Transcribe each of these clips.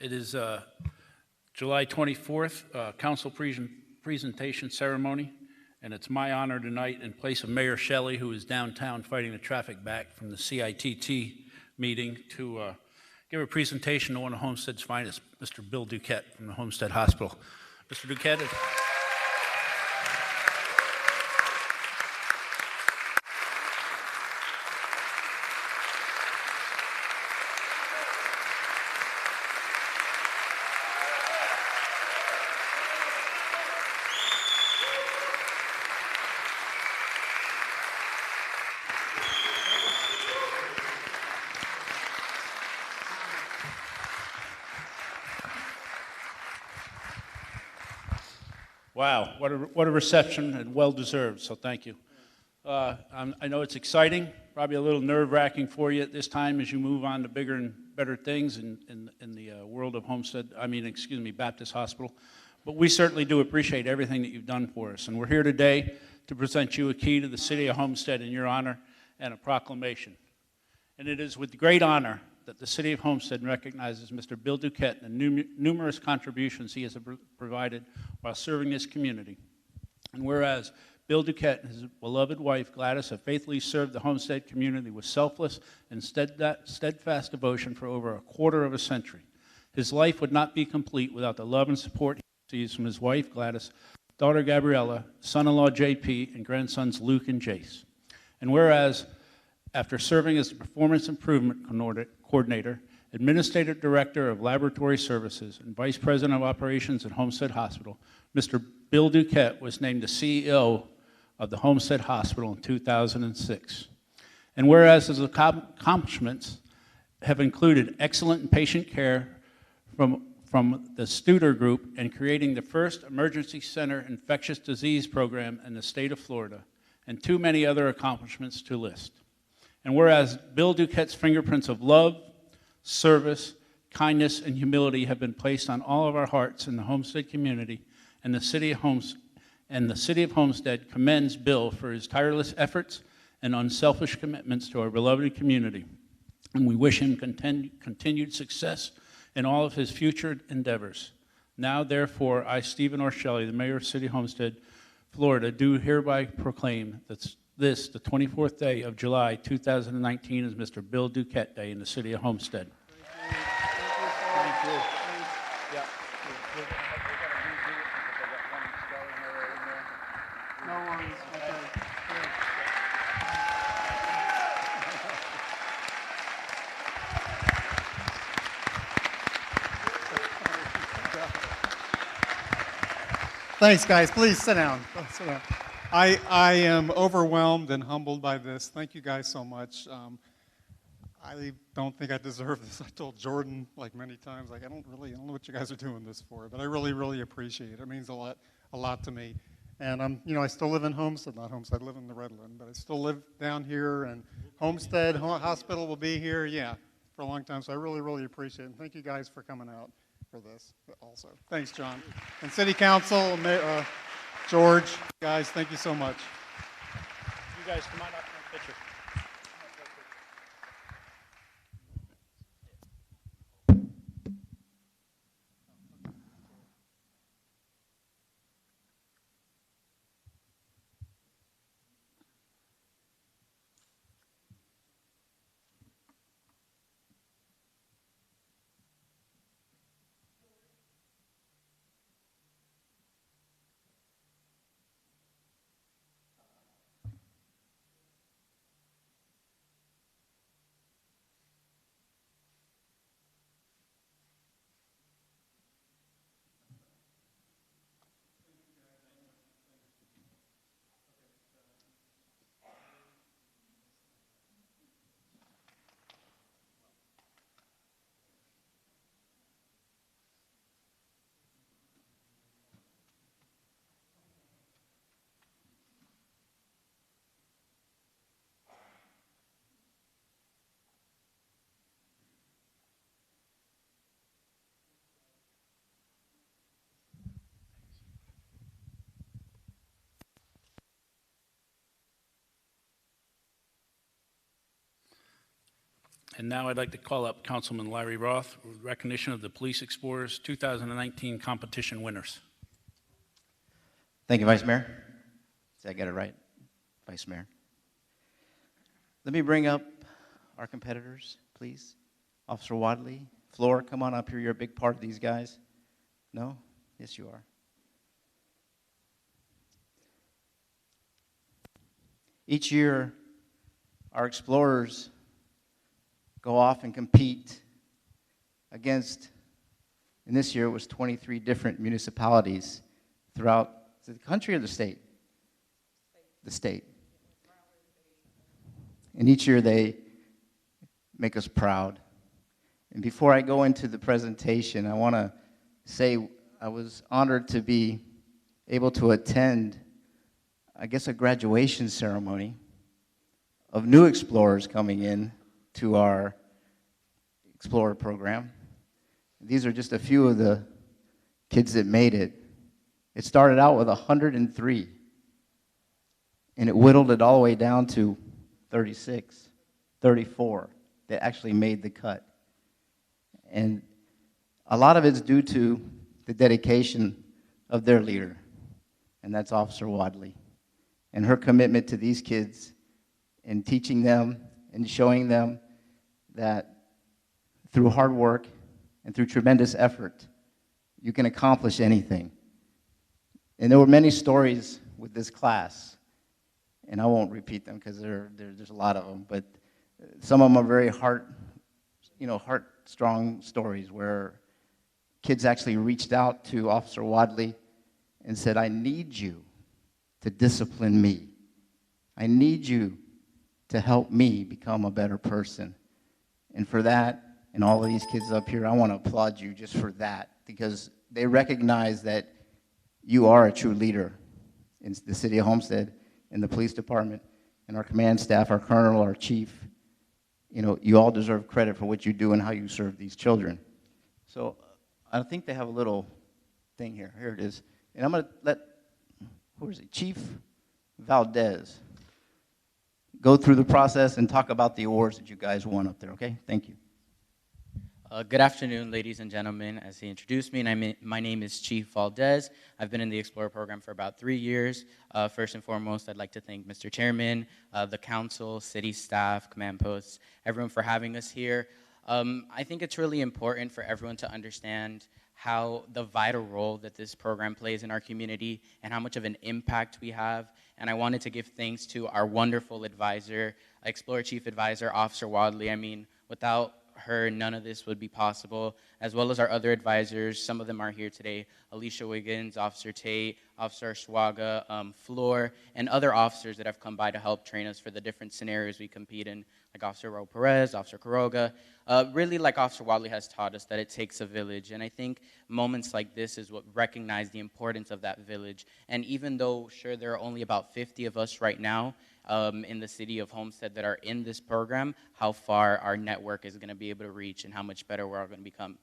It is July 24th, council presentation ceremony, and it's my honor tonight, in place of Mayor Shelley, who is downtown fighting the traffic back from the CITT meeting, to give a presentation to one of Homestead's finest, Mr. Bill Duquette from the Homestead Hospital. Mr. Duquette is... Wow, what a reception, and well-deserved, so thank you. I know it's exciting, probably a little nerve-wracking for you at this time as you move on to bigger and better things in the world of Baptist Hospital. But we certainly do appreciate everything that you've done for us. And we're here today to present you a key to the city of Homestead in your honor and a proclamation. And it is with great honor that the city of Homestead recognizes Mr. Bill Duquette and the numerous contributions he has provided while serving this community. And whereas Bill Duquette and his beloved wife Gladys have faithfully served the Homestead community with selfless and steadfast devotion for over a quarter of a century, his life would not be complete without the love and support he receives from his wife Gladys, daughter Gabriella, son-in-law JP, and grandsons Luke and Jace. And whereas after serving as the Performance Improvement Coordinator, Administrative Director of Laboratory Services, and Vice President of Operations at Homestead Hospital, Mr. Bill Duquette was named the CEO of the Homestead Hospital in 2006. And whereas his accomplishments have included excellent patient care from the Studer Group and creating the first emergency center infectious disease program in the state of Florida, and too many other accomplishments to list. And whereas Bill Duquette's fingerprints of love, service, kindness, and humility have been placed on all of our hearts in the Homestead community, and the city of Homestead commends Bill for his tireless efforts and unselfish commitments to our beloved community. And we wish him continued success in all of his future endeavors. Now, therefore, I, Stephen R. Shelley, the Mayor of City of Homestead, Florida, do hereby proclaim that this, the 24th day of July 2019, is Mr. Bill Duquette Day in the city of Homestead. Thank you. Yeah. No worries. Okay. Thanks, guys. Please sit down. Sit down. I am overwhelmed and humbled by this. Thank you guys so much. I don't think I deserve this. I told Jordan like many times, like I don't know what you guys are doing this for, but I really, really appreciate it. It means a lot to me. And I still live in Homestead, not Homestead. I live in the Redland, but I still live down here. And Homestead Hospital will be here, for a long time. So I really, really appreciate it. And thank you guys for coming out for this also. Thanks, John. And City Council, George, guys, thank you so much. You guys come on up for a picture. And now I'd like to call up Councilman Larry Roth with recognition of the Police Explorers 2019 competition winners. Thank you, Vice Mayor. Did I get it right, Vice Mayor? Let me bring up our competitors, please. Officer Wadley, Floor, come on up here. You're a big part of these guys. No? Yes, you are. Each year, our explorers go off and compete against, and this year it was 23 different municipalities throughout the country or the state? The state. And each year they make us proud. And before I go into the presentation, I want to say I was honored to be able to attend, I guess, a graduation ceremony of new explorers coming in to our Explorer program. These are just a few of the kids that made it. It started out with 103, and it whittled it all the way down to 36, 34 that actually made the cut. And a lot of it's due to the dedication of their leader, and that's Officer Wadley, and her commitment to these kids and teaching them and showing them that through hard work and through tremendous effort, you can accomplish anything. And there were many stories with this class, and I won't repeat them because there's a lot of them, but some of them are very heart-strong stories where kids actually reached out to Officer Wadley and said, I need you to discipline me. I need you to help me become a better person. And for that, and all of these kids up here, I want to applaud you just for that, because they recognize that you are a true leader in the city of Homestead, in the police department, and our command staff, our colonel, our chief. You know, you all deserve credit for what you do and how you serve these children. So I think they have a little thing here. Here it is. And I'm going to let, who is it, Chief Valdez, go through the process and talk about the awards that you guys won up there, okay? Thank you. Good afternoon, ladies and gentlemen. As he introduced me, my name is Chief Valdez. I've been in the Explorer program for about 3 years. First and foremost, I'd like to thank Mr. Chairman, the council, city staff, command posts, everyone for having us here. I think it's really important for everyone to understand how the vital role that this program plays in our community and how much of an impact we have. And I wanted to give thanks to our wonderful advisor, Explorer Chief Advisor, Officer Wadley. I mean, without her, none of this would be possible, as well as our other advisors. Some of them are here today: Alicia Wiggins, Officer Tate, Officer Schwaga, Floor, and other officers that have come by to help train us for the different scenarios we compete in, like Officer Ro Perez, Officer Quiroga. Really, like Officer Wadley has taught us, that it takes a village, and I think moments like this is what recognize the importance of that village. And even though, sure, there are only about 50 of us right now, in the city of Homestead that are in this program, how far our network is going to be able to reach and how much better we're all going to become.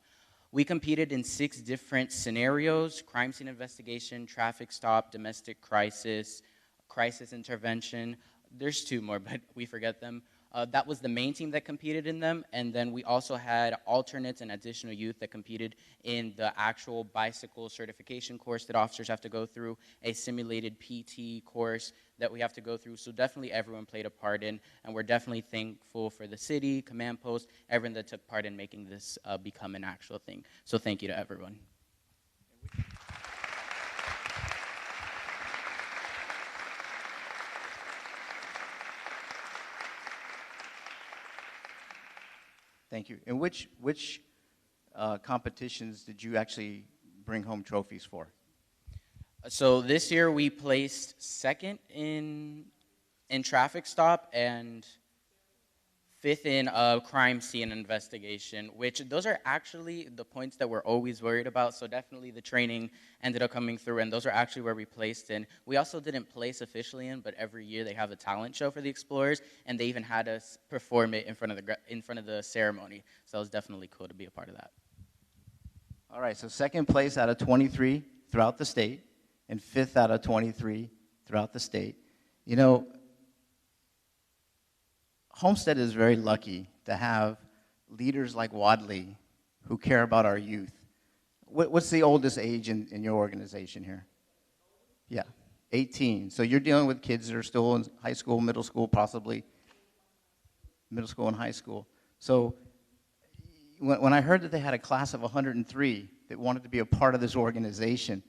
We competed in 6 different scenarios: crime scene investigation, traffic stop, domestic crisis, crisis intervention. There's 2 more, but we forget them. That was the main team that competed in them, and then we also had alternates and additional youth that competed in the actual bicycle certification course that officers have to go through, a simulated PT course that we have to go through. So definitely everyone played a part in, and we're definitely thankful for the city, command post, everyone that took part in making this become an actual thing. So thank you to everyone. Thank you. And which competitions did you actually bring home trophies for? So this year we placed 2nd in traffic stop and 5th in crime scene investigation, which those are actually the points that we're always worried about. So definitely the training ended up coming through, and those are actually where we placed in. We also didn't place officially in, but every year they have a talent show for the explorers, and they even had us perform it in front of the ceremony. So it was definitely cool to be a part of that. All right, so 2nd place out of 23 throughout the state, and 5th out of 23 throughout the state. You know, Homestead is very lucky to have leaders like Wadley who care about our youth. What's the oldest age in your organization here? Yeah, 18. So you're dealing with kids that are still in high school, middle school, possibly middle school and high school. So when I heard that they had a class of 103 that wanted to be a part of this organization,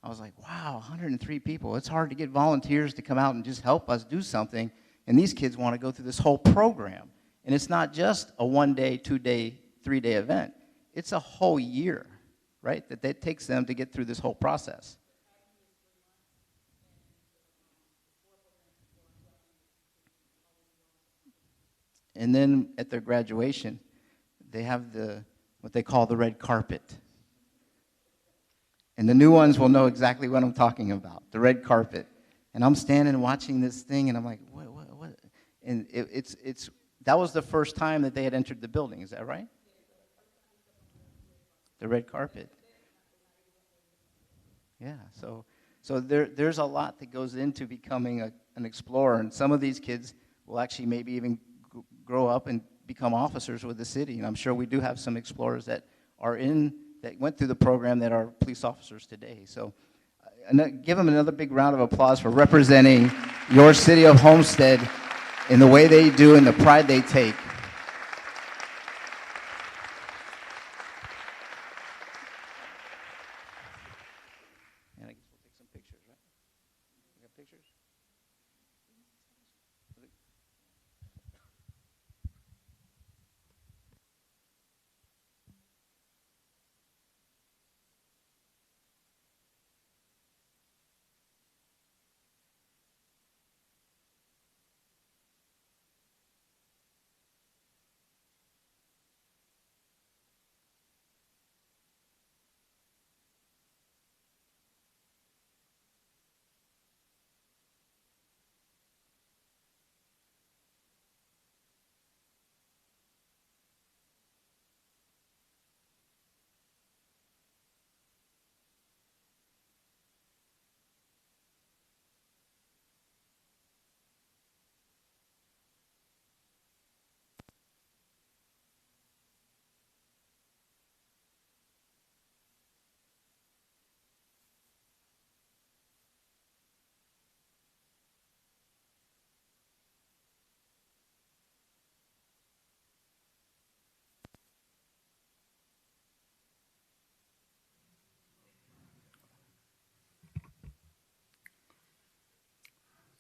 I was like, wow, 103 people. It's hard to get volunteers to come out and just help us do something. And these kids want to go through this whole program. And it's not just a 1-day, 2-day, 3-day event. It's a whole year, right, that takes them to get through this whole process. And then at their graduation, they have what they call the red carpet. And the new ones will know exactly what I'm talking about, the red carpet. And I'm standing watching this thing, and I'm like, what? And that was the first time that they had entered the building, is that right? The red carpet. Yeah, so there's a lot that goes into becoming an explorer, and some of these kids will actually maybe even grow up and become officers with the city. And I'm sure we do have some explorers that went through the program that are police officers today. So give them another big round of applause for representing your city of Homestead in the way they do and the pride they take. And I guess we'll take some pictures, right? We got pictures?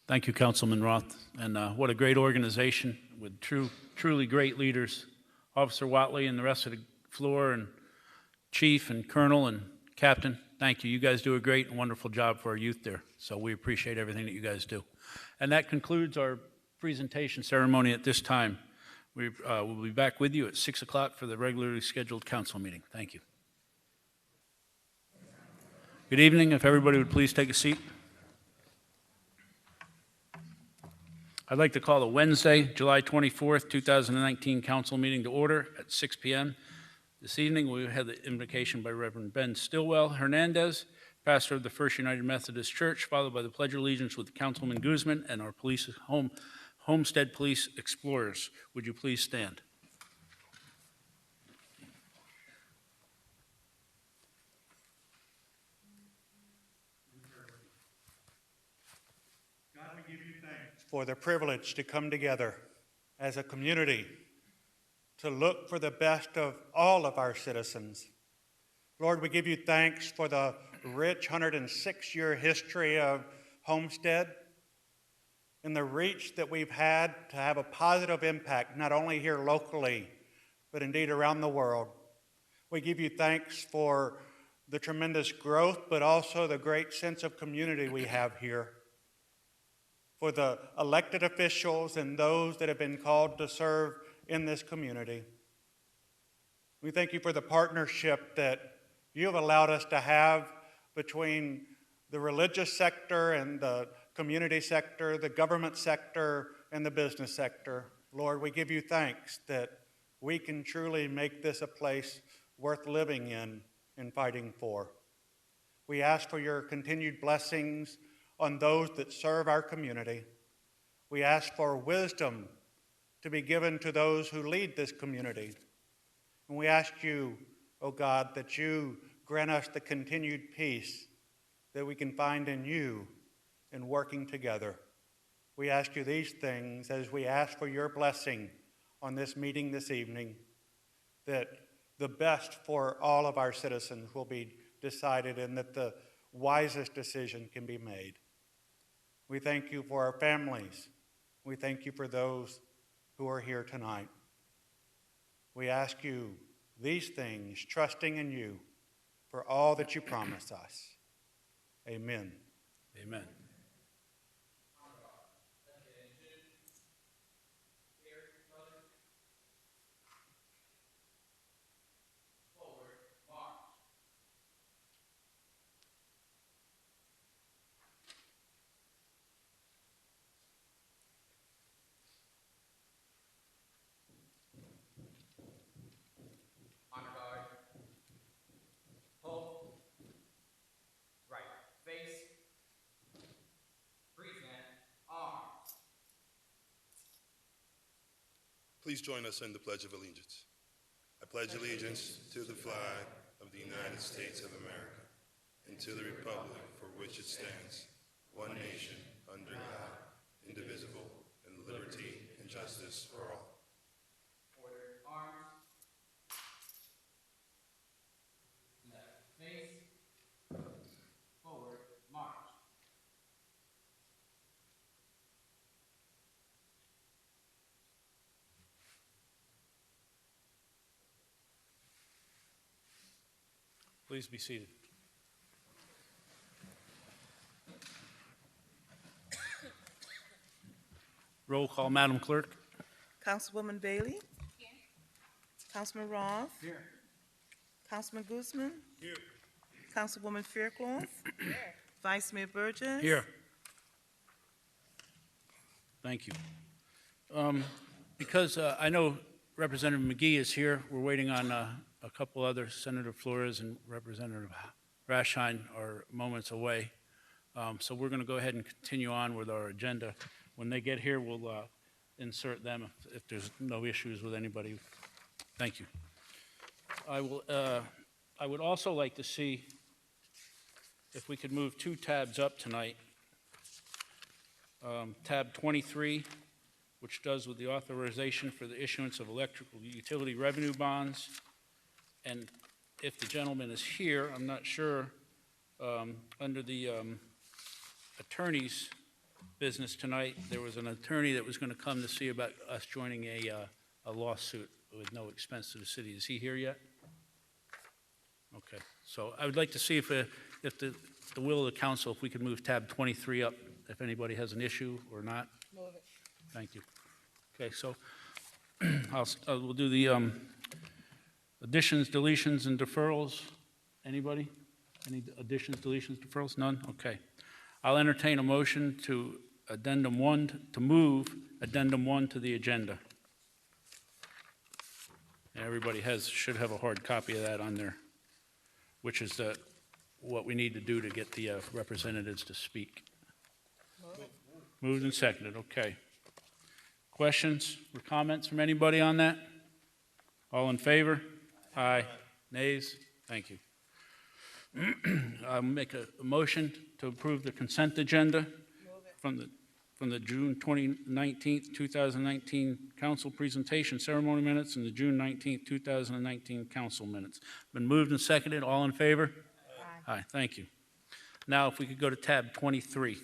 Thank you, Councilman Roth. And what a great organization with truly great leaders. Officer Watley and the rest of the floor, and Chief and Colonel and Captain, thank you. You guys do a great and wonderful job for our youth there. So we appreciate everything that you guys do. And that concludes our presentation ceremony at this time. We'll be back with you at 6 o'clock for the regularly scheduled council meeting. Thank you. Good evening. If everybody would please take a seat. I'd like to call the Wednesday, July 24th, 2019 council meeting to order at 6 p.m. This evening, we had the invocation by Reverend Ben Stillwell Hernandez, pastor of the First United Methodist Church, followed by the Pledge of Allegiance with Councilman Guzman and our Homestead Police Explorers. Would you please stand? For the privilege to come together as a community to look for the best of all of our citizens. Lord, we give you thanks for the rich 106-year history of Homestead and the reach that we've had to have a positive impact, not only here locally, but indeed around the world. We give you thanks for the tremendous growth, but also the great sense of community we have here. For the elected officials and those that have been called to serve in this community. We thank you for the partnership that you have allowed us to have between the religious sector and the community sector, the government sector, and the business sector. Lord, we give you thanks that we can truly make this a place worth living in and fighting for. We ask for your continued blessings on those that serve our community. We ask for wisdom to be given to those who lead this community, And we ask you, O God, that you grant us the continued peace that we can find in you in working together. We ask you these things as we ask for your blessing on this meeting this evening, that the best for all of our citizens will be decided and that the wisest decision can be made. We thank you for our families. We thank you for those who are here tonight. We ask you these things, trusting in you for all that you promise us. Amen. Amen. Honor guard. Hold. Right. Face. Present. Arms. Please join us in the Pledge of Allegiance. I pledge allegiance to the flag of the United States of America and to the republic for which it stands, one nation, under God, indivisible, and liberty and justice for all. Order. Arms. Left. Face. Forward. March. Please be seated. Roll call, Madam Clerk. Councilwoman Bailey? Here. Councilman Roth? Here. Councilman Guzman? Here. Councilwoman Fairclough? Here. Vice Mayor Burgess? Here. Thank you. Because I know Representative McGee is here, we're waiting on a couple other, Senator Flores and Representative Rashine are moments away. So we're going to go ahead and continue on with our agenda. When they get here, we'll insert them if there's no issues with anybody. Thank you. I would also like to see if we could move 2 tabs up tonight. Tab 23, which does with the authorization for the issuance of electrical utility revenue bonds. And if the gentleman is here, I'm not sure, under the attorney's business tonight, there was an attorney that was going to come to see about us joining a lawsuit with no expense to the city. Is he here yet? Okay. So I would like to see if the will of the council, if we could move tab 23 up, if anybody has an issue or not. Move it. Thank you. Okay, so we'll do the additions, deletions, and deferrals. Anybody? Any additions, deletions, deferrals? None? Okay. I'll entertain a motion to move addendum 1 to the agenda. And everybody should have a hard copy of that on there, which is what we need to do to get the representatives to speak. Moved and seconded, okay. Questions or comments from anybody on that? All in favor? Aye. Nays? Thank you. I'll make a motion to approve the consent agenda from the June 19th, 2019 council presentation ceremony minutes and the June 19th, 2019 council minutes. Been moved and seconded. All in favor? Aye. Aye. Thank you. Now, if we could go to tab 23.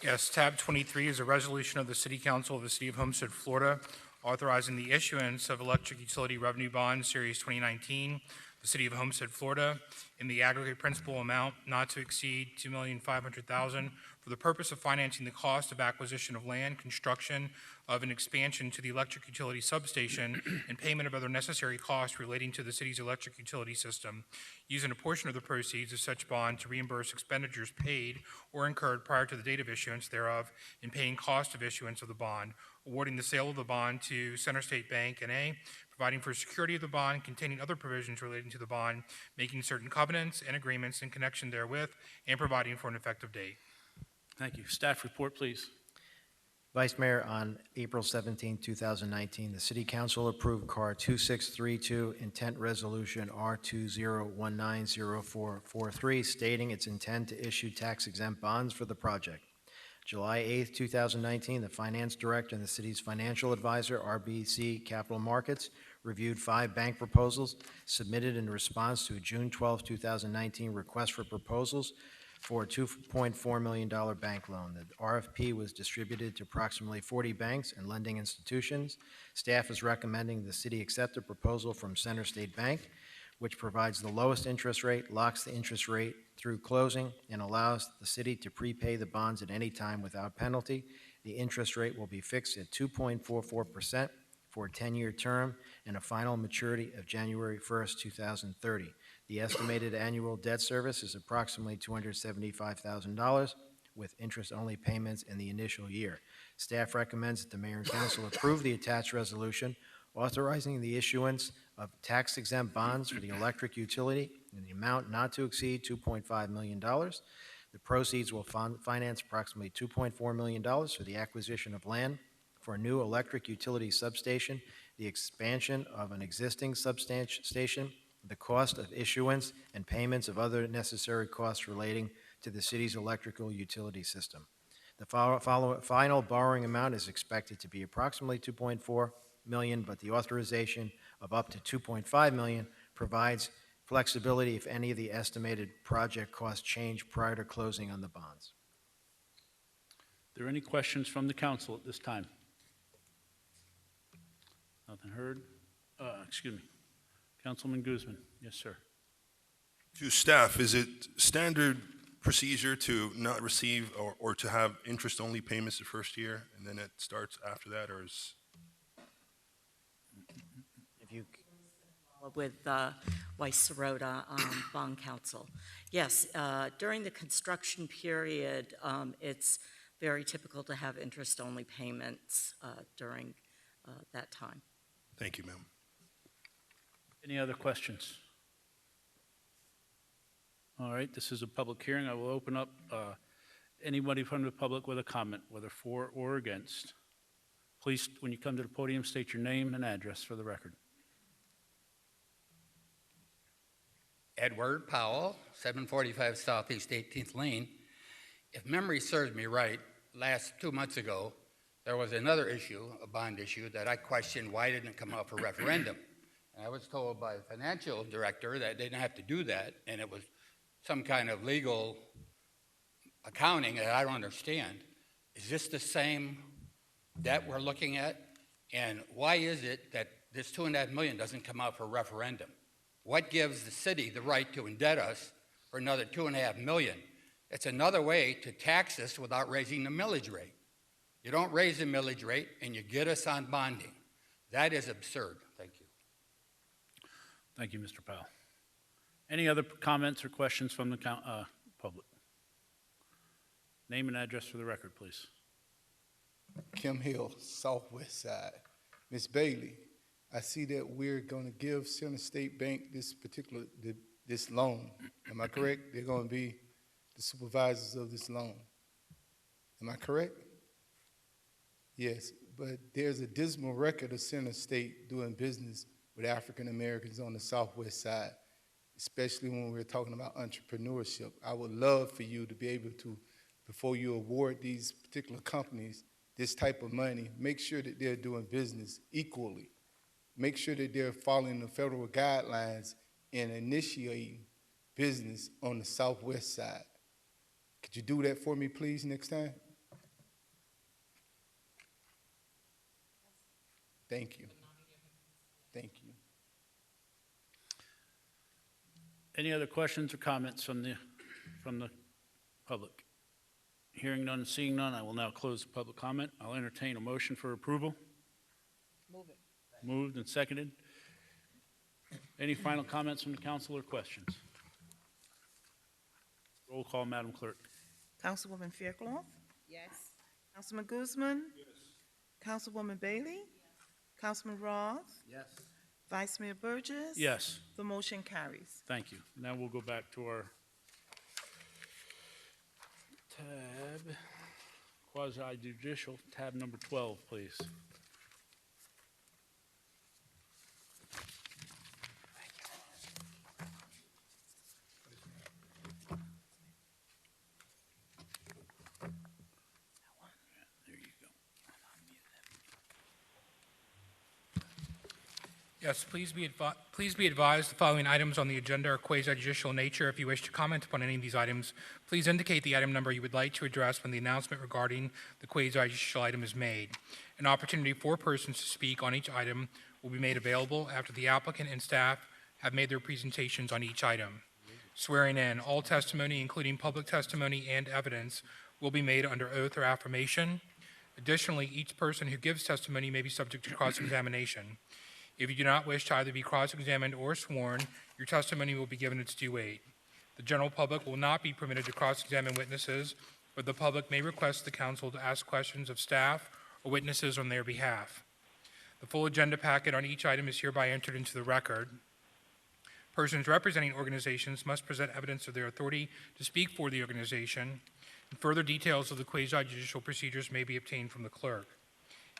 Yes, tab 23 is a resolution of the City Council of the City of Homestead, Florida, authorizing the issuance of electric utility revenue bonds, Series 2019, the City of Homestead, Florida, in the aggregate principal amount not to exceed $2,500,000 for the purpose of financing the cost of acquisition of land, construction of an expansion to the electric utility substation, and payment of other necessary costs relating to the city's electric utility system, using a portion of the proceeds of such bond to reimburse expenditures paid or incurred prior to the date of issuance thereof, and paying cost of issuance of the bond, awarding the sale of the bond to Center State Bank, N.A., providing for security of the bond, containing other provisions relating to the bond, making certain covenants and agreements in connection therewith, and providing for an effective date. Thank you. Staff report, please. Vice Mayor, on April 17, 2019, the City Council approved CAR 2632 Intent Resolution R20190443, stating its intent to issue tax-exempt bonds for the project. July 8, 2019, the Finance Director and the City's Financial Advisor, RBC Capital Markets, reviewed 5 bank proposals submitted in response to a June 12, 2019 request for proposals for a $2.4 million bank loan. The RFP was distributed to approximately 40 banks and lending institutions. Staff is recommending the city accept a proposal from Center State Bank, which provides the lowest interest rate, locks the interest rate through closing, and allows the city to prepay the bonds at any time without penalty. The interest rate will be fixed at 2.44% for a 10-year term and a final maturity of January 1st, 2030. The estimated annual debt service is approximately $275,000 with interest-only payments in the initial year. Staff recommends that the mayor and council approve the attached resolution authorizing the issuance of tax-exempt bonds for the electric utility in the amount not to exceed $2.5 million. The proceeds will finance approximately $2.4 million for the acquisition of land for a new electric utility substation, the expansion of an existing substation, the cost of issuance, and payments of other necessary costs relating to the city's electrical utility system. The final borrowing amount is expected to be approximately $2.4 million, but the authorization of up to $2.5 million provides flexibility if any of the estimated project costs change prior to closing on the bonds. Are there any questions from the council at this time? Nothing heard? Excuse me. Councilman Guzman. Yes, sir. To staff, is it standard procedure to not receive or to have interest-only payments the first year, and then it starts after that, or is? If you with Weiss Sirota, Bond Counsel. Yes, during the construction period, it's very typical to have interest-only payments during that time. Thank you, ma'am. Any other questions? All right, this is a public hearing. I will open up anybody from the public with a comment, whether for or against. Please, when you come to the podium, state your name and address for the record. Edward Powell, 745 Southeast 18th Lane. If memory serves me right, last 2 months ago, there was another issue, a bond issue, that I questioned why didn't it come up for referendum. And I was told by the financial director that they didn't have to do that, and it was some kind of legal accounting that I don't understand. Is this the same debt we're looking at? And why is it that this $2.5 million doesn't come out for referendum? What gives the city the right to indebt us for another $2.5 million? It's another way to tax us without raising the millage rate. You don't raise the millage rate and you get us on bonding. That is absurd. Thank you. Thank you, Mr. Powell. Any other comments or questions from the public? Name and address for the record, please. Kim Hill, Southwest Side. Ms. Bailey, I see that we're going to give Center State Bank this loan. Am I correct? They're going to be the supervisors of this loan. Am I correct? Yes, but there's a dismal record of Center State doing business with African Americans on the Southwest Side, especially when we're talking about entrepreneurship. I would love for you to be able to, before you award these particular companies this type of money, make sure that they're doing business equally. Make sure that they're following the federal guidelines and initiating business on the Southwest Side. Could you do that for me, please, next time? Thank you. Thank you. Any other questions or comments from the public? Hearing none, seeing none, I will now close the public comment. I'll entertain a motion for approval. Move it. Moved and seconded. Any final comments from the council or questions? Roll call, Madam Clerk. Councilwoman Fairclough? Yes. Councilman Guzman? Yes. Councilwoman Bailey? Yes. Councilman Roth? Yes. Vice Mayor Burgess? Yes. The motion carries. Thank you. Now we'll go back to our tab. quasi judicial, tab number 12, please. There you go. Yes, please be advised the following items on the agenda are quasi-judicial in nature. If you wish to comment upon any of these items, please indicate the item number you would like to address when the announcement regarding the quasi-judicial item is made. An opportunity for persons to speak on each item will be made available after the applicant and staff have made their presentations on each item. Swearing in, all testimony, including public testimony and evidence, will be made under oath or affirmation. Additionally, each person who gives testimony may be subject to cross-examination. If you do not wish to either be cross-examined or sworn, your testimony will be given its due weight. The general public will not be permitted to cross-examine witnesses, but the public may request the council to ask questions of staff or witnesses on their behalf. The full agenda packet on each item is hereby entered into the record. Persons representing organizations must present evidence of their authority to speak for the organization, and further details of the quasi-judicial procedures may be obtained from the clerk.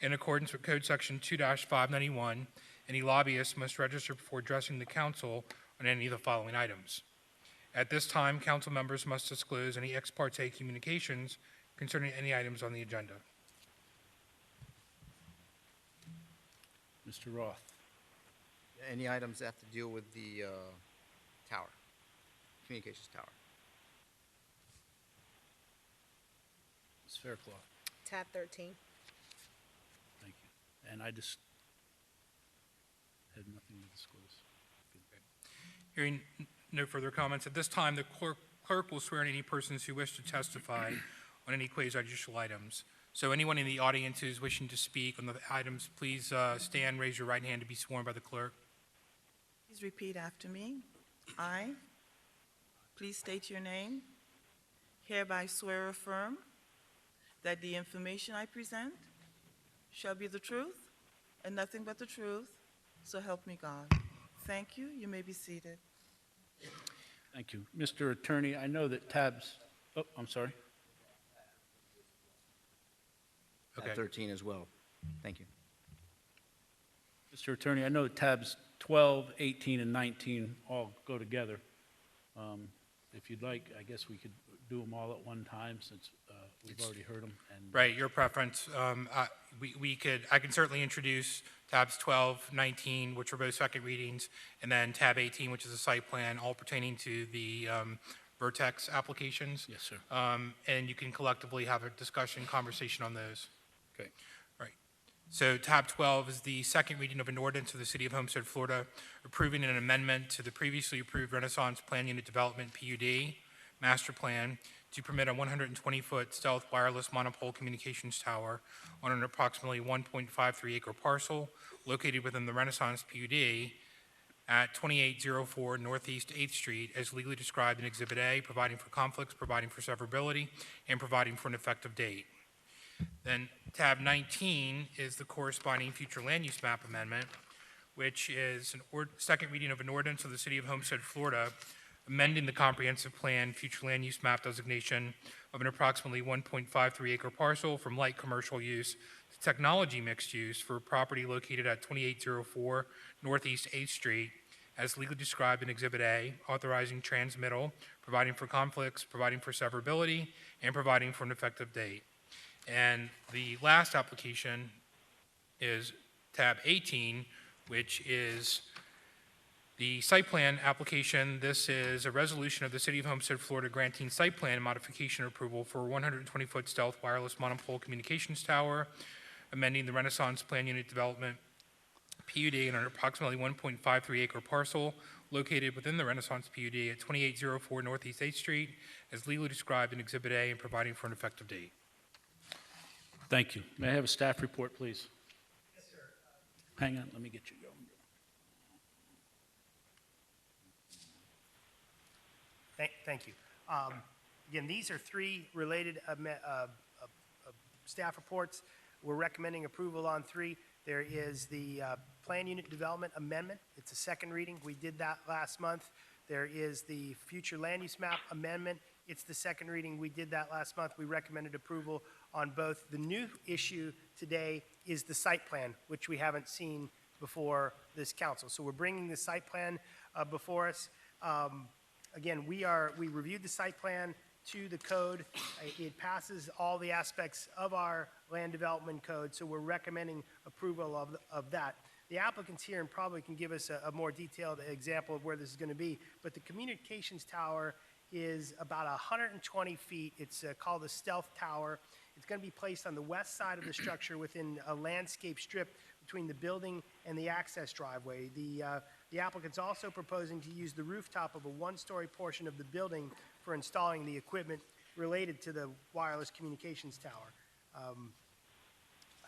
In accordance with Code Section 2-591, any lobbyist must register before addressing the council on any of the following items. At this time, council members must disclose any ex parte communications concerning any items on the agenda. Mr. Roth. Any items that have to deal with the tower, communications tower? Ms. Fairclough. Tab 13. Thank you. And I just had nothing to disclose. Hearing no further comments, at this time, the clerk will swear in any persons who wish to testify on any quasi-judicial items. So anyone in the audience who's wishing to speak on the items, please stand, raise your right hand to be sworn by the clerk. Please repeat after me. I, please state your name, hereby swear or affirm that the information I present shall be the truth and nothing but the truth, so help me God. Thank you. You may be seated. Thank you. Mr. Attorney, I know that tabs, oh, I'm sorry. Tab 13 as well. Thank you. Mr. Attorney, I know that tabs 12, 18, and 19 all go together. If you'd like, I guess we could do them all at one time since we've already heard them. And Right, your preference. I can certainly introduce tabs 12, 19, which are both second readings, and then tab 18, which is a site plan, all pertaining to the VERTEX applications. Yes, sir. And you can collectively have a discussion, conversation on those. Okay. Right. So tab 12 is the second reading of an ordinance of the City of Homestead, Florida, approving an amendment to the previously approved Renaissance Plan Unit Development PUD master plan to permit a 120-foot stealth wireless monopole communications tower on an approximately 1.53 acre parcel located within the Renaissance PUD at 2804 Northeast 8th Street as legally described in Exhibit A, providing for conflicts, providing for severability, and providing for an effective date. Then tab 19 is the corresponding future land use map amendment, which is a second reading of an ordinance of the City of Homestead, Florida, amending the comprehensive plan future land use map designation of an approximately 1.53 acre parcel from light commercial use to technology mixed use for property located at 2804 Northeast 8th Street as legally described in Exhibit A, authorizing transmittal, providing for conflicts, providing for severability, and providing for an effective date. And the last application is tab 18, which is the site plan application. This is a resolution of the City of Homestead, Florida, granting site plan modification approval for a 120-foot stealth wireless monopole communications tower, amending the Renaissance Plan Unit Development PUD on an approximately 1.53 acre parcel located within the Renaissance PUD at 2804 Northeast 8th Street as legally described in Exhibit A and providing for an effective date. Thank you. May I have a staff report, please? Yes, sir. Hang on, let me get you going. Thank you. Again, these are three related staff reports. We're recommending approval on three. There is the Plan Unit Development Amendment. It's a second reading. We did that last month. There is the Future Land Use Map Amendment. It's the second reading. We did that last month. We recommended approval on both. The new issue today is the site plan, which we haven't seen before this council. So we're bringing the site plan before us. Again, we reviewed the site plan to the code. It passes all the aspects of our land development code, so we're recommending approval of that. The applicants here and probably can give us a more detailed example of where this is going to be, but the communications tower is about 120 feet. It's called the Stealth Tower. It's going to be placed on the west side of the structure within a landscape strip between the building and the access driveway. The applicant's also proposing to use the rooftop of a one-story portion of the building for installing the equipment related to the wireless communications tower.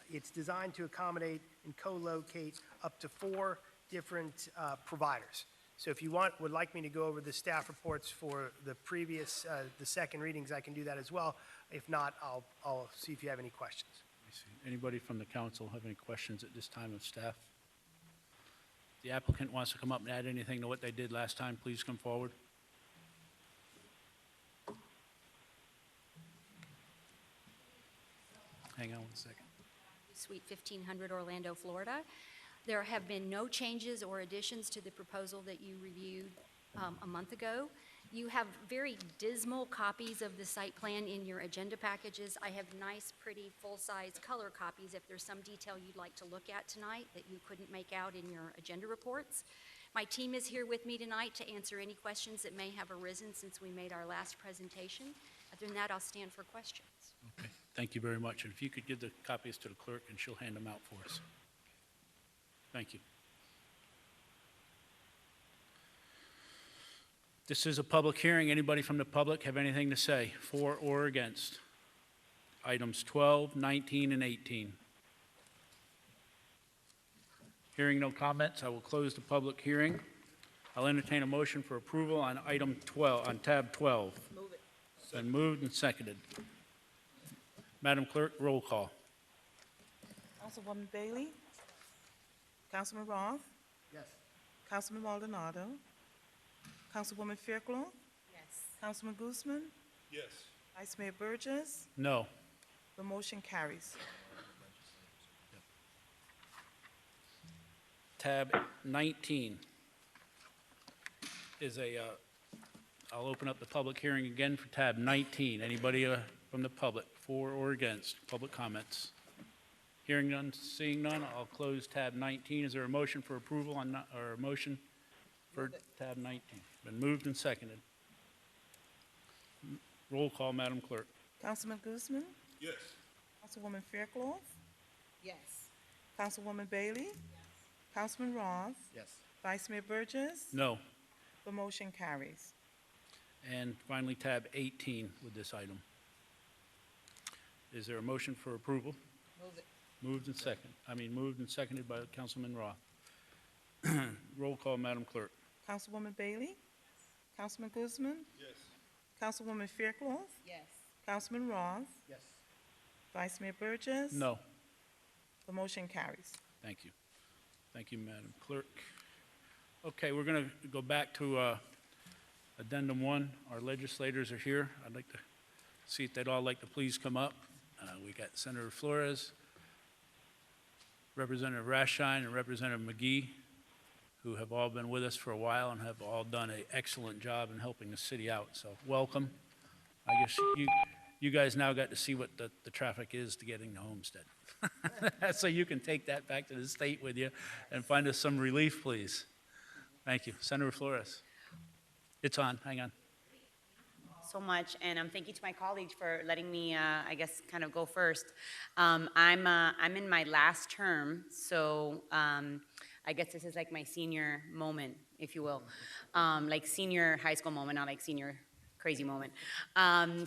It's designed to accommodate and co-locate up to 4 different providers. So if you would like me to go over the staff reports for the previous, the second readings, I can do that as well. If not, I'll see if you have any questions. Anybody from the council have any questions at this time of staff? The applicant wants to come up and add anything to what they did last time, please come forward. Hang on one second. Suite 1500 Orlando, Florida. There have been no changes or additions to the proposal that you reviewed a month ago. You have very dismal copies of the site plan in your agenda packages. I have nice, pretty, full-size color copies if there's some detail you'd like to look at tonight that you couldn't make out in your agenda reports. My team is here with me tonight to answer any questions that may have arisen since we made our last presentation. Other than that, I'll stand for questions. Okay, thank you very much. And if you could give the copies to the clerk and she'll hand them out for us. Thank you. This is a public hearing. Anybody from the public have anything to say for or against items 12, 19, and 18? Hearing no comments, I will close the public hearing. I'll entertain a motion for approval on item 12, on tab 12. Move it. Been moved and seconded. Madam Clerk, roll call. Councilwoman Bailey? Councilman Roth? Yes. Councilman Maldonado? Councilwoman Fairclough? Yes. Councilman Guzman? Yes. Vice Mayor Burgess? No. The motion carries. Tab 19 is I'll open up the public hearing again for tab 19. Anybody from the public for or against public comments? Hearing none, seeing none, I'll close tab 19. Is there a motion for approval on, or a motion for tab 19? Been moved and seconded. Roll call, Madam Clerk. Councilman Guzman? Yes. Councilwoman Fairclough? Yes. Councilwoman Bailey? Councilman Roth? Yes. Vice Mayor Burgess? No. The motion carries. And finally, tab 18 with this item. Is there a motion for approval? Move it. Moved and seconded by Councilman Roth. Roll call, Madam Clerk. Councilwoman Bailey? Councilman Guzman? Yes. Councilwoman Fairclough? Yes. Councilman Roth? Yes. Vice Mayor Burgess? No. The motion carries. Thank you. Thank you, Madam Clerk. Okay, we're going to go back to Addendum 1. Our legislators are here. I'd like to see if they'd all like to please come up. We got Senator Flores, Representative Raschine, and Representative McGee, who have all been with us for a while and have all done an excellent job in helping the city out. So welcome. I guess you guys now got to see what the traffic is to getting to Homestead. So you can take that back to the state with you and find us some relief, please. Thank you. Senator Flores. It's on. Hang on. So much, and thank you to my colleagues for letting me, I guess, kind of go first. I'm in my last term, so I guess this is like my senior moment, if you will, like senior high school moment, not like senior crazy moment.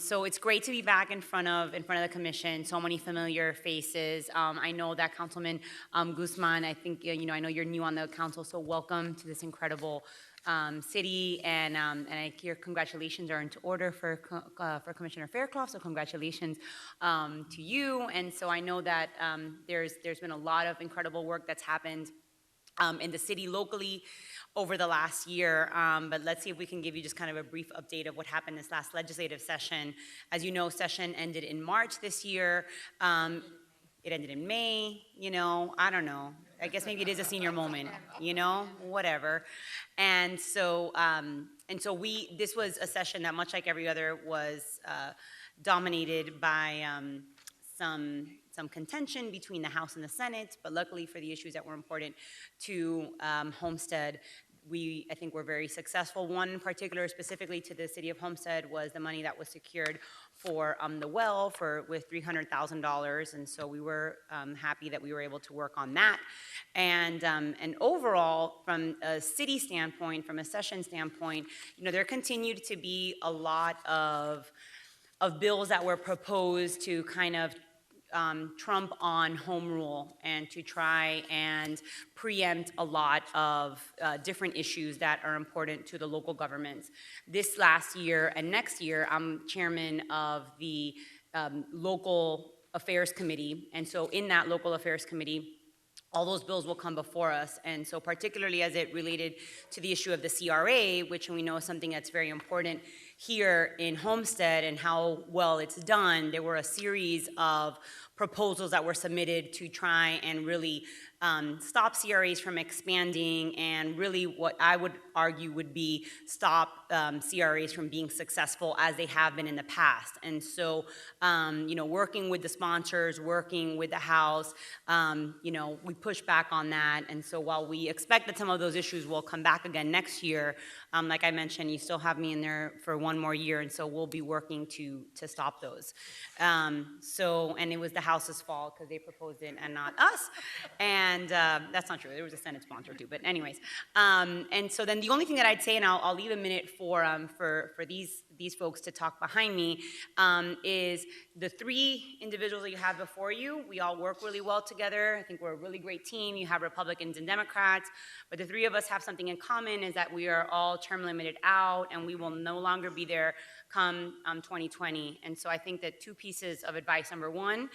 So it's great to be back in front of the commission. So many familiar faces. I know that Councilman Guzman. I think I know you're new on the council, so welcome to this incredible city, and I hear congratulations are in order for Commissioner Fairclough, so congratulations to you. And so I know that there's been a lot of incredible work that's happened in the city locally over the last year, but let's see if we can give you just kind of a brief update of what happened this last legislative session. As you know, session ended in March this year. It ended in May, you know, I don't know. I guess maybe it is a senior moment, you know, whatever. And so this was a session that, much like every other, was dominated by some contention between the House and the Senate, but luckily for the issues that were important to Homestead, I think we're very successful. One in particular, specifically to the city of Homestead, was the money that was secured for the well with $300,000, and so we were happy that we were able to work on that. And overall, from a city standpoint, from a session standpoint, you know, there continued to be a lot of bills that were proposed to kind of trump on home rule and to try and preempt a lot of different issues that are important to the local governments. This last year and next year, I'm chairman of the local affairs committee, and so in that local affairs committee, all those bills will come before us. And so particularly as it related to the issue of the CRA, which we know is something that's very important here in Homestead and how well it's done, there were a series of proposals that were submitted to try and really stop CRAs from expanding, and really what I would argue would be stop CRAs from being successful as they have been in the past. And so, you know, working with the sponsors, working with the House, you know, we pushed back on that. And so while we expect that some of those issues will come back again next year, like I mentioned, you still have me in there for one more year, and so we'll be working to stop those. And it was the House's fault because they proposed it and not us. And that's not true. There was a Senate sponsor too. But anyways, and so then the only thing that I'd say, and I'll leave a minute for these folks to talk behind me, is the three individuals that you have before you. We all work really well together. I think we're a really great team. You have Republicans and Democrats, but the three of us have something in common, is that we are all term limited out, and we will no longer be there come 2020. And so I think that two pieces of advice. Number one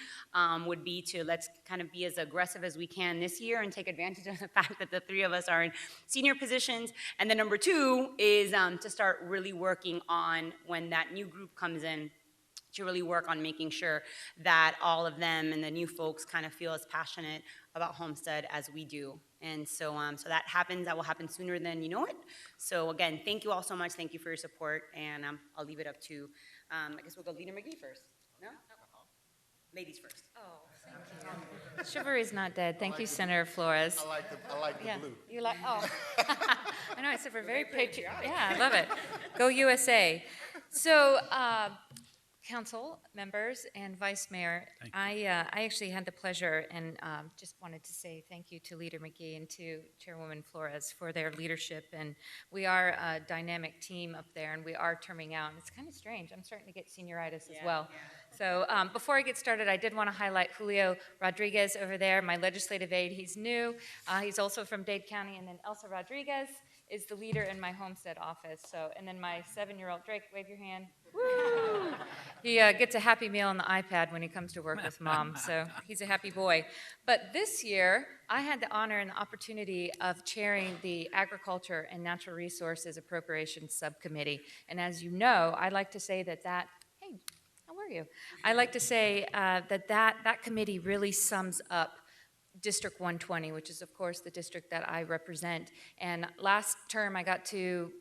would be to let's kind of be as aggressive as we can this year and take advantage of the fact that the three of us are in senior positions. And then number two is to start really working on, when that new group comes in, to really work on making sure that all of them and the new folks kind of feel as passionate about Homestead as we do. And so, that will happen sooner than you know it. So again, thank you all so much. Thank you for your support, and I'll leave it up to, I guess we'll go Leader McGee first. No? Ladies first. Oh, thank you. Chivalry is not dead. Thank you, Senator Flores. I like the blue. You like, oh. I know, I said we're very patriotic. Yeah, I love it. Go USA. So, council members and vice mayor, I actually had the pleasure and just wanted to say thank you to Leader McGee and to Chairwoman Flores for their leadership. And we are a dynamic team up there, and we are terming out. And it's kind of strange. I'm starting to get senioritis as well. So before I get started, I did want to highlight Julio Rodriguez over there, my legislative aide. He's new. He's also from Dade County. And then Elsa Rodriguez is the leader in my Homestead office. So, and then my 7-year-old Drake, wave your hand. Woo! He gets a Happy Meal on the iPad when he comes to work with Mom, so he's a happy boy. But this year, I had the honor and the opportunity of chairing the Agriculture and Natural Resources Appropriations Subcommittee. And as you know, I like to say that hey, how are you? I like to say that committee really sums up District 120, which is, of course, the district that I represent. And last term, I got to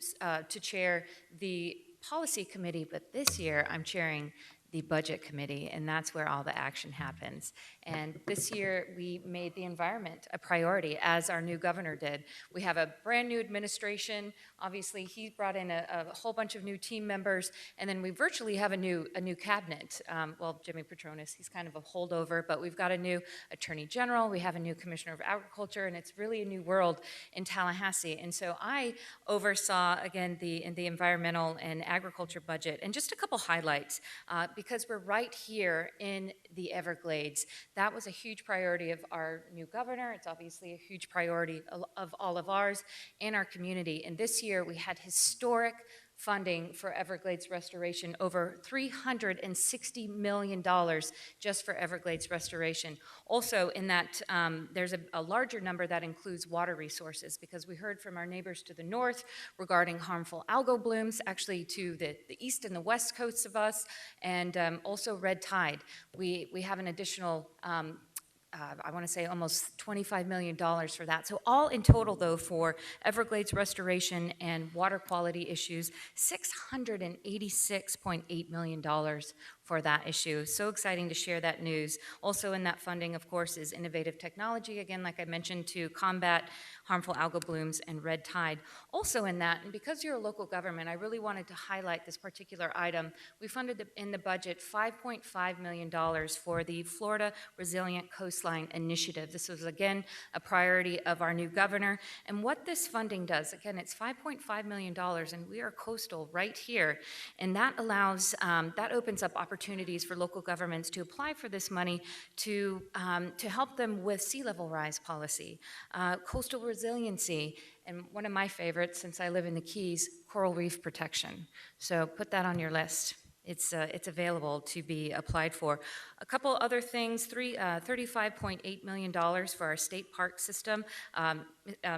chair the policy committee, but this year I'm chairing the budget committee, and that's where all the action happens. And this year we made the environment a priority, as our new governor did. We have a brand new administration. Obviously, he brought in a whole bunch of new team members, and then we virtually have a new cabinet. Well, Jimmy Petronis, he's kind of a holdover, but we've got a new attorney general, we have a new commissioner of agriculture, and it's really a new world in Tallahassee. And so I oversaw, again, the environmental and agriculture budget. And just a couple highlights, because we're right here in the Everglades. That was a huge priority of our new governor. It's obviously a huge priority of all of ours and our community. And this year we had historic funding for Everglades restoration, over $360 million just for Everglades restoration. Also in that, there's a larger number that includes water resources, because we heard from our neighbors to the north regarding harmful algal blooms, actually to the east and the west coasts of us, and also red tide. We have an additional I want to say almost $25 million for that. So all in total, though, for Everglades restoration and water quality issues, $686.8 million for that issue. So exciting to share that news. Also in that funding, of course, is innovative technology, again, like I mentioned, to combat harmful algal blooms and red tide. Also in that, and because you're a local government, I really wanted to highlight this particular item. We funded in the budget $5.5 million for the Florida Resilient Coastline Initiative. This was, again, a priority of our new governor. And what this funding does, again, it's $5.5 million, and we are coastal right here. And that allows, that opens up opportunities for local governments to apply for this money to help them with sea level rise policy, coastal resiliency, and one of my favorites, since I live in the Keys, coral reef protection. So put that on your list. It's available to be applied for. A couple other things, $35.8 million for our state park system.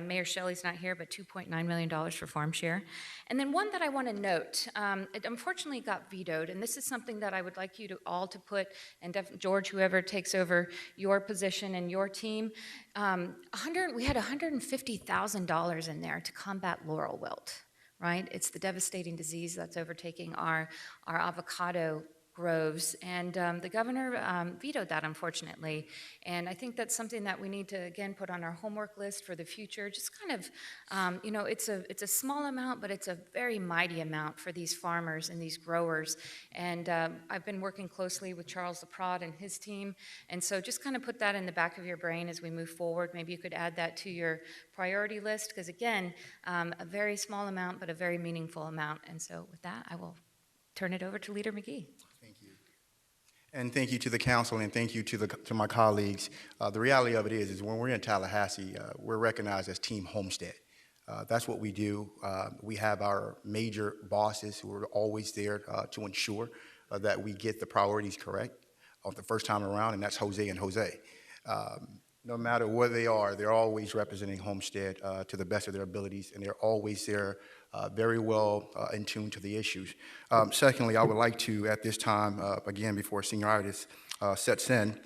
Mayor Shelley's not here, but $2.9 million for farm share. And then one that I want to note, it unfortunately got vetoed, and this is something that I would like you to all to put, and George, whoever takes over your position and your team, we had $150,000 in there to combat laurel wilt. Right? It's the devastating disease that's overtaking our avocado groves, and the governor vetoed that, unfortunately. And I think that's something that we need to, again, put on our homework list for the future. Just kind of, it's a small amount, but it's a very mighty amount for these farmers and these growers. And I've been working closely with Charles LaPrade and his team, and so just kind of put that in the back of your brain as we move forward. Maybe you could add that to your priority list, because again, a very small amount, but a very meaningful amount. And so with that, I will turn it over to Leader McGee. Thank you. And thank you to the council, and thank you to my colleagues. The reality of it is when we're in Tallahassee, we're recognized as Team Homestead. That's what we do. We have our major bosses who are always there to ensure that we get the priorities correct the first time around, and that's Jose and Jose. No matter where they are, they're always representing Homestead to the best of their abilities, and they're always there very well in tune to the issues. Secondly, I would like to, at this time, again, before senioritis sets in,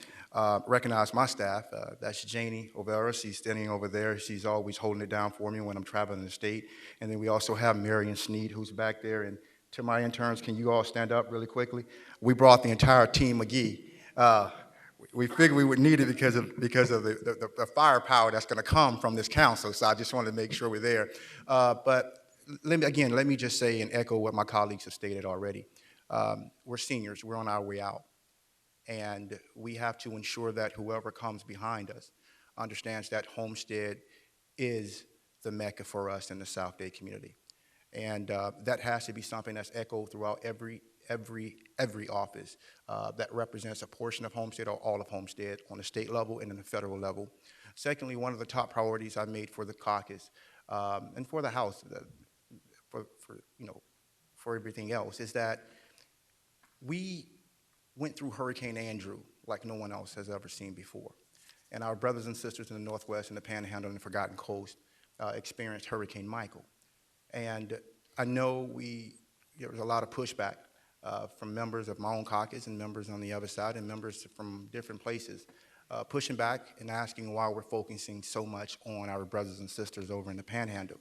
recognize my staff. That's Janie Overa. She's standing over there. She's always holding it down for me when I'm traveling the state. And then we also have Marion Sneed, who's back there. And to my interns, can you all stand up really quickly? We brought the entire team McGee. We figured we would need it because of the firepower that's going to come from this council. So I just wanted to make sure we're there. But let me just say and echo what my colleagues have stated already. We're seniors. We're on our way out. And we have to ensure that whoever comes behind us understands that Homestead is the mecca for us in the South Day community. And that has to be something that's echoed throughout every office that represents a portion of Homestead or all of Homestead on the state level and in the federal level. Secondly, one of the top priorities I made for the caucus and for the House, for everything else, is that we went through Hurricane Andrew like no one else has ever seen before. And our brothers and sisters in the Northwest and the Panhandle and the Forgotten Coast experienced Hurricane Michael. And I know there was a lot of pushback from members of my own caucus and members on the other side and members from different places, pushing back and asking why we're focusing so much on our brothers and sisters over in the Panhandle,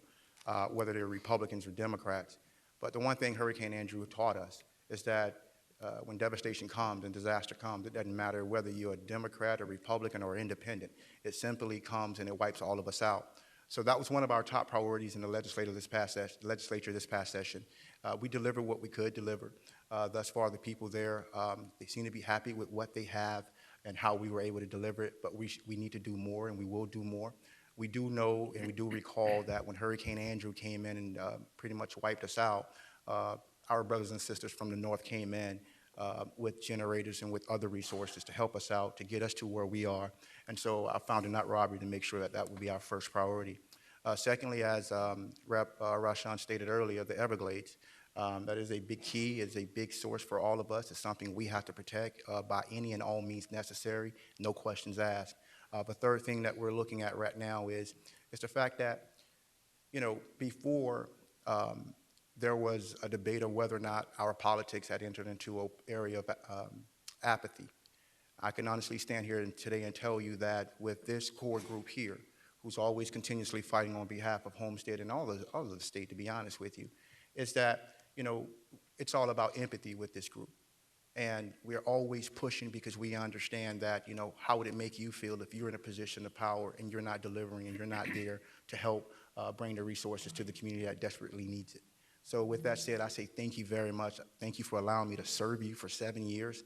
whether they're Republicans or Democrats. But the one thing Hurricane Andrew taught us is that when devastation comes and disaster comes, it doesn't matter whether you're a Democrat, a Republican, or independent. It simply comes and it wipes all of us out. So that was one of our top priorities in the legislature this past session. We delivered what we could deliver. Thus far, the people there, they seem to be happy with what they have and how we were able to deliver it, but we need to do more, and we will do more. We do know and we do recall that when Hurricane Andrew came in and pretty much wiped us out, our brothers and sisters from the north came in with generators and with other resources to help us out, to get us to where we are. And so I found a nut robbery to make sure that that would be our first priority. Secondly, as Rep. Rashan stated earlier, the Everglades. That is a big key, it's a big source for all of us. It's something we have to protect by any and all means necessary, no questions asked. The third thing that we're looking at right now is the fact that, before there was a debate of whether or not our politics had entered into an area of apathy. I can honestly stand here today and tell you that with this core group here, who's always continuously fighting on behalf of Homestead and all of the state, to be honest with you, is that, it's all about empathy with this group. And we're always pushing because we understand that, how would it make you feel if you're in a position of power and you're not delivering and you're not there to help bring the resources to the community that desperately needs it. So with that said, I say thank you very much. Thank you for allowing me to serve you for 7 years.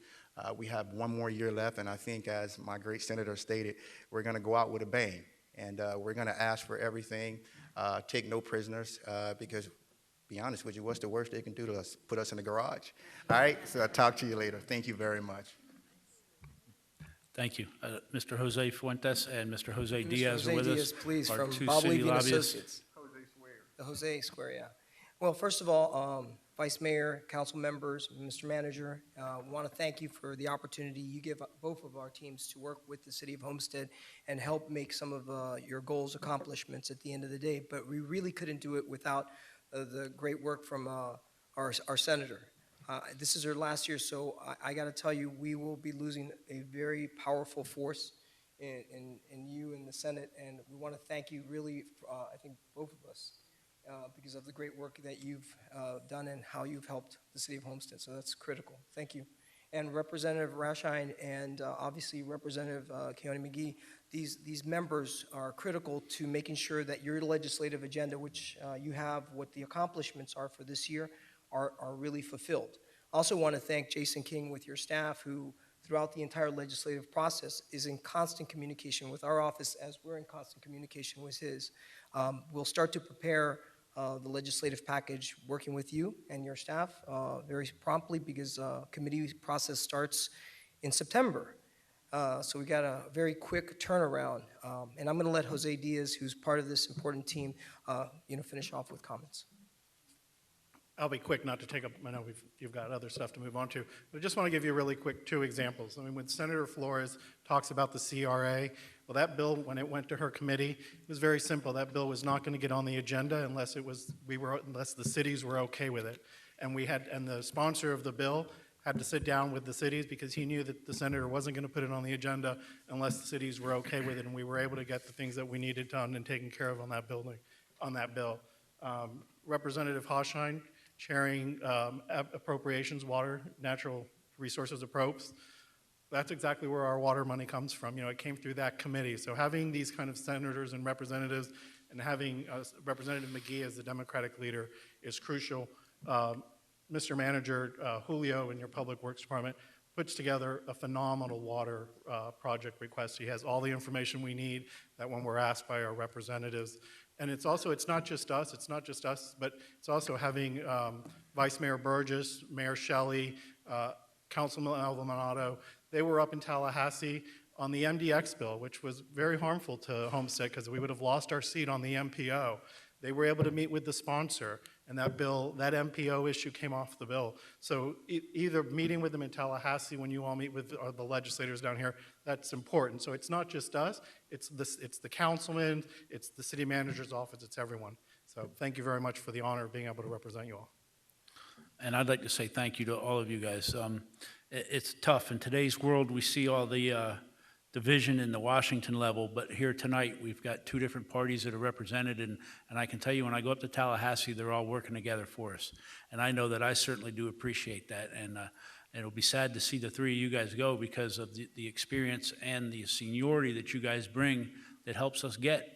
We have one more year left, and I think, as my great senator stated, we're going to go out with a bang. And we're going to ask for everything, take no prisoners, because, be honest with you, what's the worst they can do to us? Put us in the garage. All right? So I'll talk to you later. Thank you very much. Thank you. Mr. Jose Fuentes and Mr. Jose Mr. Diaz Jose are with Diaz, us. please, Our from two Bob city Levy and lobbyists. Associates. The Jose Square, yeah. Well, first of all, Vice Mayor, council members, Mr. Manager, want to thank you for the opportunity you give both of our teams to work with the City of Homestead and help make some of your goals accomplishments at the end of the day. But we really couldn't do it without the great work from our senator. This is her last year, so I got to tell you, we will be losing a very powerful force in you in the Senate, and we want to thank you really, I think both of us, because of the great work that you've done and how you've helped the City of Homestead, so that's critical. Thank you. And Representative Rashine and obviously Representative Keone McGee, these members are critical to making sure that your legislative agenda, which you have, what the accomplishments are for this year, are really fulfilled. I also want to thank Jason King with your staff, who throughout the entire legislative process is in constant communication with our office as we're in constant communication with his. We'll start to prepare the legislative package working with you and your staff very promptly, because committee process starts in September. So we got a very quick turnaround. And I'm going to let Jose Diaz, who's part of this important team, finish off with comments. I'll be quick, not to take up, I know you've got other stuff to move on to, but I just want to give you really quick 2 examples. I mean, when Senator Flores talks about the CRA, well, that bill, when it went to her committee, it was very simple. That bill was not going to get on the agenda unless the cities were okay with it. And the sponsor of the bill had to sit down with the cities, because he knew that the senator wasn't going to put it on the agenda unless the cities were okay with it, and we were able to get the things that we needed done and taken care of on that bill. Representative Hoshine, chairing appropriations, water, natural resources approps. That's exactly where our water money comes from. It came through that committee. So having these kind of senators and representatives, and having Representative McGee as the Democratic leader is crucial. Mr. Manager, Julio in your Public Works Department puts together a phenomenal water project request. He has all the information we need that when we're asked by our representatives. And it's not just us, but it's also having Vice Mayor Burgess, Mayor Shelley, Councilman Alvarado. They were up in Tallahassee on the MDX bill, which was very harmful to Homestead because we would have lost our seat on the MPO. They were able to meet with the sponsor, and that MPO issue came off the bill. So either meeting with them in Tallahassee when you all meet with the legislators down here, that's important. So it's not just us, it's the councilman, it's the city manager's office, it's everyone. So thank you very much for the honor of being able to represent you all. And I'd like to say thank you to all of you guys. It's tough. In today's world, we see all the division in the Washington level, but here tonight we've got 2 different parties that are represented, and I can tell you when I go up to Tallahassee, they're all working together for us. And I know that I certainly do appreciate that, and it'll be sad to see the 3 of you guys go because of the experience and the seniority that you guys bring that helps us get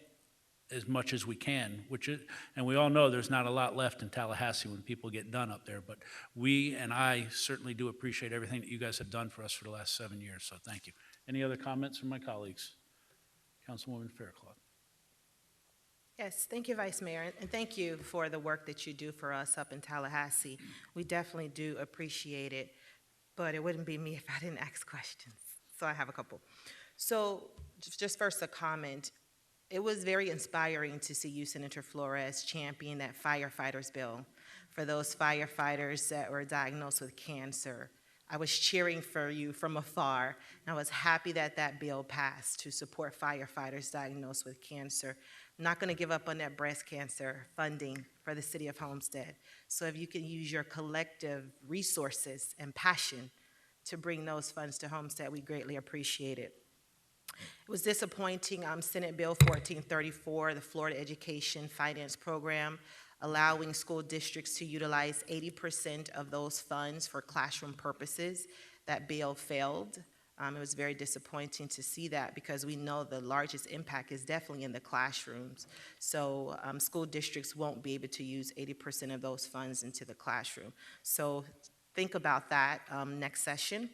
as much as we can, and we all know there's not a lot left in Tallahassee when people get done up there, but we and I certainly do appreciate everything that you guys have done for us for the last 7 years, so thank you. Any other comments from my colleagues? Councilwoman Fairclough. Yes, thank you, Vice Mayor, and thank you for the work that you do for us up in Tallahassee. We definitely do appreciate it, but it wouldn't be me if I didn't ask questions, so I have a couple. So just first a comment. It was very inspiring to see you, Senator Flores, champion that firefighters bill for those firefighters that were diagnosed with cancer. I was cheering for you from afar, and I was happy that that bill passed to support firefighters diagnosed with cancer. I'm not going to give up on that breast cancer funding for the city of Homestead. So if you can use your collective resources and passion to bring those funds to Homestead, we greatly appreciate it. It was disappointing, Senate Bill 1434, the Florida Education Finance Program, allowing school districts to utilize 80% of those funds for classroom purposes. That bill failed. It was very disappointing to see that because we know the largest impact is definitely in the classrooms. So school districts won't be able to use 80% of those funds into the classroom. So think about that next session.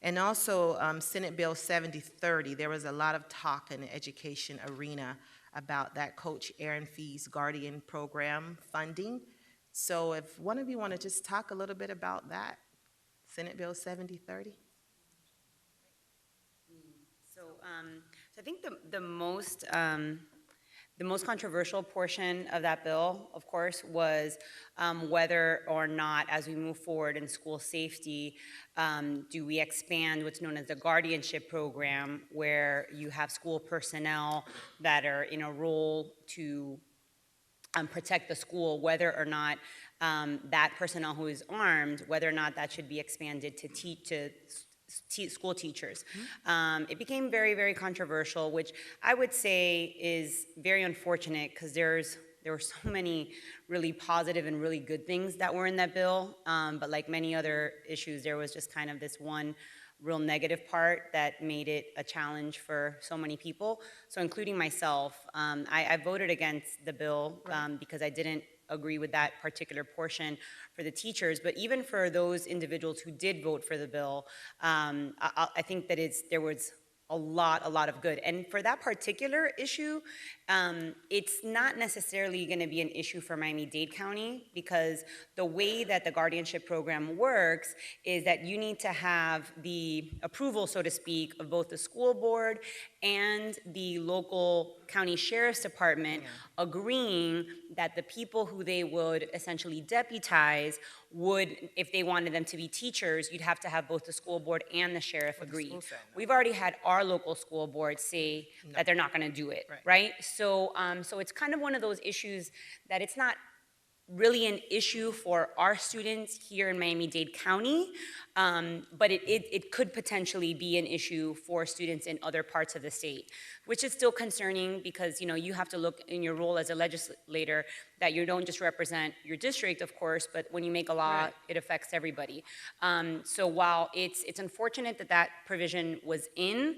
And also Senate Bill 7030, there was a lot of talk in the education arena about that Coach Aaron Fee's Guardian Program funding. So if one of you want to just talk a little bit about that, Senate Bill 7030. So I think the most controversial portion of that bill, of course, was whether or not, as we move forward in school safety, do we expand what's known as the guardianship program, where you have school personnel that are in a role to protect the school, whether or not that personnel who is armed, whether or not that should be expanded to school teachers. It became very, very controversial, which I would say is very unfortunate because there were so many really positive and really good things that were in that bill, but like many other issues, there was just kind of this one real negative part that made it a challenge for so many people. So including myself, I voted against the bill because I didn't agree with that particular portion for the teachers, but even for those individuals who did vote for the bill, I think that there was a lot of good. And for that particular issue, it's not necessarily going to be an issue for Miami-Dade County because the way that the guardianship program works is that you need to have the approval, so to speak, of both the school board and the local county sheriff's department agreeing that the people who they would essentially deputize would, if they wanted them to be teachers, you'd have to have both the school board and the sheriff agree. We've already had our local school board say that they're not going to do it, right? So, so it's kind of one of those issues that it's not really an issue for our students here in Miami-Dade County, but it could potentially be an issue for students in other parts of the state, which is still concerning because, you know, you have to look in your role as a legislator that you don't just represent your district, of course, but when you make a law, it affects everybody. So while it's unfortunate that that provision was in,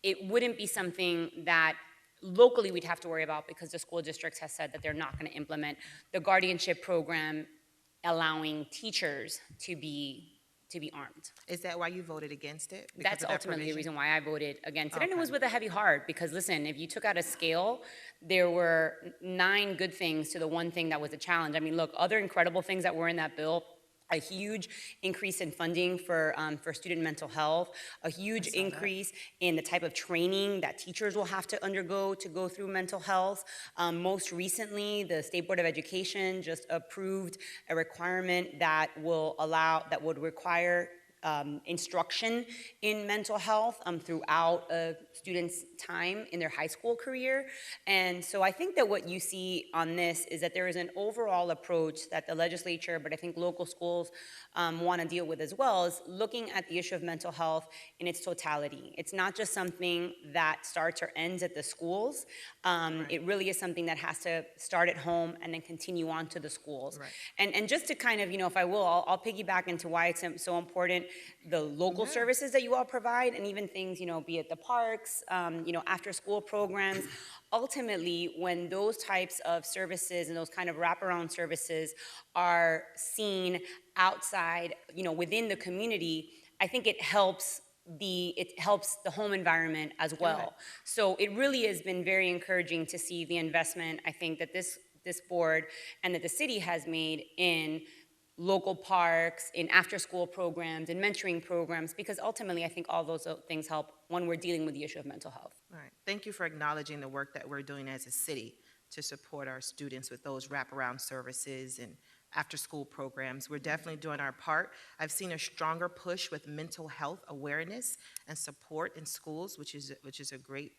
it wouldn't be something that locally we'd have to worry about because the school districts has said that they're not going to implement the guardianship program allowing teachers to be armed. Is that why you voted against it? That's ultimately the reason why I voted against it. And it was with a heavy heart because, listen, if you took out a scale, there were 9 good things to the one thing that was a challenge. I mean, look, other incredible things that were in that bill: a huge increase in funding for student mental health, a huge increase in the type of training that teachers will have to undergo to go through mental health. Most recently, the State Board of Education just approved a requirement that would require instruction in mental health throughout a student's time in their high school career. And so I think that what you see on this is that there is an overall approach that the legislature, but I think local schools want to deal with as well, is looking at the issue of mental health in its totality. It's not just something that starts or ends at the schools. It really is something that has to start at home and then continue on to the schools. And just to kind of, you know, if I will, I'll piggyback into why it's so important, the local services that you all provide, and even things, you know, be it the parks, you know, after school programs. Ultimately, when those types of services and those kind of wraparound services are seen outside, you know, within the community, I think it helps the home environment as well. So it really has been very encouraging to see the investment, I think, that this board and that the city has made in local parks, in after-school programs, in mentoring programs, because ultimately I think all those things help when we're dealing with the issue of mental health. All right. Thank you for acknowledging the work that we're doing as a city to support our students with those wraparound services and after-school programs. We're definitely doing our part. I've seen a stronger push with mental health awareness and support in schools, which is a great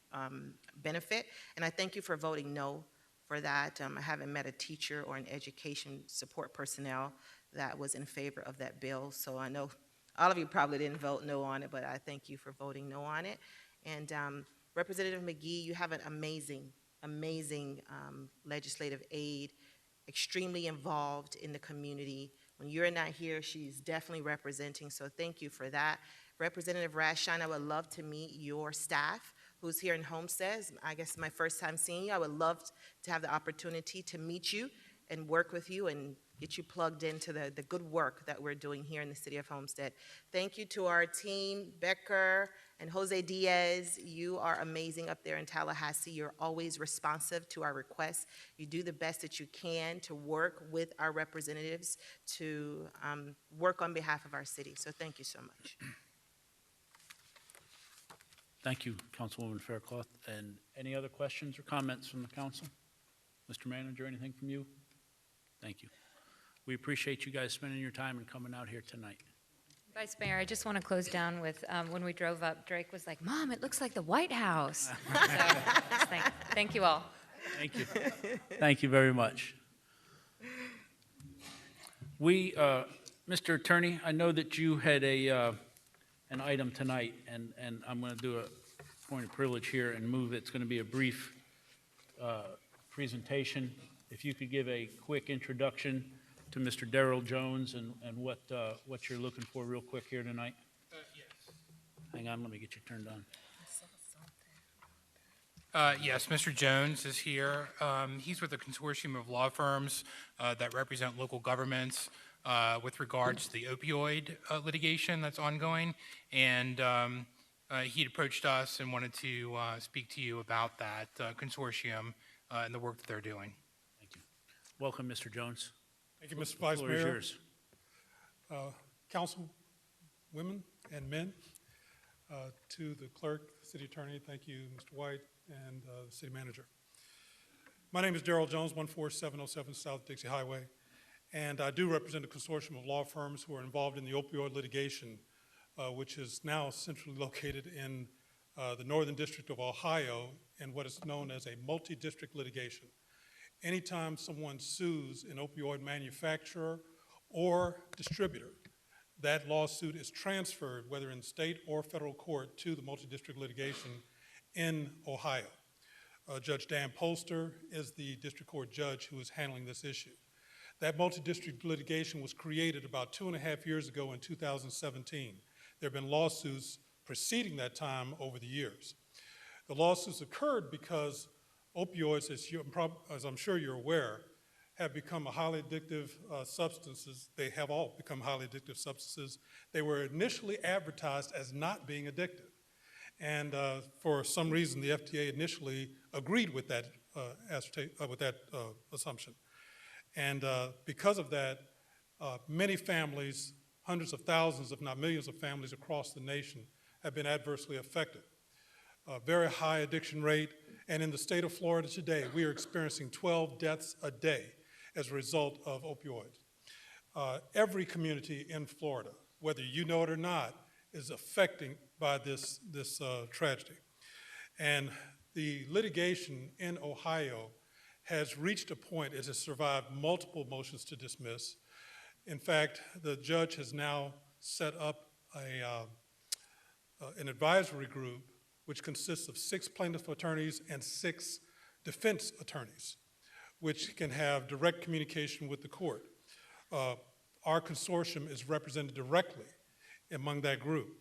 benefit. And I thank you for voting no for that. I haven't met a teacher or an education support personnel that was in favor of that bill. So I know all of you probably didn't vote no on it, but I thank you for voting no on it. And Representative McGee, you have an amazing legislative aide, extremely involved in the community. When you're not here, she's definitely representing, so thank you for that. Representative Rashine, I would love to meet your staff who's here in Homestead. I guess my first time seeing you. I would love to have the opportunity to meet you and work with you and get you plugged into the good work that we're doing here in the city of Homestead. Thank you to our team, Becker and Jose Diaz. You are amazing up there in Tallahassee. You're always responsive to our requests. You do the best that you can to work with our representatives to work on behalf of our city. So thank you so much. Thank you, Councilwoman Faircloth. And any other questions or comments from the council? Mr. Manager, anything from you? Thank you. We appreciate you guys spending your time and coming out here tonight. Vice Mayor, I just want to close down with, when we drove up, Drake was like, "Mom, it looks like the White House." So, thank you all. Thank you. Thank you very much. We, Mr. Attorney, I know that you had an item tonight, and I'm going to do a point of privilege here and move. It's going to be a brief presentation. If you could give a quick introduction to Mr. Darrell Jones and what you're looking for real quick here tonight. Yes. Hang on, let me get you turned on. Yes, Mr. Jones is here. He's with a consortium of law firms that represent local governments with regards to the opioid litigation that's ongoing. And he approached us and wanted to speak to you about that consortium and the work that they're doing. Thank you. Welcome, Mr. Jones. Thank you, Mr. Vice Mayor. The floor is yours. Council, women and men, to the clerk, city attorney, thank you, Mr. White, and the city manager. My name is Darrell Jones, 14707 South Dixie Highway, and I do represent a consortium of law firms who are involved in the opioid litigation, which is now centrally located in the Northern District of Ohio in what is known as a multi-district litigation. Anytime someone sues an opioid manufacturer or distributor, that lawsuit is transferred, whether in state or federal court, to the multi-district litigation in Ohio. Judge Dan Polster is the district court judge who is handling this issue. That multi-district litigation was created about 2.5 years ago in 2017. There have been lawsuits preceding that time over the years. The lawsuits occurred because opioids, as I'm sure you're aware, have become a highly addictive substances. They have all become highly addictive substances. They were initially advertised as not being addictive. And for some reason, the FDA initially agreed with that, assumption. And because of that, many families, hundreds of thousands, if not millions of families across the nation have been adversely affected. A very high addiction rate. And in the state of Florida today, we are experiencing 12 deaths a day as a result of opioids. Every community in Florida, whether you know it or not, is affected by this tragedy. And the litigation in Ohio has reached a point, it has survived multiple motions to dismiss. In fact, the judge has now set up an advisory group which consists of 6 plaintiff attorneys and 6 defense attorneys, which can have direct communication with the court. Our consortium is represented directly among that group.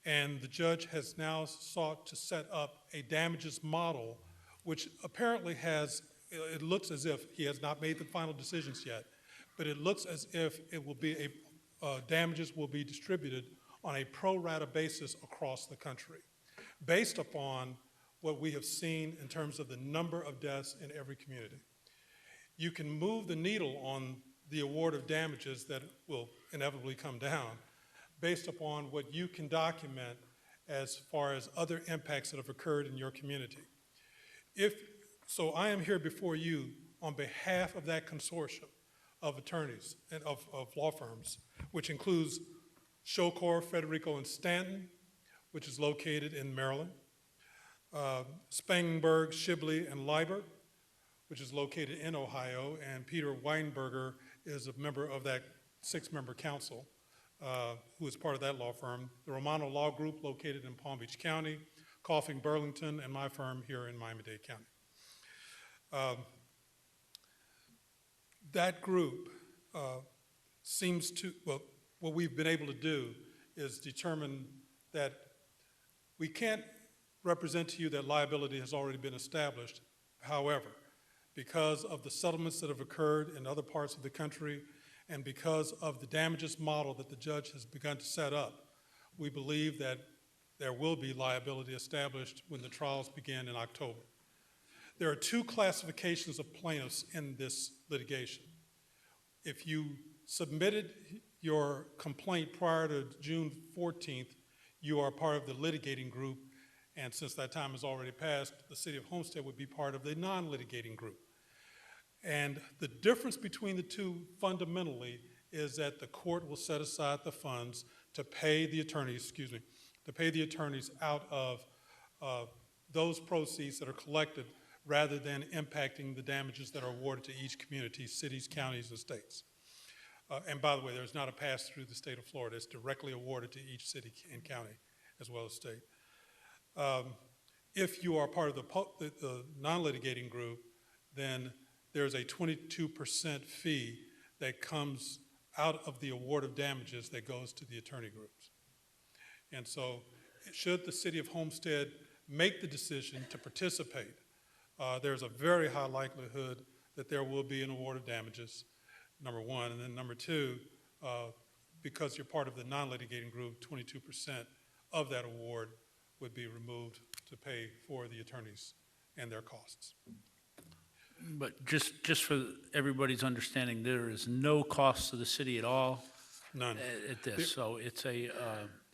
And the judge has now sought to set up a damages model, which apparently has, it looks as if, he has not made the final decisions yet, but it looks as if it will be damages will be distributed on a pro rata basis across the country, based upon what we have seen in terms of the number of deaths in every community. You can move the needle on the award of damages that will inevitably come down based upon what you can document as far as other impacts that have occurred in your community. So I am here before you on behalf of that consortium of attorneys and of law firms, which includes Shocor, Federico, and Stanton, which is located in Maryland, Spangenberg, Shibley, and Liebert, which is located in Ohio, and Peter Weinberger is a member of that 6-member council, who is part of that law firm. The Romano Law Group, located in Palm Beach County, Coffing, Burlington, and my firm here in Miami-Dade County. That group seems to, well, what we've been able to do is determine that we can't represent to you that liability has already been established. However, because of the settlements that have occurred in other parts of the country and because of the damages model that the judge has begun to set up, we believe that there will be liability established when the trials begin in October. There are 2 classifications of plaintiffs in this litigation. If you submitted your complaint prior to June 14th, you are part of the litigating group, and since that time has already passed, the City of Homestead would be part of the non-litigating group. And the difference between the 2 fundamentally is that the court will set aside the funds to pay the attorneys, to pay the attorneys out of those proceeds that are collected rather than impacting the damages that are awarded to each community, cities, counties, and states. And by the way, there's not a pass through the state of Florida. It's directly awarded to each city and county as well as state. If you are part of the non-litigating group, then there's a 22% fee that comes out of the award of damages that goes to the attorney groups. And so should the City of Homestead make the decision to participate, there's a very high likelihood that there will be an award of damages, number 1. And then number 2, because you're part of the non-litigating group, 22% of that award would be removed to pay for the attorneys and their costs. But just for everybody's understanding, there is no cost to the city at all? None. At this, so it's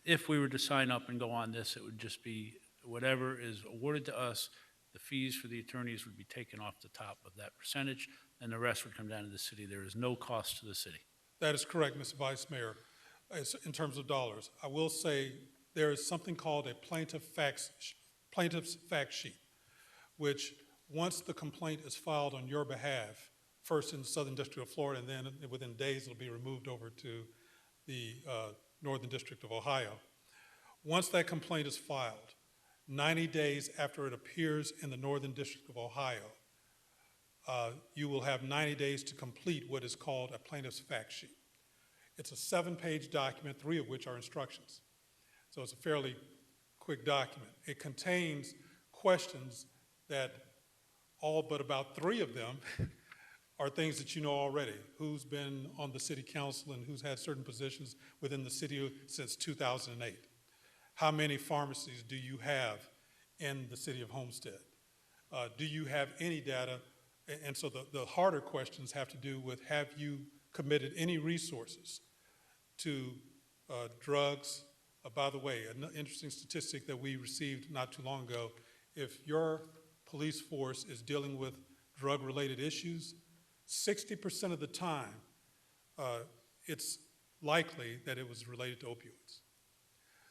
if we were to sign up and go on this, it would just be whatever is awarded to us, the fees for the attorneys would be taken off the top of that percentage, and the rest would come down to the city. There is no cost to the city. That is correct, Mr. Vice Mayor, in terms of dollars. I will say there is something called a plaintiff's fact sheet, which once the complaint is filed on your behalf, first in the Southern District of Florida, and then within days it'll be removed over to the Northern District of Ohio. Once that complaint is filed, 90 days after it appears in the Northern District of Ohio, you will have 90 days to complete what is called a plaintiff's fact sheet. It's a 7-page document, 3 of which are instructions. So it's a fairly quick document. It contains questions that all but about 3 of them are things that you know already. Who's been on the city council and who's had certain positions within the city since 2008? How many pharmacies do you have in the city of Homestead? Do you have any data? And so the harder questions have to do with, have you committed any resources to drugs? By the way, an interesting statistic that we received not too long ago, if your police force is dealing with drug-related issues, 60% of the time, it's likely that it was related to opioids.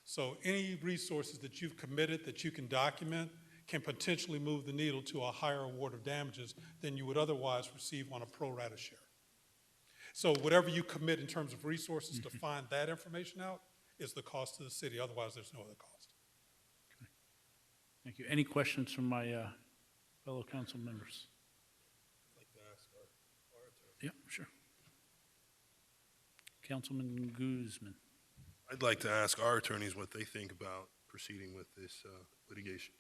So any resources that you've committed that you can document can potentially move the needle to a higher award of damages than you would otherwise receive on a pro rata share. So whatever you commit in terms of resources to find that information out is the cost to the city. Otherwise, there's no other cost. Okay. Thank you. Any questions from my fellow council members? I'd like to ask our attorney. Yeah, sure. Councilman Guzman. I'd like to ask our attorneys what they think about proceeding with this litigation.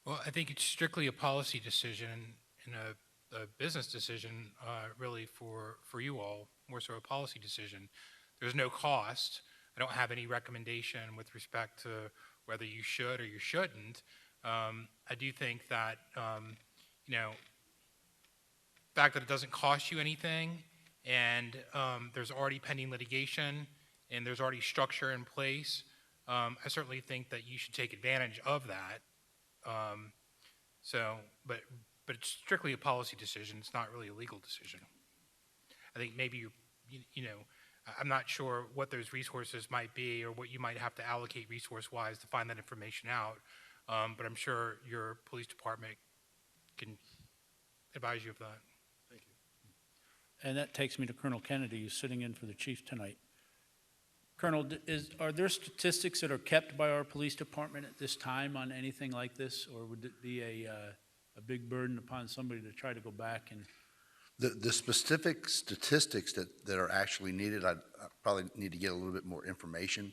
Well, I think it's strictly a policy decision and a business decision, really, for you all, more so a policy decision. There's no cost. I don't have any recommendation with respect to whether you should or you shouldn't. I do think that, you know, the fact that it doesn't cost you anything, and there's already pending litigation, and there's already structure in place, I certainly think that you should take advantage of that. But it's strictly a policy decision. It's not really a legal decision. I think maybe I'm not sure what those resources might be or what you might have to allocate resource-wise to find that information out. But I'm sure your police department can advise you of that. Thank you. And that takes me to Colonel Kennedy, who's sitting in for the chief tonight. Colonel, are there statistics that are kept by our police department at this time on anything like this, or would it be a big burden upon somebody to try to go back and? The specific statistics that are actually needed, I probably need to get a little bit more information.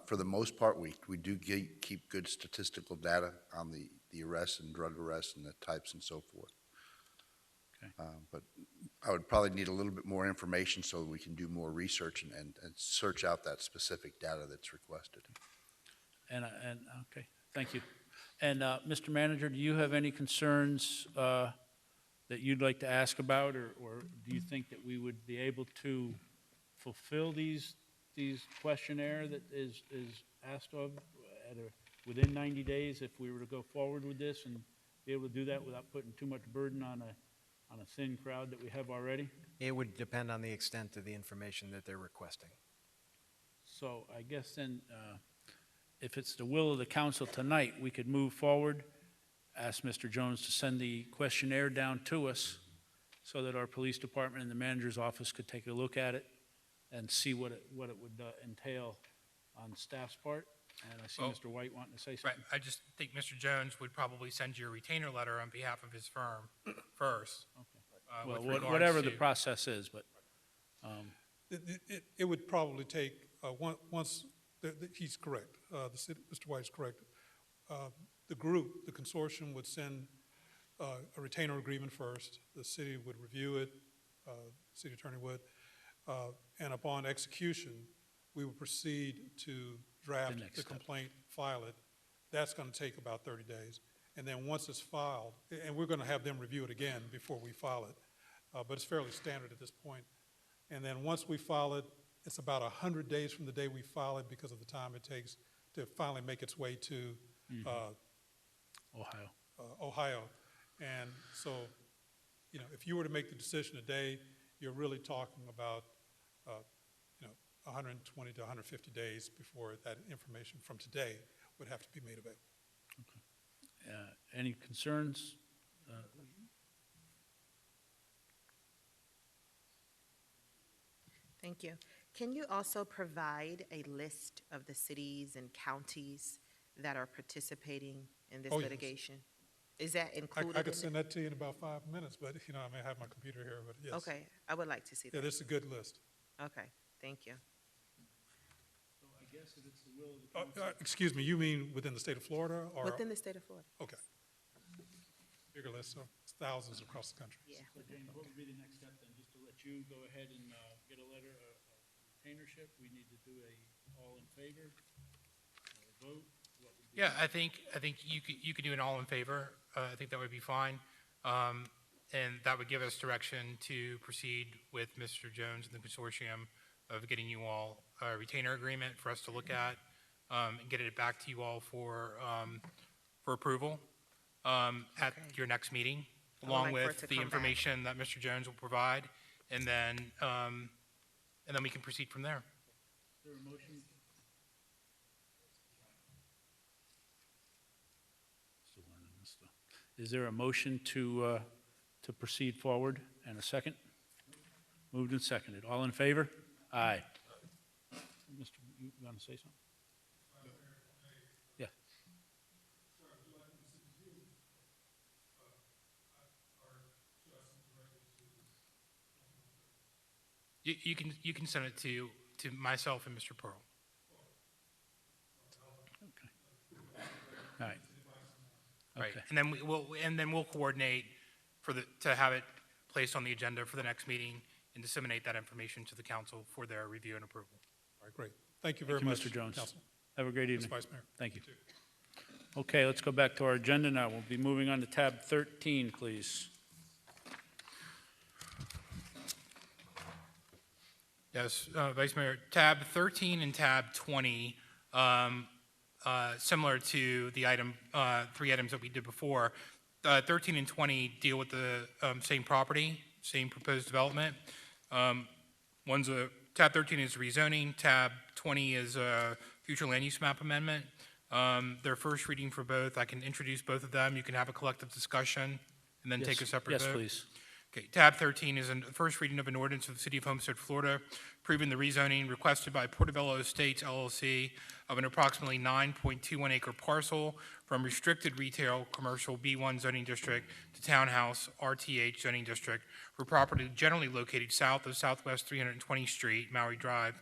For the most part, we do keep good statistical data on the arrests and drug arrests and the types and so forth. Okay. But I would probably need a little bit more information so we can do more research and search out that specific data that's requested. And okay, thank you. And Mr. Manager, do you have any concerns that you'd like to ask about, or do you think that we would be able to fulfill these questionnaire that is asked of within 90 days if we were to go forward with this and be able to do that without putting too much burden on a thin crowd that we have already? It would depend on the extent of the information that they're requesting. So I guess then, if it's the will of the council tonight, we could move forward, ask Mr. Jones to send the questionnaire down to us so that our police department and the manager's office could take a look at it and see what it would entail on staff's part. And I see Mr. White wanting to say something. Right. I just think Mr. Jones would probably send you a retainer letter on behalf of his firm first. Okay. Well, whatever the process is, but. It would probably take, once, he's correct, Mr. White's correct. The group, the consortium would send a retainer agreement first. The city would review it, city attorney would, and upon execution, we would proceed to draft the complaint, file it. That's going to take about 30 days. And then once it's filed, and we're going to have them review it again before we file it, but it's fairly standard at this point. And then once we file it, it's about 100 days from the day we file it because of the time it takes to finally make its way to Ohio. And so, if you were to make the decision today, you're really talking about 120 to 150 days before that information from today would have to be made available. Okay. Any concerns? Thank you. Can you also provide a list of the cities and counties that are participating in this litigation? Is that included? I could send that to you in about 5 minutes, but I may have my computer here, but yes. Okay, I would like to see that. Yeah, this is a good list. Okay, thank you. So I guess if it's the will of the council. Excuse me, you mean within the state of Florida? Or? Within the state of Florida. Okay. Bigger list, so it's thousands across the country. Yeah. So James, what would be the next step then? Just to let you go ahead and get a letter of retainership? We need to do a all in favor vote? What would be? Yeah, I think you could do an all in favor. I think that would be fine. And that would give us direction to proceed with Mr. Jones and the consortium of getting you all a retainer agreement for us to look at and get it back to you all for approval at your next meeting, along with the information that Mr. Jones will provide, and then we can proceed from there. Is there a motion? Still learning this stuff. Is there a motion to proceed forward, and a second? Moved and seconded. All in favor? Aye. Mr., you want to say something? Yeah. You can send it to myself and Mr. Pearl. Okay. All right. Right, Okay. and then we'll coordinate to have it placed on the agenda for the next meeting and disseminate that information to the council for their review and approval. All right, great. Thank you very much, Mr. Jones. Council. Have a great evening. Vice Mayor. Thank you. Okay, let's go back to our agenda now. We'll be moving on to tab 13, please. Yes, Vice Mayor, tab 13 and tab 20, similar to the item, 3 items that we did before. 13 and 20 deal with the same property, same proposed development. Tab 13 is rezoning, tab 20 is a future land use map amendment. Their first reading for both. I can introduce both of them. You can have a collective discussion and then take a separate vote. Yes, please. Okay, tab 13 is a first reading of an ordinance of the City of Homestead, Florida, approving the rezoning requested by Portobello Estates LLC of an approximately 9.21 acre parcel from restricted retail commercial B1 zoning district to townhouse RTH zoning district for property generally located south of Southwest 320th Street, Maui Drive,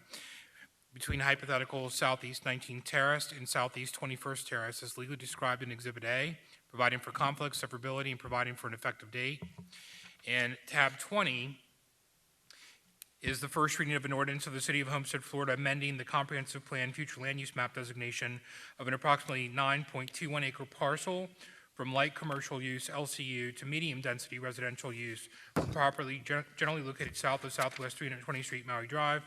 between hypothetical Southeast 19th Terrace and Southeast 21st Terrace as legally described in Exhibit A, providing for conflict, severability, and providing for an effective date. And tab 20 is the first reading of an ordinance of the City of Homestead, Florida, amending the comprehensive plan future land use map designation of an approximately 9.21 acre parcel from light commercial use LCU to medium density residential use for property generally located south of Southwest 320th Street, Maui Drive,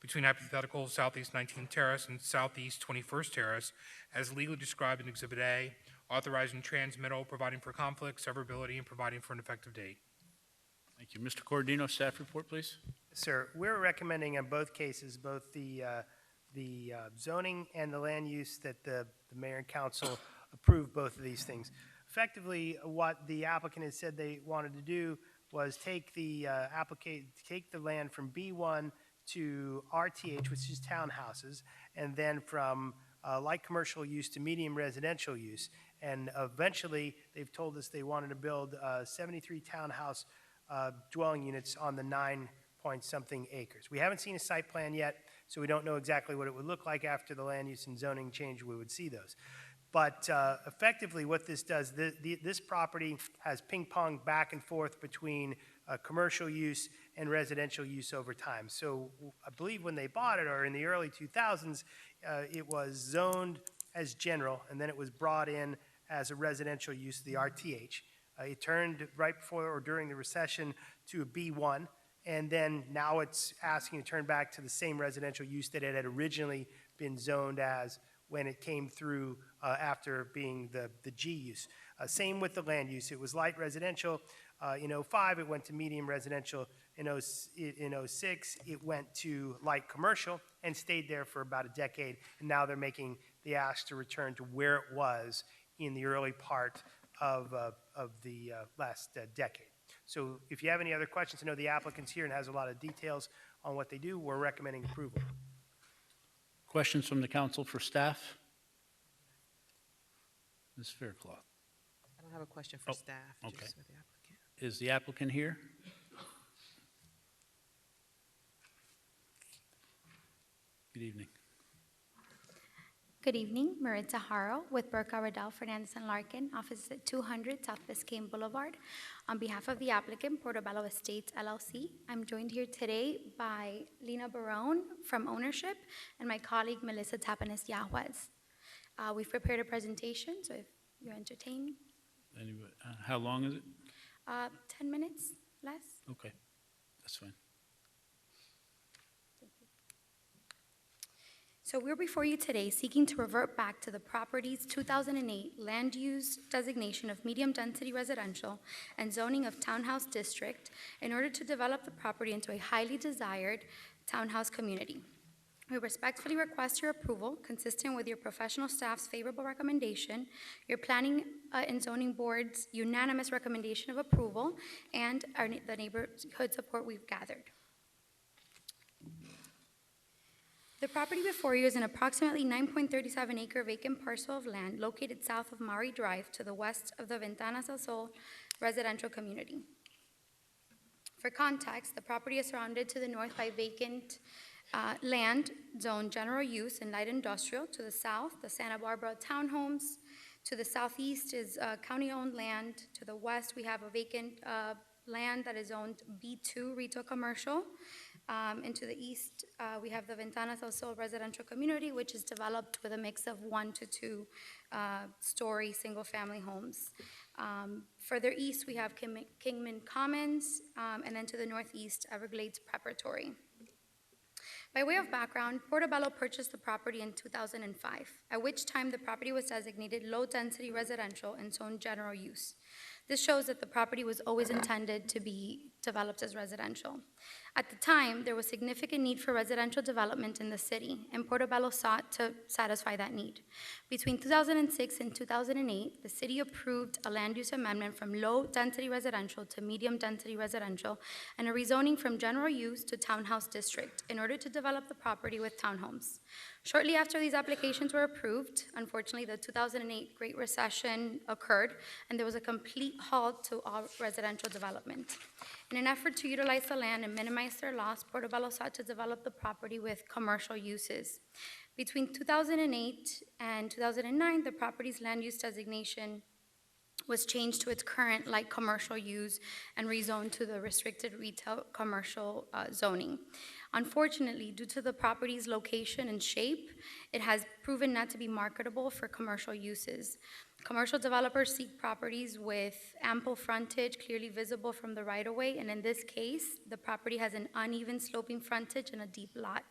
between hypothetical Southeast 19th Terrace and Southeast 21st Terrace, as legally described in Exhibit A, authorizing transmittal, providing for conflict, severability, and providing for an effective date. Thank you. Mr. Cordino, staff report, please. Sir, we're recommending in both cases, both the zoning and the land use, that the mayor and council approve both of these things. Effectively, what the applicant has said they wanted to do was take the land from B1 to RTH, which is townhouses, and then from light commercial use to medium residential use. And eventually, they've told us they wanted to build 73 townhouse dwelling units on the 9-point-something acres. We haven't seen a site plan yet, so we don't know exactly what it would look like after the land use and zoning change. We would see those. But effectively, what this does, this property has ping-pong back and forth between commercial use and residential use over time. So I believe when they bought it, or in the early 2000s, it was zoned as general, and then it was brought in as a residential use, the RTH. It turned right before or during the recession to a B1, and then now it's asking to turn back to the same residential use that it had originally been zoned as when it came through after being the G use. Same with the land use. It was light residential. In 05, it went to medium residential. In 06, it went to light commercial and stayed there for about a decade, and now they're making the ask to return to where it was in the early part of the last decade. So if you have any other questions, I know the applicant's here and has a lot of details on what they do. We're recommending approval. Questions from the council for staff? Ms. Faircloth. I don't have a question for staff, okay. just for the applicant. Is the applicant here? Good evening. Good evening, Maritza Haro with Burka, Riddell, Fernandez, and Larkin, office at 200 South Biscayne Boulevard. On behalf of the applicant, Portobello Estates, LLC, I'm joined here today by Lena Barone from Ownership and my colleague, Melissa Tapanes Yahuez. We've prepared a presentation, so if you're entertained. Anybody, how long is it? 10 minutes, less. Okay, that's fine. So we're before you today seeking to revert back to the property's 2008 land use designation of medium density residential and zoning of townhouse district in order to develop the property into a highly desired townhouse community. We respectfully request your approval, consistent with your professional staff's favorable recommendation, your planning and zoning board's unanimous recommendation of approval, and the neighborhood support we've gathered. The property before you is an approximately 9.37 acre vacant parcel of land located south of Maui Drive to the west of the Ventanas al Sol residential community. For context, the property is surrounded to the north by vacant land zoned general use and light industrial. To the south, the Santa Barbara townhomes. To the southeast is county-owned land. To the west, we have a vacant land that is owned B2 retail commercial. And to the east, we have the Ventanas del Sol residential community, which is developed with a mix of 1 to 2 story single-family homes. Further east, we have Kingman Commons, and then to the northeast, Everglades Preparatory. By way of background, Portobello purchased the property in 2005, at which time the property was designated low-density residential and zoned general use. This shows that the property was always intended to be developed as residential. At the time, there was significant need for residential development in the city, and Portobello sought to satisfy that need. Between 2006 and 2008, the city approved a land use amendment from low-density residential to medium-density residential and a rezoning from general use to townhouse district in order to develop the property with townhomes. Shortly after these applications were approved, unfortunately, the 2008 Great Recession occurred, and there was a complete halt to all residential development. In an effort to utilize the land and minimize their loss, Portobello sought to develop the property with commercial uses. Between 2008 and 2009, the property's land use designation was changed to its current light commercial use and rezoned to the restricted retail commercial zoning. Unfortunately, due to the property's location and shape, it has proven not to be marketable for commercial uses. Commercial developers seek properties with ample frontage, clearly visible from the right-of-way, and in this case, the property has an uneven sloping frontage and a deep lot.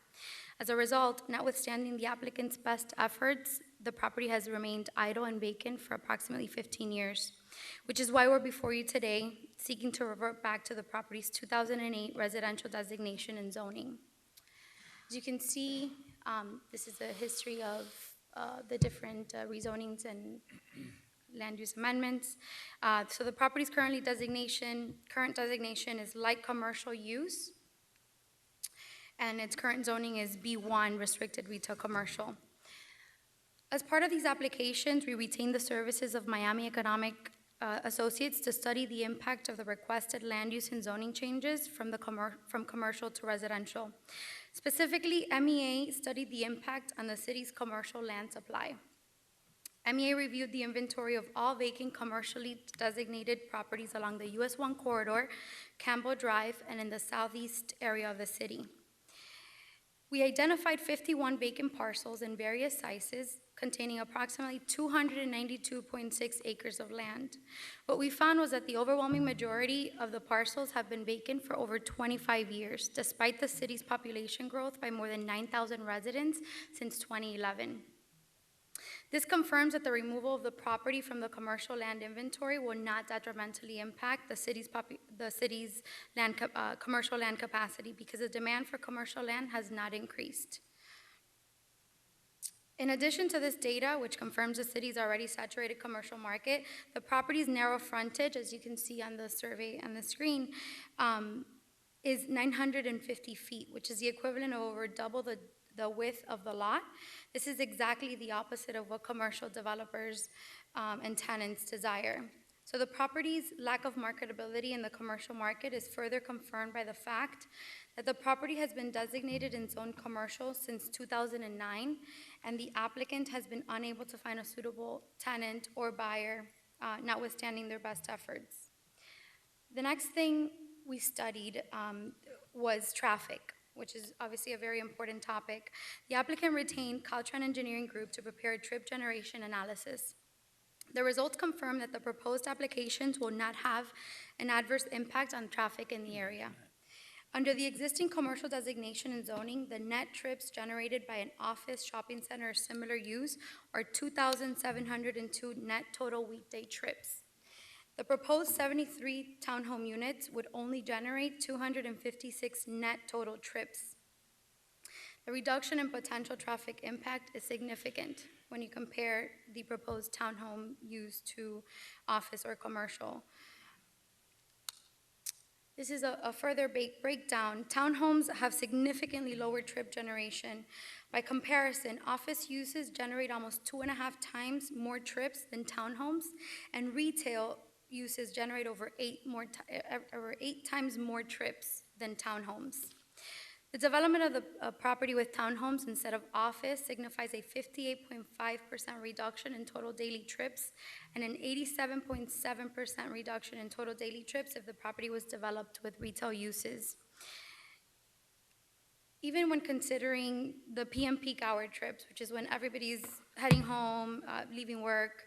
As a result, notwithstanding the applicant's best efforts, the property has remained idle and vacant for approximately 15 years, which is why we're before you today, seeking to revert back to the property's 2008 residential designation and zoning. As you can see, this is a history of the different rezonings and land use amendments. So the property's current designation is light commercial use, and its current zoning is B1, restricted retail commercial. As part of these applications, we retained the services of Miami Economic Associates to study the impact of the requested land use and zoning changes from commercial to residential. Specifically, MEA studied the impact on the city's commercial land supply. MEA reviewed the inventory of all vacant commercially designated properties along the US 1 corridor, Campbell Drive, and in the southeast area of the city. We identified 51 vacant parcels in various sizes containing approximately 292.6 acres of land. What we found was that the overwhelming majority of the parcels have been vacant for over 25 years, despite the city's population growth by more than 9,000 residents since 2011. This confirms that the removal of the property from the commercial land inventory will not detrimentally impact the city's commercial land capacity because the demand for commercial land has not increased. In addition to this data, which confirms the city's already saturated commercial market, the property's narrow frontage, as you can see on the survey on the screen, is 950 feet, which is the equivalent of over double the width of the lot. This is exactly the opposite of what commercial developers and tenants desire. So the property's lack of marketability in the commercial market is further confirmed by the fact that the property has been designated in zone commercial since 2009, and the applicant has been unable to find a suitable tenant or buyer, notwithstanding their best efforts. The next thing we studied was traffic, which is obviously a very important topic. The applicant retained Caltran Engineering Group to prepare a trip generation analysis. The results confirm that the proposed applications will not have an adverse impact on traffic in the area. Under the existing commercial designation and zoning, the net trips generated by an office, shopping center, or similar use are 2,702 net total weekday trips. The proposed 73 townhome units would only generate 256 net total trips. The reduction in potential traffic impact is significant when you compare the proposed townhome use to office or commercial. This is a further breakdown. Townhomes have significantly lower trip generation. By comparison, office uses generate almost 2.5 times more trips than townhomes, and retail uses generate over 8 times more trips than townhomes. The development of the property with townhomes instead of office signifies a 58.5% reduction in total daily trips and an 87.7% reduction in total daily trips if the property was developed with retail uses. even when considering the PM peak hour trips, which is when everybody's heading home, leaving work,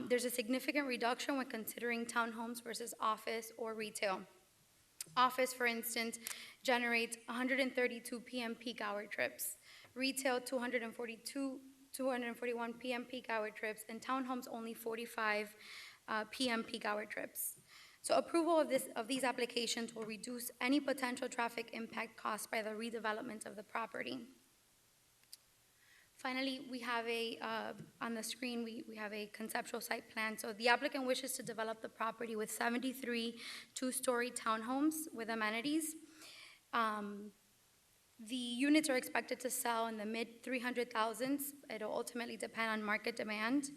there's a significant reduction when considering townhomes versus office or retail. Office, for instance, generates 132 PM peak hour trips, retail 241 PM peak hour trips, and townhomes only 45 PM peak hour trips. So approval of these applications will reduce any potential traffic impact caused by the redevelopment of the property. Finally, we have on the screen, we have a conceptual site plan. So the applicant wishes to develop the property with 73 two-story townhomes with amenities. The units are expected to sell in the mid-300,000s. It'll ultimately depend on market demand.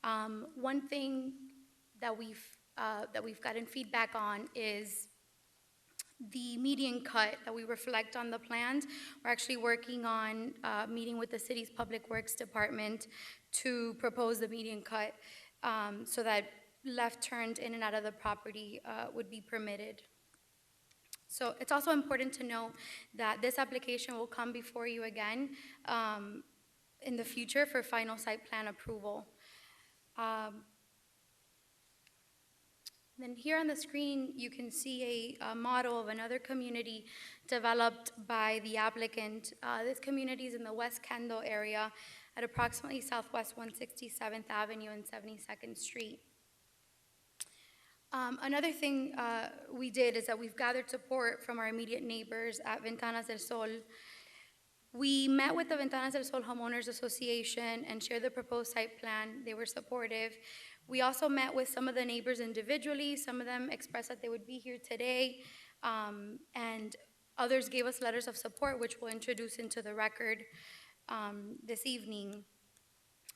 One thing that we've gotten feedback on is the median cut that we reflect on the plans. We're actually working on meeting with the city's Public Works Department to propose the median cut so that left turns in and out of the property would be permitted. So it's also important to know that this application will come before you again in the future for final site plan approval. Then here on the screen, you can see a model of another community developed by the applicant. This community is in the West Kendall area at approximately Southwest 167th Avenue and 72nd Street. Another thing we did is that we've gathered support from our immediate neighbors at Ventanas del Sol. We met with the Ventanas del Sol Homeowners Association and shared the proposed site plan. They were supportive. We also met with some of the neighbors individually. Some of them expressed that they would be here today, and others gave us letters of support, which we'll introduce into the record this evening.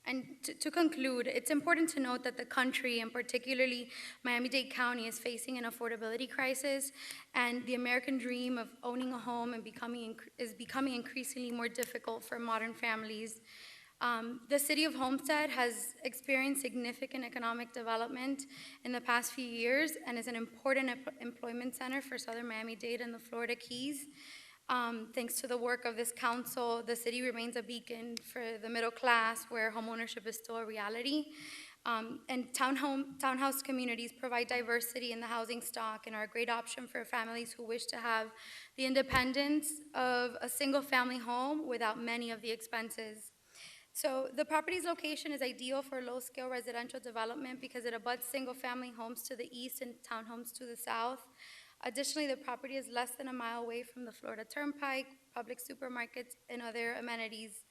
And to conclude, it's important to note that the country, and particularly Miami-Dade County, is facing an affordability crisis, and the American dream of owning a home and is becoming increasingly more difficult for modern families. The city of Homestead has experienced significant economic development in the past few years and is an important employment center for Southern Miami-Dade and the Florida Keys. Thanks to the work of this council, the city remains a beacon for the middle class where homeownership is still a reality. And townhouse communities provide diversity in the housing stock and are a great option for families who wish to have the independence of a single-family home without many of the expenses. So the property's location is ideal for low-scale residential development because it abuts single-family homes to the east and townhomes to the south. Additionally, the property is less than a mile away from the Florida Turnpike, public supermarkets, and other amenities.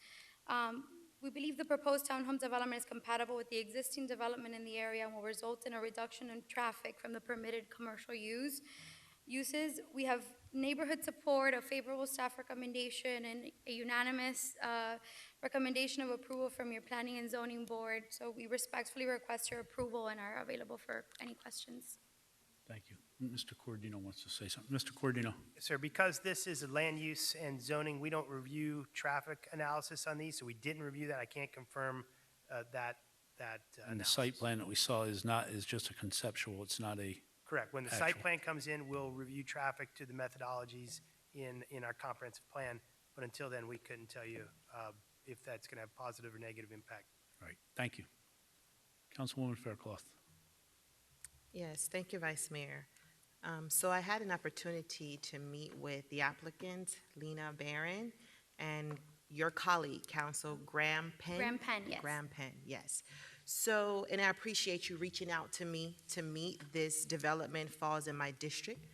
We believe the proposed townhome development is compatible with the existing development in the area and will result in a reduction in traffic from the permitted commercial uses. We have neighborhood support, a favorable staff recommendation, and a unanimous recommendation of approval from your Planning and Zoning Board. So we respectfully request your approval and are available for any questions. Thank you. Mr. Cordino wants to say something. Mr. Cordino. Yes, sir. Because this is a land use and zoning, we don't review traffic analysis on these, so we didn't review that. I can't confirm that And the site plan that we saw is just a conceptual, it's not a Correct. When the actual. site plan comes in, we'll review traffic to the methodologies in our comprehensive plan, but until then, we couldn't tell you if that's going to have positive or negative impact. Right. Thank you. Councilwoman Faircloth. Yes, thank you, Vice Mayor. So I had an opportunity to meet with the applicant, Lena Barron, and your colleague, Council Graham Penn. Graham Penn, yes. Graham Penn, yes. So, and I appreciate you reaching out to me to meet. This development falls in my district,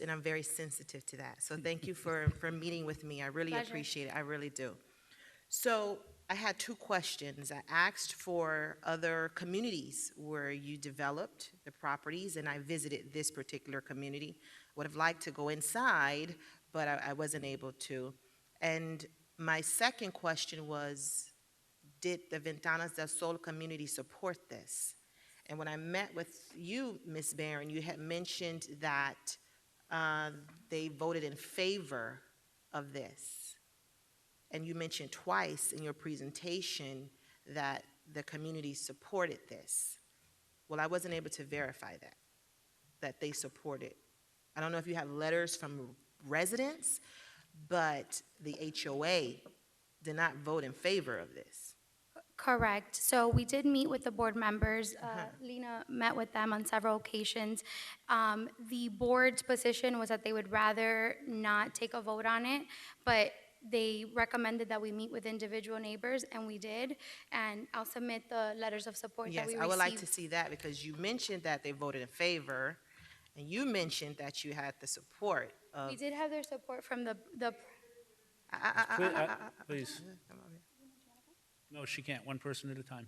and I'm very sensitive to that. So thank you for meeting with me. I really Pleasure. appreciate it. I really do. So I had two questions. I asked for other communities where you developed the properties, and I visited this particular community. Would have liked to go inside, but I wasn't able to. And my second question was, did the Ventanas del Sol community support this? And when I met with you, Ms. Barron, you had mentioned that they voted in favor of this. And you mentioned twice in your presentation that the community supported this. Well, I wasn't able to verify that they supported. I don't know if you have letters from residents, but the HOA did not vote in favor of this. Correct. So we did meet with the board members. Lena met with them on several occasions. The board's position was that they would rather not take a vote on it, but they recommended that we meet with individual neighbors, and we did. And I'll submit the letters of support that Yes, we I received. would like to see that because you mentioned that they voted in favor, and you mentioned that you had the support of. We did have their support from the Please. No, she can't, one person at a time.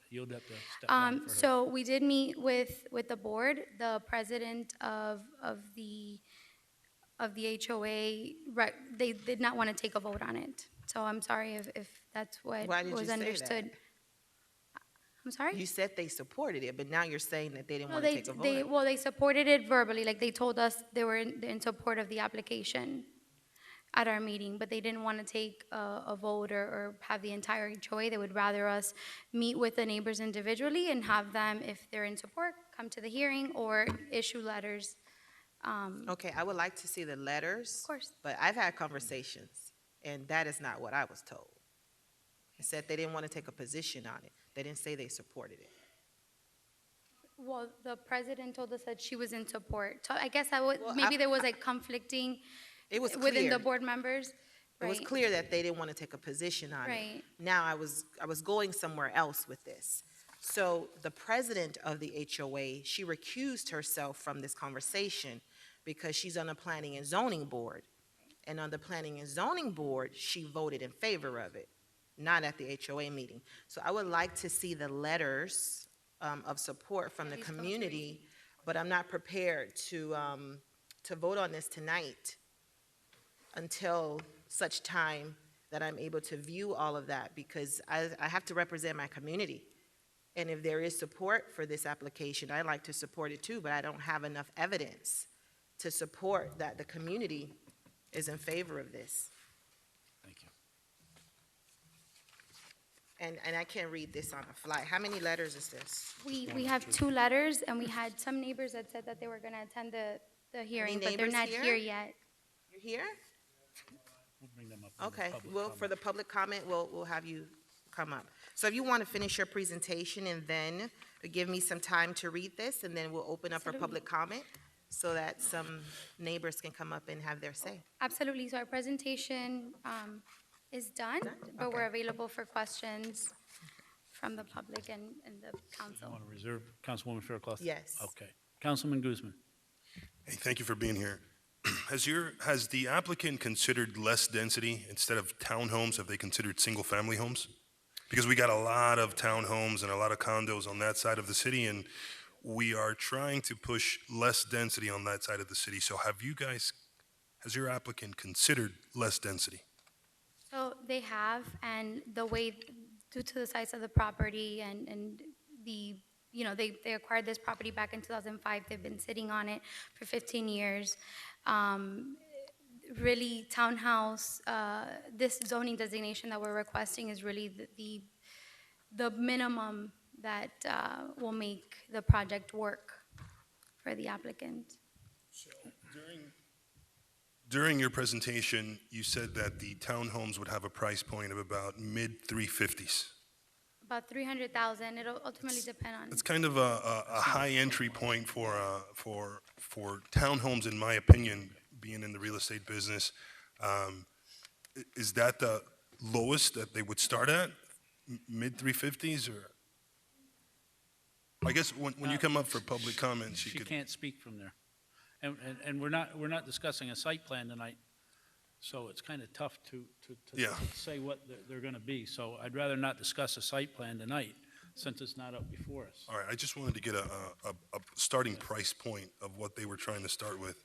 You'll have to step down for her. So we did meet with the board. The president of the HOA, they did not want to take a vote on it. So I'm sorry if that's what Why did you was say understood. that? I'm sorry? You said they supported it, but now you're saying that they didn't No, want to take a vote. well, they supported it verbally, like they told us they were in support of the application at our meeting, but they didn't want to take a vote or have the entire HOA. They would rather us meet with the neighbors individually and have them, if they're in support, come to the hearing or issue letters. Okay, I would like to see the letters. Of course. But I've had conversations, and that is not what I was told. It said they didn't want to take a position on it. They didn't say they supported it. Well, the president told us that she was in support. So I guess maybe I- there was like conflicting It was within clear. the board members. It was Right. clear that they didn't want to take a position on it. Right. Now, I was going somewhere else with this. So the president of the HOA, she recused herself from this conversation because she's on the Planning and Zoning Board. And on the Planning and Zoning Board, she voted in favor of it, not at the HOA meeting. So I would like to see the letters of support from the community, but I'm not prepared to vote on this tonight until such time that I'm able to view all of that, because I have to represent my community. And if there is support for this application, I'd like to support it too, but I don't have enough evidence to support that the community is in favor of this. Thank you. And I can't read this on a fly. How many letters is this? We have 2 letters, and we had some neighbors that said that they were going to attend the hearing, but they're neighbors not here? here yet. You're here? We'll bring them up. in the Okay, public well, comment. for the public comment, we'll have you come up. So if you want to finish your presentation and then give me some time to read this, and then we'll open up for public comment so that some neighbors can come up and have their say. Absolutely. So our presentation is done, but we're available for questions from the public and the council. Want to reserve Councilwoman Faircloth? Yes. Okay. Councilman Guzman. Hey, thank you for being here. Has the applicant considered less density instead of townhomes? Have they considered single-family homes? Because we got a lot of townhomes and a lot of condos on that side of the city, and we are trying to push less density on that side of the city. So has your applicant considered less density? So they have, and the way, due to the size of the property and the, they acquired this property back in 2005. They've been sitting on it for 15 years. Really, townhouse, this zoning designation that we're requesting is really the minimum that will make the project work for the applicant. During your presentation, you said that the townhomes would have a price point of about mid-350s. About 300,000. It'll ultimately depend on. It's kind of a high entry point for townhomes, in my opinion, being in the real estate business. Is that the lowest that they would start at, mid-350s, or? I guess when you come up for public comments, She can't speak from there. And we're not discussing a site plan tonight, so it's kind of tough to Yeah. say what they're going to be. So I'd rather not discuss a site plan tonight, since it's not up before us. All right, I just wanted to get a starting price point of what they were trying to start with.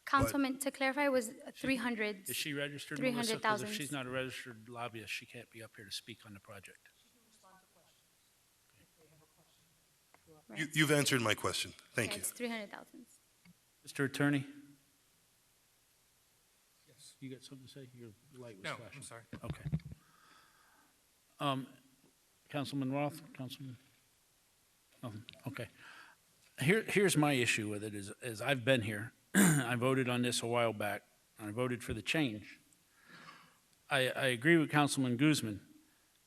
Councilman, to clarify, it was 300. Is she registered, Melissa? 'Cause if 300,000. she's not a registered lobbyist, she can't be up here to speak on the project. You've answered my question. Thank Yeah, you. It's 300,000. Mr. Attorney? Yes. You got something to say? Your light was No, flashing. I'm sorry. Okay. Councilman Roth, Councilman? Nothing, okay. Here's my issue with it is I've been here. I voted on this a while back, and I voted for the change. I agree with Councilman Guzman,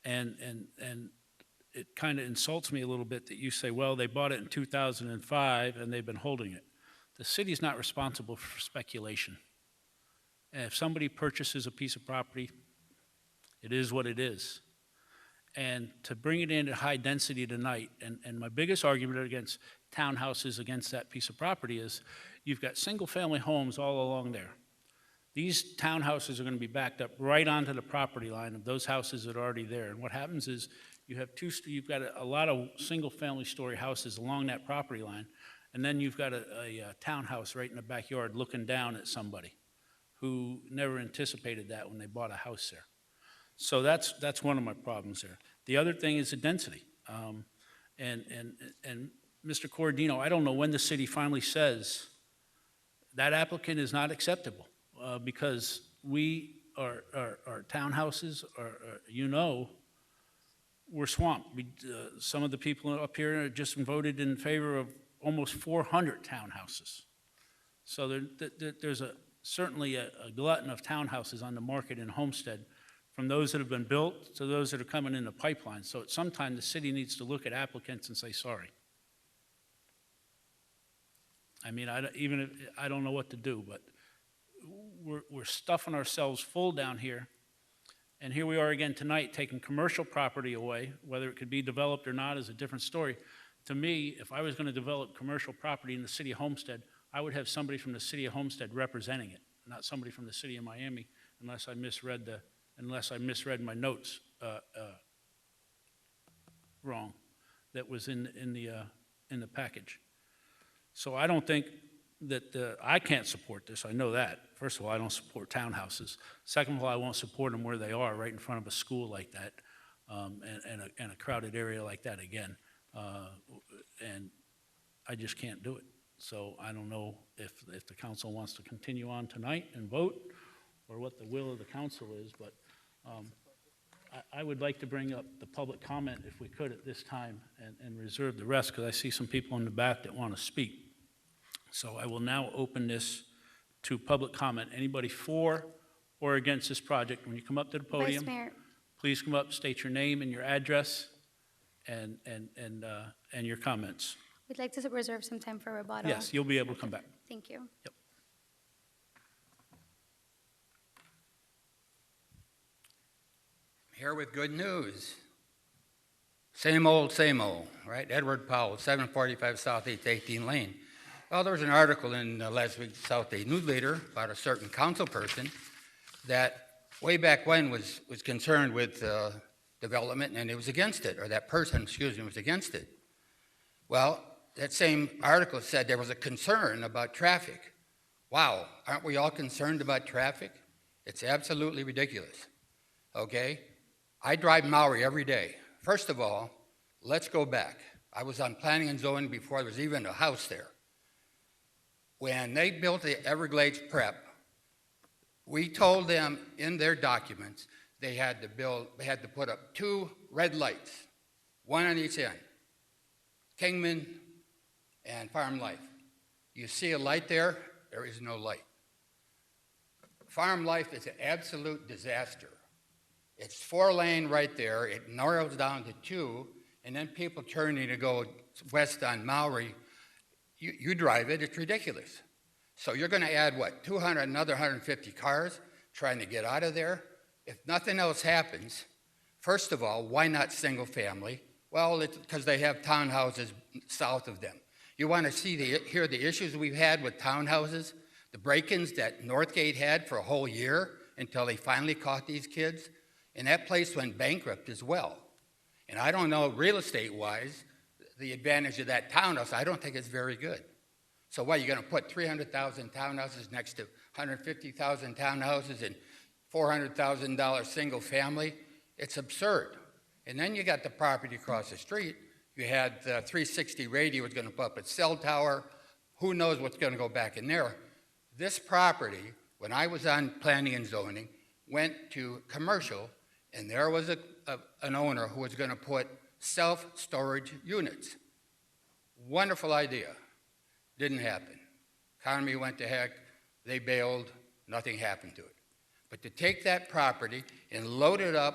and it kind of insults me a little bit that you say, well, they bought it in 2005 and they've been holding it. The city's not responsible for speculation. And if somebody purchases a piece of property, it is what it is. And to bring it in at high density tonight, and my biggest argument against townhouses against that piece of property is you've got single-family homes all along there. These townhouses are going to be backed up right onto the property line of those houses that are already there. And what happens is you've got a lot of single-family story houses along that property line, and then you've got a townhouse right in the backyard looking down at somebody who never anticipated that when they bought a house there. So that's one of my problems there. The other thing is the density. And Mr. Corradino, I don't know when the city finally says that applicant is not acceptable because our townhouses we're swamped. Some of the people up here just voted in favor of almost 400 townhouses. So there's certainly a glutton of townhouses on the market in Homestead, from those that have been built to those that are coming in the pipeline. So at some time, the city needs to look at applicants and say, sorry. I mean, I don't know what to do, but we're stuffing ourselves full down here. And here we are again tonight taking commercial property away. Whether it could be developed or not is a different story. To me, if I was going to develop commercial property in the city of Homestead, I would have somebody from the city of Homestead representing it, not somebody from the city of Miami, unless I misread my notes wrong that was in the package. So I don't think that I can't support this. I know that. First of all, I don't support townhouses. Second of all, I won't support them where they are, right in front of a school like that, and a crowded area like that again. And I just can't do it. So I don't know if the council wants to continue on tonight and vote, or what the will of the council is, but I would like to bring up the public comment if we could at this time and reserve the rest, because I see some people in the back that want to speak. So I will now open this to public comment. Anybody for or against this project? When you come up to the podium, Vice Mayor. Please come up, state your name and your address and your comments. We'd like to reserve some time for rebuttal. Yes, you'll be able to come back. Thank you. Yep. Here with good news. Same old, right? Edward Powell, 745 Southeast 18 Lane. Well, there was an article in last week's South Day News Leader about a certain council person that way back when was concerned with development, and he was against it, or that person, was against it. Well, that same article said there was a concern about traffic. Wow, aren't we all concerned about traffic? It's absolutely ridiculous, okay? I drive Maui every day. First of all, let's go back. I was on planning and zoning before there was even a house there. When they built the Everglades Prep, we told them in their documents they had to put up 2 red lights, one on each end, Kingman and Farm Life. You see a light there? There is no light. Farm Life is an absolute disaster. It's 4-lane right there. It narrows down to 2, and then people turning to go west on Maui. You drive it, it's ridiculous. So you're going to add, what, 200, another 150 cars trying to get out of there? If nothing else happens, first of all, why not single family? Well, it's because they have townhouses south of them. You want to hear the issues we've had with townhouses? The break-ins that Northgate had for a whole year until they finally caught these kids? And that place went bankrupt as well. And I don't know, real estate-wise, the advantage of that townhouse, I don't think it's very good. So what, you're going to put 300,000 townhouses next to 150,000 townhouses and $400,000 single family? It's absurd. And then you got the property across the street. You had 360 Radio was going to put up a cell tower. Who knows what's going to go back in there? This property, when I was on planning and zoning, went to commercial, and there was an owner who was going to put self-storage units. Wonderful idea. Didn't happen. Economy went to heck. They bailed. Nothing happened to it. But to take that property and load it up,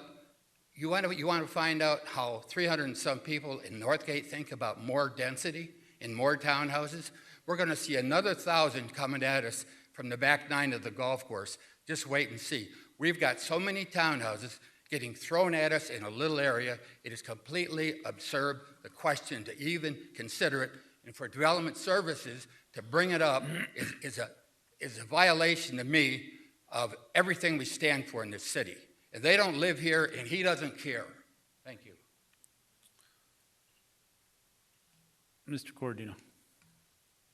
you want to find out how 300 and some people in Northgate think about more density and more townhouses? We're going to see another 1,000 coming at us from the back 9 of the golf course. Just wait and see. We've got so many townhouses getting thrown at us in a little area. It is completely absurd, the question to even consider it. And for Development Services to bring it up is a violation to me of everything we stand for in this city. And they don't live here, and he doesn't care. Thank you. Mr. Cordino.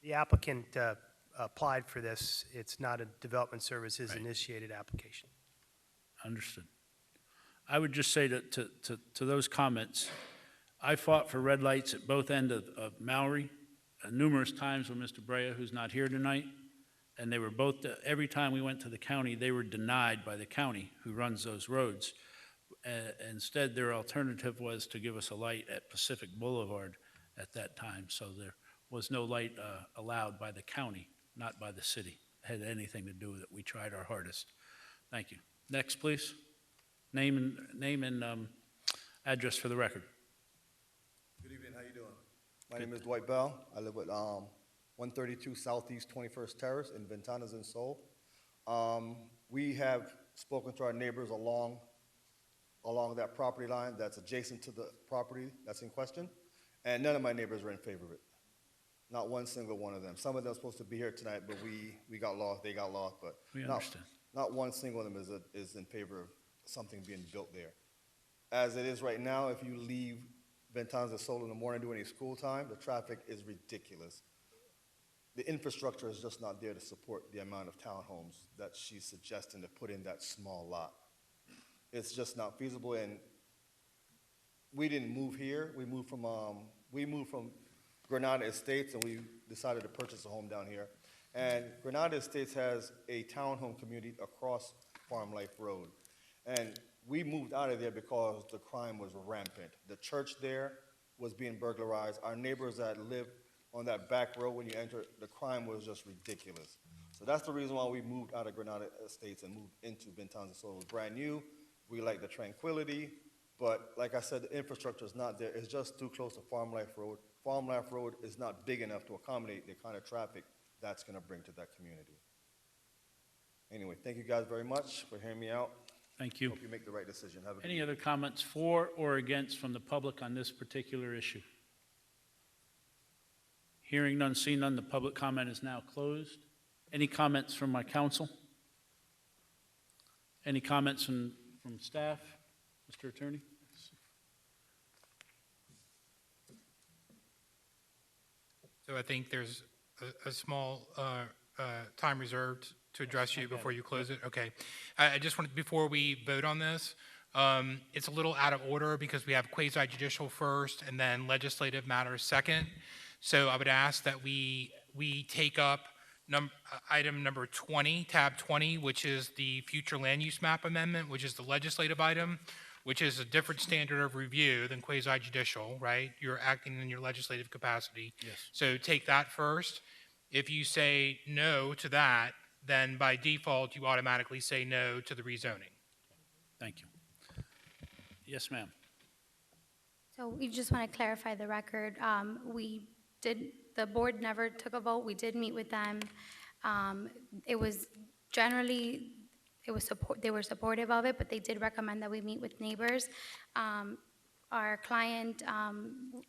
The applicant applied for this. It's not a Development Services initiated application. Understood. I would just say to those comments, I fought for red lights at both ends of Mallory numerous times with Mr. Brea, who's not here tonight, and they were both, every time we went to the county, they were denied by the county who runs those roads. Instead, their alternative was to give us a light at Pacific Boulevard at that time, so there was no light allowed by the county, not by the city. It had anything to do with it. We tried our hardest. Thank you. Next, please. Name and address for the record. Good evening, how you doing? My name is Dwight Bell. I live at 132 Southeast 21st Terrace in Ventanas and Seoul. We have spoken to our neighbors along that property line that's adjacent to the property that's in question, and none of my neighbors are in favor of it. Not one single one of them. Some of them are supposed to be here tonight, but we got lost, they got lost, but We understand. not one single of them is in favor of something being built there. As it is right now, if you leave Ventanas and Seoul in the morning during school time, the traffic is ridiculous. The infrastructure is just not there to support the amount of townhomes that she's suggesting to put in that small lot. It's just not feasible, and we didn't move here. We moved from Granada Estates, and we decided to purchase a home down here. And Granada Estates has a townhome community across Farm Life Road. And we moved out of there because the crime was rampant. The church there was being burglarized. Our neighbors that lived on that back road when you enter, the crime was just ridiculous. So that's the reason why we moved out of Granada Estates and moved into Ventanas and Seoul. It was brand new. We like the tranquility, but like I said, the infrastructure is not there. It's just too close to Farm Life Road. Farm Life Road is not big enough to accommodate the kind of traffic that's going to bring to that community. Anyway, thank you guys very much for hearing me out. Thank you. Hope you make the right decision. Have a good Any other comments for or against from the public on this particular issue? Hearing none, seeing none, the public comment is now closed. Any comments from my council? Any comments from staff? Mr. Attorney? So I think there's a small time reserved to address you before you close it. Okay. I just wanted, before we vote on this, it's a little out of order because we have quasi-judicial first and then legislative matters second. So I would ask that we take up item number 20, tab 20, which is the future land use map amendment, which is the legislative item, which is a different standard of review than quasi-judicial, right? You're acting in your legislative capacity. Yes. So take that first. If you say no to that, then by default, you automatically say no to the rezoning. Thank you. Yes, ma'am. So we just want to clarify the record. The board never took a vote. We did meet with them. It was generally, they were supportive of it, but they did recommend that we meet with neighbors. Our client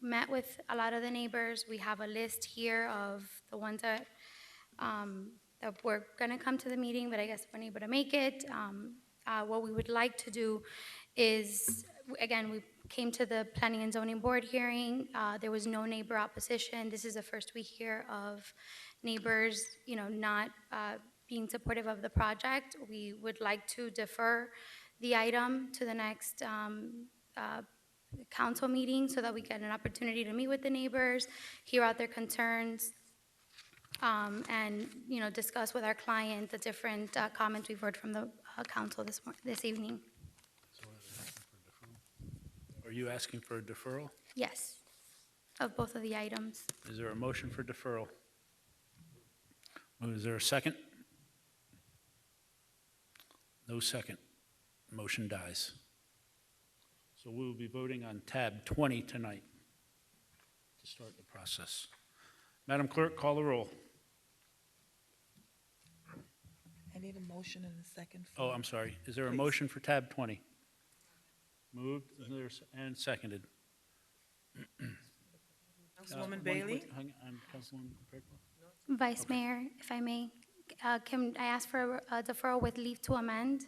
met with a lot of the neighbors. We have a list here of the ones that were going to come to the meeting, but I guess we're unable to make it. What we would like to do is, again, we came to the Planning and Zoning Board hearing. There was no neighbor opposition. This is the first we hear of neighbors, not being supportive of the project. We would like to defer the item to the next council meeting so that we get an opportunity to meet with the neighbors, hear out their concerns, and discuss with our client the different comments we've heard from the council this evening. Are you asking for a deferral? Yes, of both of the items. Is there a motion for deferral? Is there a second? No second. Motion dies. So we will be voting on tab 20 tonight to start the process. Madam Clerk, call the roll. I need a motion in a second. Oh, I'm sorry. Is there a Please. motion for tab 20? Moved and seconded. Councilwoman Bailey? Hang on, Councilwoman Fairclough? Vice Mayor, if I may, can I ask for a deferral with leave to amend?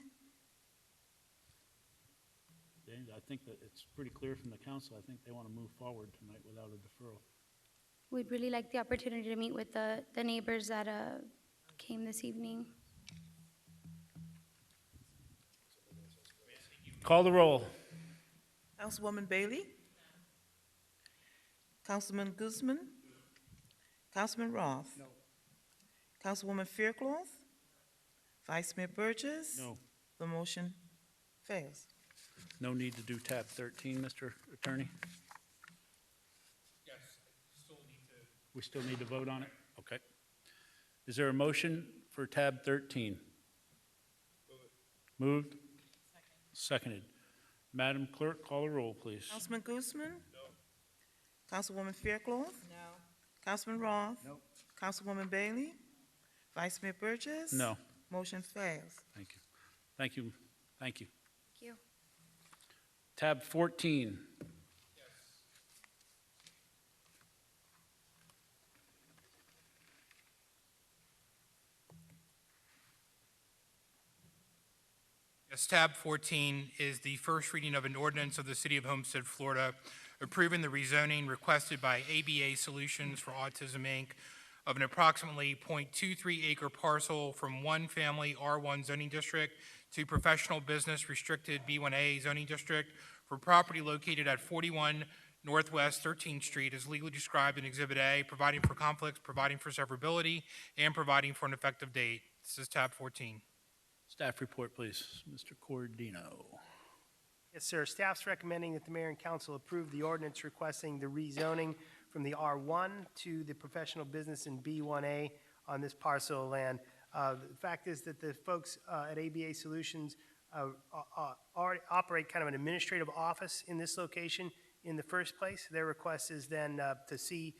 I think that it's pretty clear from the council. I think they want to move forward tonight without a deferral. We'd really like the opportunity to meet with the neighbors that came this evening. Call the roll. Councilwoman Bailey? Councilman Guzman? Councilman Roth? No. Councilwoman Fairclough? Vice Mayor Burgess? No. The motion fails. No need to do tab 13, Mr. Attorney? Yes, still need to. We still need to vote on it? Okay. Is there a motion for tab 13? Moved? Seconded. Madam Clerk, call the roll, please. Councilman Guzman? No. Councilwoman Fairclough? No. Councilman Roth? No. Councilwoman Bailey? Vice Mayor Burgess? No. Motion fails. Thank you. Thank you. Thank you. Thank you. Tab 14. Yes, tab 14 is the first reading of an ordinance of the City of Homestead, Florida, approving the rezoning requested by ABA Solutions for Autism, Inc. of an approximately .23 acre parcel from one family R1 zoning district to professional business restricted B1A zoning district for property located at 41 Northwest 13th Street as legally described in Exhibit A, providing for conflicts, providing for severability, and providing for an effective date. This is tab 14. Staff report, please. Mr. Cordino. Yes, sir. Staff's recommending that the mayor and council approve the ordinance requesting the rezoning from the R1 to the professional business in B1A on this parcel of land. The fact is that the folks at ABA Solutions already operate kind of an administrative office in this location in the first place. Their request is then to see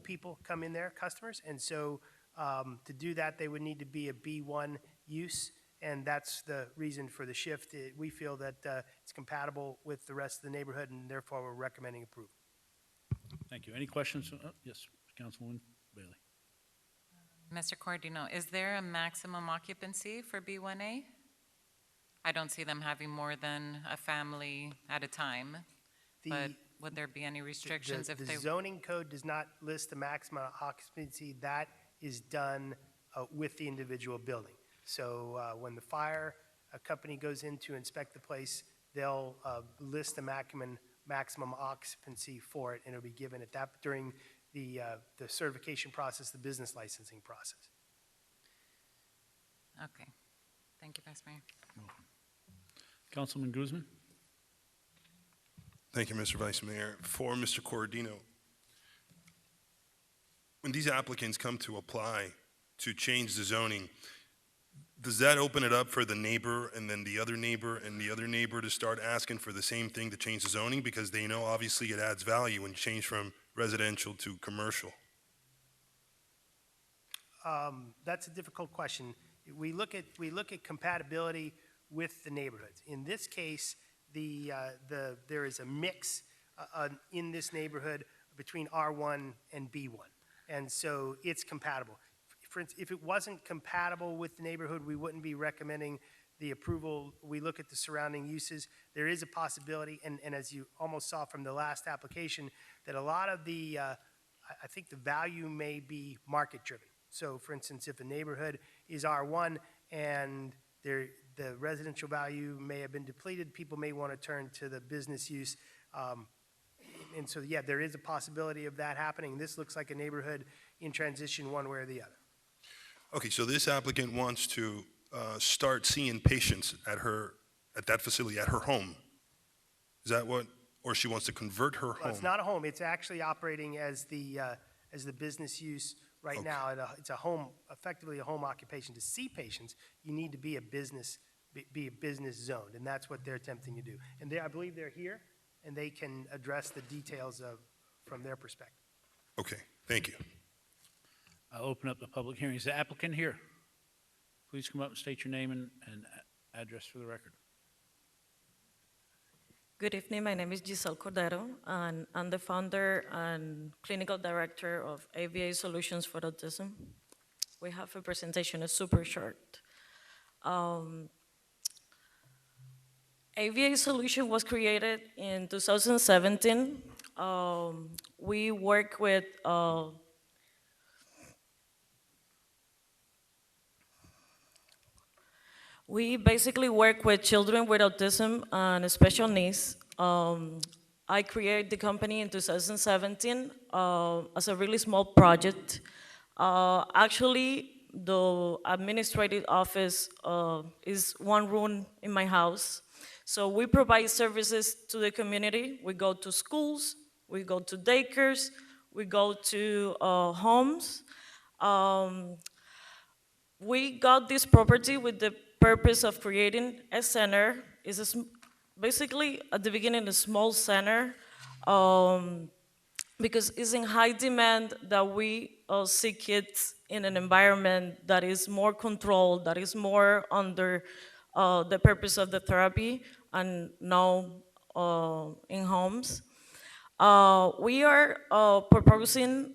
people come in there, customers, and so to do that, they would need to be a B1 use, and that's the reason for the shift. We feel that it's compatible with the rest of the neighborhood, and therefore we're recommending approval. Thank you. Any questions? Yes, Councilwoman Bailey. Mr. Cordino, is there a maximum occupancy for B1A? I don't see them having more than a family at a time, but would there be any restrictions if The they? zoning code does not list the maximum occupancy. That is done with the individual building. So when the fire company goes in to inspect the place, they'll list the maximum occupancy for it, and it'll be given at that during the certification process, the business licensing process. Okay. Thank you, Vice Mayor. Councilman Guzman. Thank you, Mr. Vice Mayor. For Mr. Cordino, when these applicants come to apply to change the zoning, does that open it up for the neighbor and then the other neighbor and the other neighbor to start asking for the same thing to change the zoning? Because they know obviously it adds value when you change from residential to commercial. That's a difficult question. We look at compatibility with the neighborhoods. In this case, there is a mix in this neighborhood between R1 and B1, and so it's compatible. For instance, if it wasn't compatible with the neighborhood, we wouldn't be recommending the approval. We look at the surrounding uses. There is a possibility, and as you almost saw from the last application, that a lot of the, I think the value may be market-driven. So, for instance, if a neighborhood is R1 and the residential value may have been depleted, people may want to turn to the business use. And so, yeah, there is a possibility of that happening. This looks like a neighborhood in transition one way or the other. Okay, so this applicant wants to start seeing patients at that facility, at her home. Is that what, or she wants to convert her Well, home? it's not a home. It's actually operating as the business use right now. It's a home, effectively a home occupation. To see patients, you need to be a business be business zoned, and that's what they're attempting to do. And I believe they're here, and they can address the details from their perspective. Okay, thank you. I'll open up the public hearing. Is the applicant here? Please come up and state your name and address for the record. Good evening. My name is Giselle Cordero, and I'm the founder and clinical director of AVA Solutions for Autism. We have a presentation, it's super short. AVA Solution was created in 2017. We work with we basically work with children with autism and special needs. I created the company in 2017 as a really small project. Actually, the administrative office is one room in my house. So we provide services to the community. We go to schools, we go to daycares, we go to homes. We got this property with the purpose of creating a center. It's basically, at the beginning, a small center, because it's in high demand that we see kids in an environment that is more controlled, that is more under the purpose of the therapy, and now in homes. We are proposing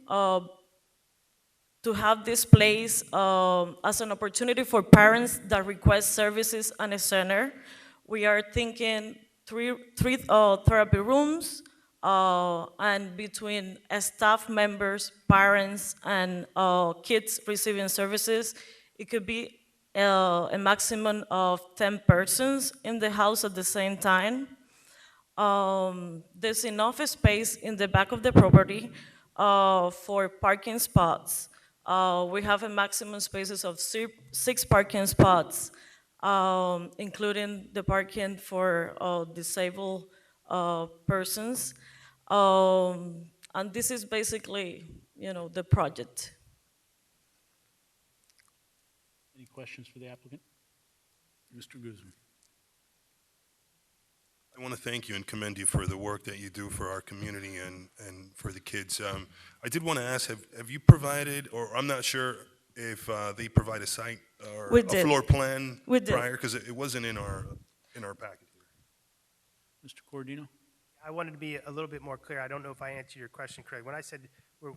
to have this place as an opportunity for parents that request services and a center. We are thinking three therapy rooms, and between staff members, parents, and kids receiving services, it could be a maximum of 10 persons in the house at the same time. There's enough space in the back of the property for parking spots. We have a maximum spaces of 6 parking spots, including the parking for disabled persons. And this is basically, the project. Any questions for the applicant? Mr. Guzman. I want to thank you and commend you for the work that you do for our community and for the kids. I did want to ask, have you provided, or I'm not sure if they provide a site or a floor plan prior, because it wasn't in our packet here. Mr. Cordino? I wanted to be a little bit more clear. I don't know if I answered your question correctly. When I said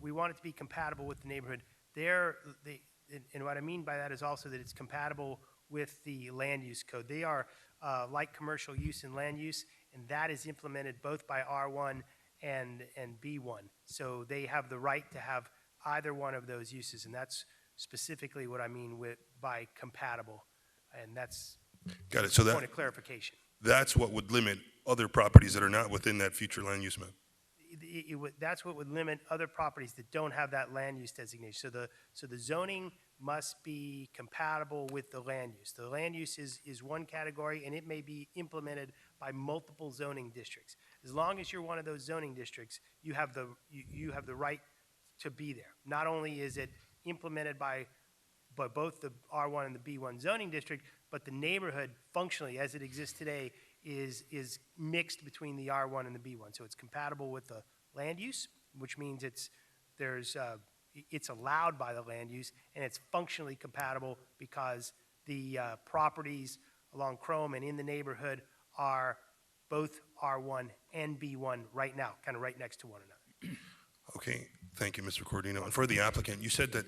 we want it to be compatible with the neighborhood, and what I mean by that is also that it's compatible with the land use code. They are like commercial use and land use, and that is implemented both by R1 and B1. So they have the right to have either one of those uses, and that's specifically what I mean by compatible, and that's Got it. So a point of clarification. That's what would limit other properties that are not within that future land use map. That's what would limit other properties that don't have that land use designation. So the zoning must be compatible with the land use. The land use is one category, and it may be implemented by multiple zoning districts. As long as you're one of those zoning districts, you have the right to be there. Not only is it implemented by both the R1 and the B1 zoning district, but the neighborhood functionally, as it exists today, is mixed between the R1 and the B1. So it's compatible with the land use, which means it's allowed by the land use, and it's functionally compatible because the properties along Chrome and in the neighborhood are both R1 and B1 right now, kind of right next to one another. Okay, thank you, Mr. Cordino. And for the applicant, you said that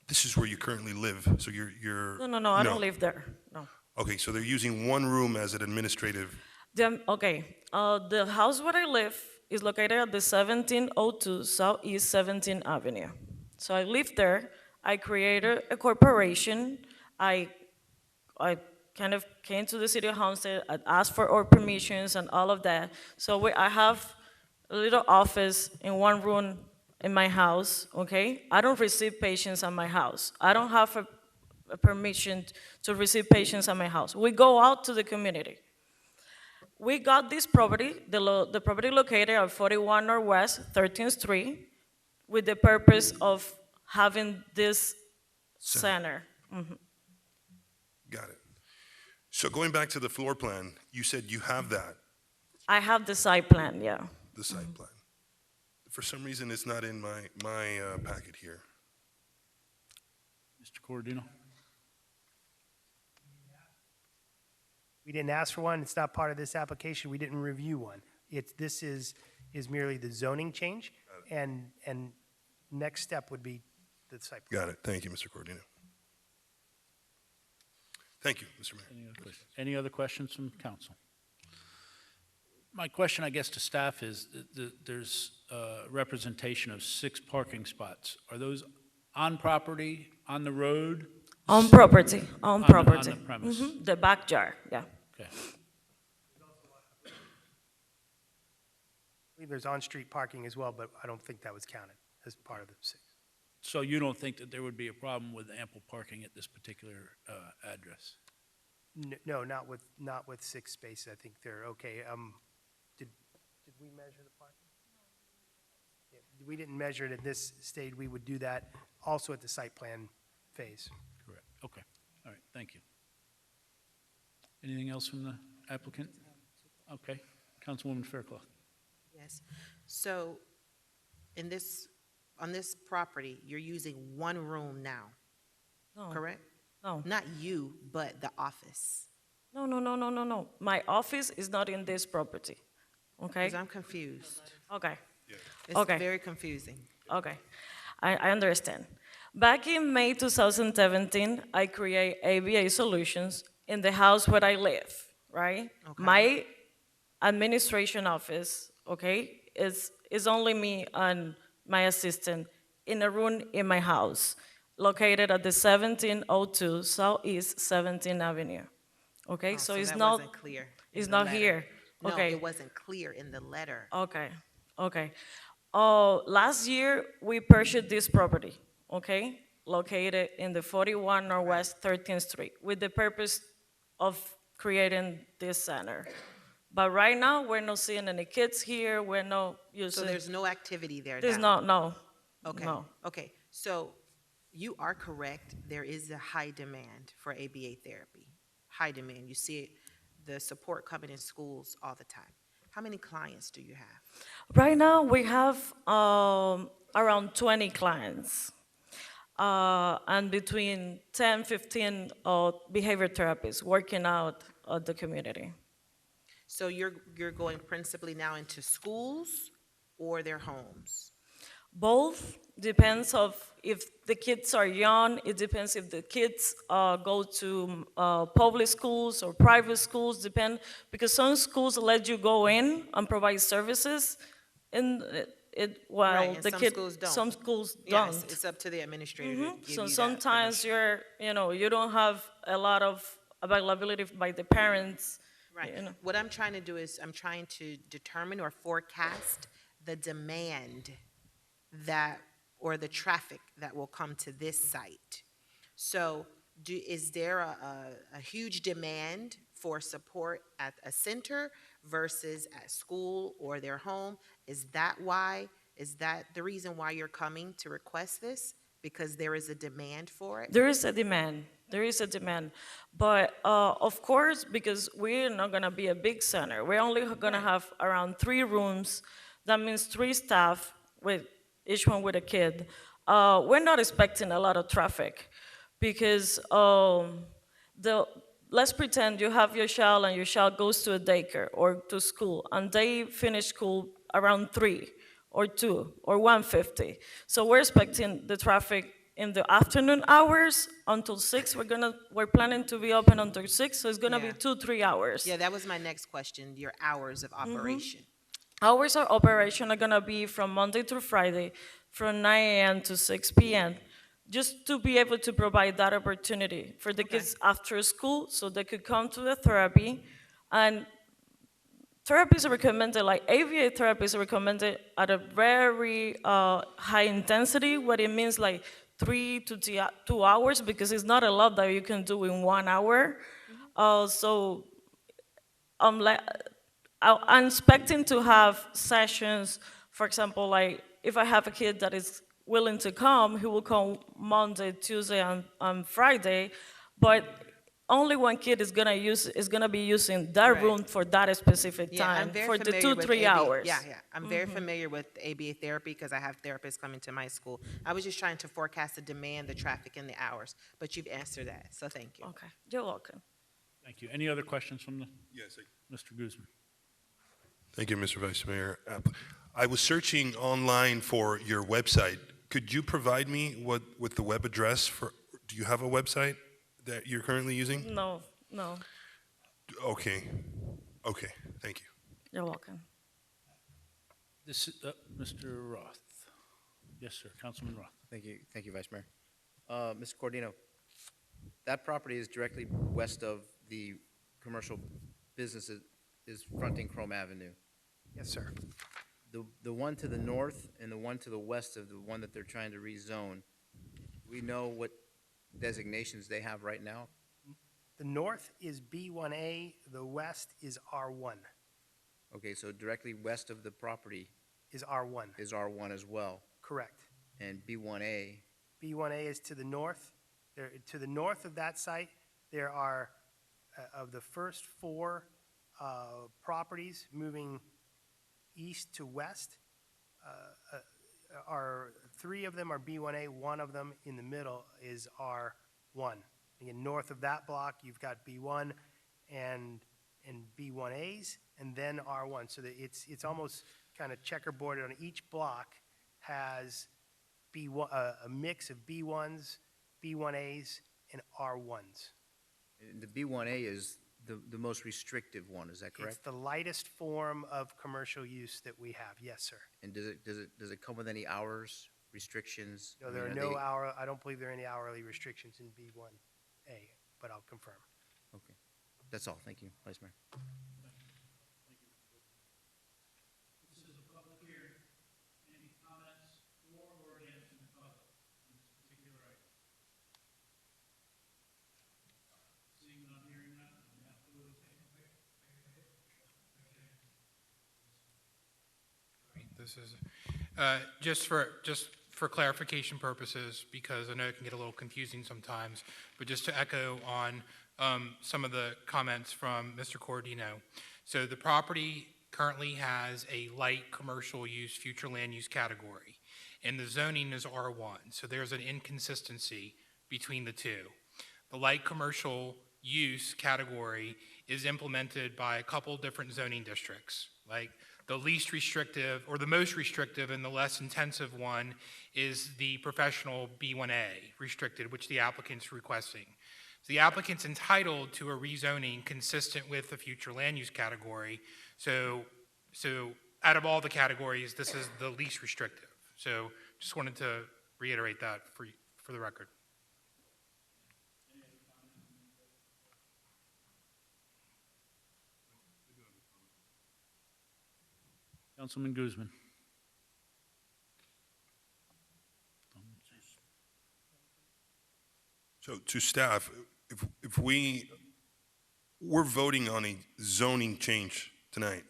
this is where you currently live, so you're No, I don't live there, no. Okay, so they're using one room as an administrative. The house where I live is located at the 1702 Southeast 17th Avenue. So I live there. I created a corporation. I kind of came to the city of Homestead. I asked for all permissions and all of that. So I have a little office in one room in my house, okay? I don't receive patients at my house. I don't have a permission to receive patients at my house. We go out to the community. We got this property, the property located at 41 Northwest 13th Street, with the purpose of having this center. Mm-hmm. Got it. So going back to the floor plan, you said you have that, I have the site plan, yeah. the site plan. For some reason, it's not in my packet here. Mr. Cordino? We didn't ask for one, it's not part of this application, we didn't review one. This is merely the zoning change, and next step would be the site plan. Got it. Thank you, Mr. Cordino. Thank you, Mr. Mayor. Any other questions from council? My question, I guess, to staff is, there's representation of 6 parking spots. Are those on property, on the road? On property, on property. On the premise? The backyard, yeah. Okay. I believe there's on-street parking as well, but I don't think that was counted as part of the 6. So you don't think that there would be a problem with ample parking at this particular address? No, not with 6 spaces, I think they're okay. Did we measure the parking? Yeah, we didn't measure it at this stage, we would do that also at the site plan phase. Correct. Okay. All right. Thank you. Anything else from the applicant? Okay. Councilwoman Fairclough. Yes. So on this property, you're using one room now, correct? No. Not you, but the office. No. My office is not in this property, okay? Because I'm confused. Okay. It's Okay. very confusing. Okay, I understand. Back in May 2017, I create ABA Solutions in the house where I live, right? Okay. My administration office, okay, is only me and my assistant in a room in my house, located at the 1702 Southeast 17th Avenue. Okay, Oh, so it's that not, wasn't clear in it's the not letter. here. No, Okay. it wasn't clear in the letter. Okay. Last year, we purchased this property, okay, located in the 41 Northwest 13th Street, with the purpose of creating this center. But right now, we're not seeing any kids here, we're not using. So there's no activity there There's now? no. Okay. No. Okay, so you are correct, there is a high demand for ABA therapy. High demand, you see it, the support coming in schools all the time. How many clients do you have? Right now, we have around 20 clients, and between 10, 15 behavior therapists working out of the community. So you're going principally now into schools or their homes? Both depends of if the kids are young, it depends if the kids go to public schools or private schools, because some schools let you go in and provide services, and while Right, and the some kid, schools don't. some schools Yes, don't. it's up to the administrator to give So you that sometimes permission. you don't have a lot of availability by the parents. Right. You know. What I'm trying to do is I'm trying to determine or forecast the demand or the traffic that will come to this site. So is there a huge demand for support at a center versus at school or their home? Is that the reason why you're coming to request this? Because there is a demand for it? There is a demand. But of course, because we're not gonna be a big center, we're only gonna have around 3 rooms. That means 3 staff, with each one with a kid. We're not expecting a lot of traffic, because let's pretend you have your child and your child goes to a daycare or to school, and they finish school around 3 or 2 or 1:50. So we're expecting the traffic in the afternoon hours until 6. We're planning to be open until 6, so it's gonna be 2-3 hours. Yeah, that was my next question, your hours of operation. Hours of operation are gonna be from Monday through Friday, from 9 a.m. to 6 p.m., just to be able to provide that opportunity for the kids after school, so they could come to the therapy. And therapy is recommended, like ABA therapy is recommended at a very high intensity, what it means like 3 to 2 hours, because it's not a lot that you can do in 1 hour. So I'm expecting to have sessions, for example, like if I have a kid that is willing to come, he will come Monday, Tuesday, and Friday. But only one kid is gonna be using that Right. room for that specific Yeah, I'm time, very for the familiar 2-3 with ABA. hours. Yeah, yeah. I'm very Mhm. familiar with ABA therapy because I have therapists coming to my school. I was just trying to forecast the demand, the traffic, and the hours, but you've answered that, so thank you. Okay, you're welcome. Thank you. Any other questions from the, Yes, Mr. Guzman? Thank you, Mr. Vice Mayor. I was searching online for your website. Could you provide me with the web address for, do you have a website that you're currently using? No, no, Okay, okay, thank you. you're welcome. This is, Mr. Roth. Yes, sir, Councilman Roth. Thank you, Vice Mayor. Mr. Cordino, that property is directly west of the commercial businesses, is fronting Chrome Avenue. Yes, sir. The one to the north and the one to the west of the one that they're trying to rezone, we know what designations they have right now? The north is B1A, the west is R1. Okay, so directly west of the property Is R1, is R1 as well, correct. and B1A, B1A is to the north. There, to the north of that site, there are, of the first four properties moving east to west, are, three of them are B1A, one of them in the middle is R1. Again, north of that block, you've got B1 and B1As, and then R1. So that it's almost kind of checkerboarded on each block has B1, a mix of B1s, B1As, and R1s. and the B1A is the most restrictive one, is that It's correct? the lightest form of commercial use that we have, yes, sir. And does it come with any hours, restrictions? No, I there mean, are no they- hour, I don't believe there are any hourly restrictions in B1A, but I'll confirm. Okay, that's all, thank you, Vice Mayor. This is a public hearing. Any comments for or against from the public on this particular item? Seeing none, hearing none, we have to This is, just for clarification purposes, because I know it can get a little confusing sometimes, but just to echo on some of the comments from Mr. Cordino. So the property currently has a light commercial use, future land use category, and the zoning is R1. So there's an inconsistency between the two. The light commercial use category is implemented by a couple different zoning districts. Like the least restrictive or the most restrictive and the less intensive one is the professional B1A restricted, which the applicant's requesting. So the applicant's entitled to a rezoning consistent with the future land use category. So out of all the categories, this is the least restrictive. So just wanted to reiterate that for the record. Councilman Guzman. So to staff, if we're voting on a zoning change tonight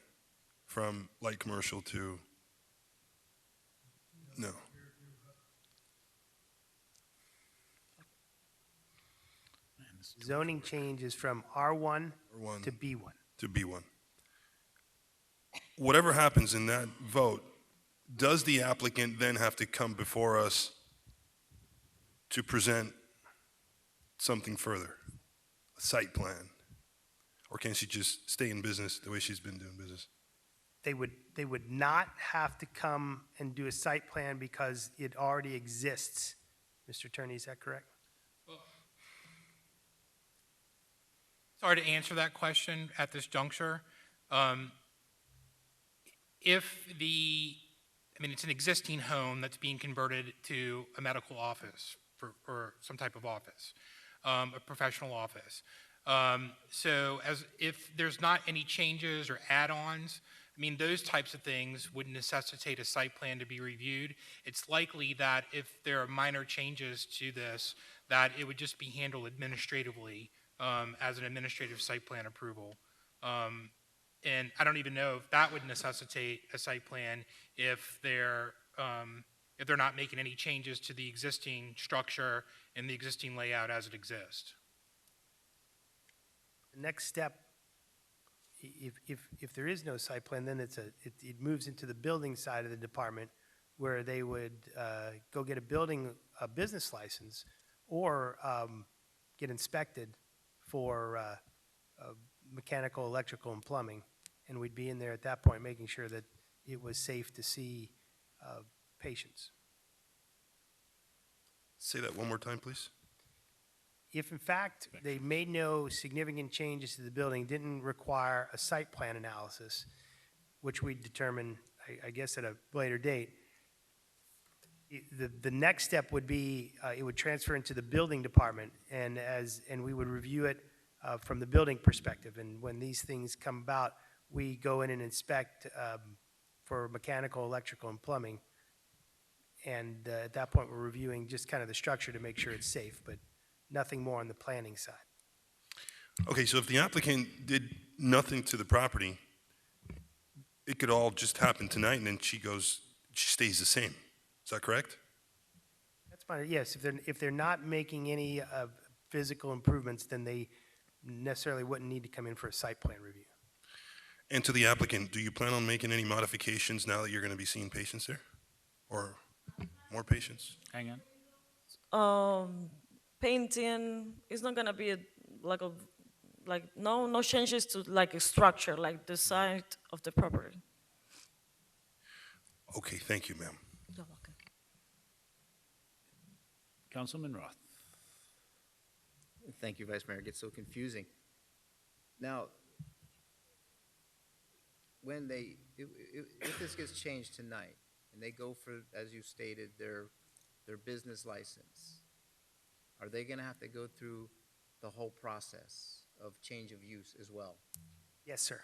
from light commercial to, no. Zoning changes from R1 to B1. To B1. Whatever happens in that vote, does the applicant then have to come before us to present something further, a site plan? Or can she just stay in business the way she's been doing business? They would not have to come and do a site plan because it already exists. Mr. Attorney, is that correct? Sorry to answer that question at this juncture. It's an existing home that's being converted to a medical office or some type of office, a professional office. So if there's not any changes or add-ons, those types of things would necessitate a site plan to be reviewed. It's likely that if there are minor changes to this, that it would just be handled administratively as an administrative site plan approval. And I don't even know if that would necessitate a site plan if they're not making any changes to the existing structure and the existing layout as it exists. The next step, if there is no site plan, then it moves into the building side of the department, where they would go get a business license, or get inspected for mechanical, electrical, and plumbing. And we'd be in there at that point, making sure that it was safe to see patients. Say that one more time, please. If in fact they made no significant changes to the building, didn't require a site plan analysis, which we determine, I guess, at a later date, the next step would be, it would transfer into the building department, and we would review it from the building perspective. And when these things come about, we go in and inspect for mechanical, electrical, and plumbing. And at that point, we're reviewing just kind of the structure to make sure it's safe, but nothing more on the planning side. Okay, so if the applicant did nothing to the property, it could all just happen tonight, and then she stays the same. Is that correct? That's fine, yes. If they're not making any physical improvements, then they necessarily wouldn't need to come in for a site plan review. And to the applicant, do you plan on making any modifications now that you're going to be seeing patients there? Or more patients? Hang on. Painting is not gonna be no changes to like a structure, like the side of the property. Okay, thank you, ma'am. You're welcome. Councilman Roth. Thank you, Vice Mayor. It gets so confusing. Now, when if this gets changed tonight, and they go for, as you stated, their business license, are they gonna have to go through the whole process of change of use as well? Yes, sir.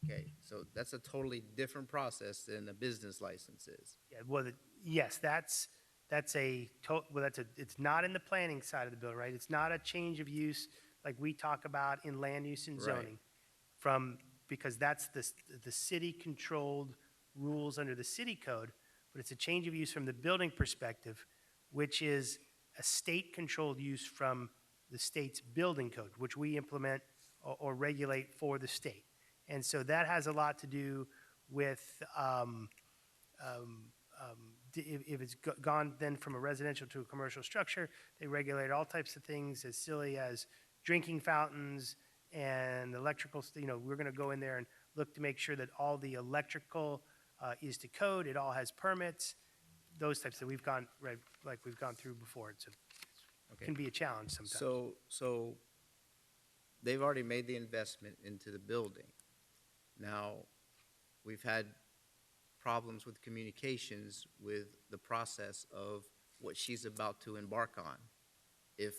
Okay, so that's a totally different process than a business license is. Yeah, well, yes, it's not in the planning side of the bill, right? It's not a change of use like we talk about in land use and zoning. Right. Because that's the city-controlled rules under the city code, but it's a change of use from the building perspective, which is a state-controlled use from the state's building code, which we implement or regulate for the state. And so that has a lot to do with if it's gone then from a residential to a commercial structure, they regulate all types of things as silly as drinking fountains and electrical. We're going to go in there and look to make sure that all the electrical is to code. It all has permits. Those types that we've gone through before. It can be a challenge sometimes. So they've already made the investment into the building. Now, we've had problems with communications with the process of what she's about to embark on. If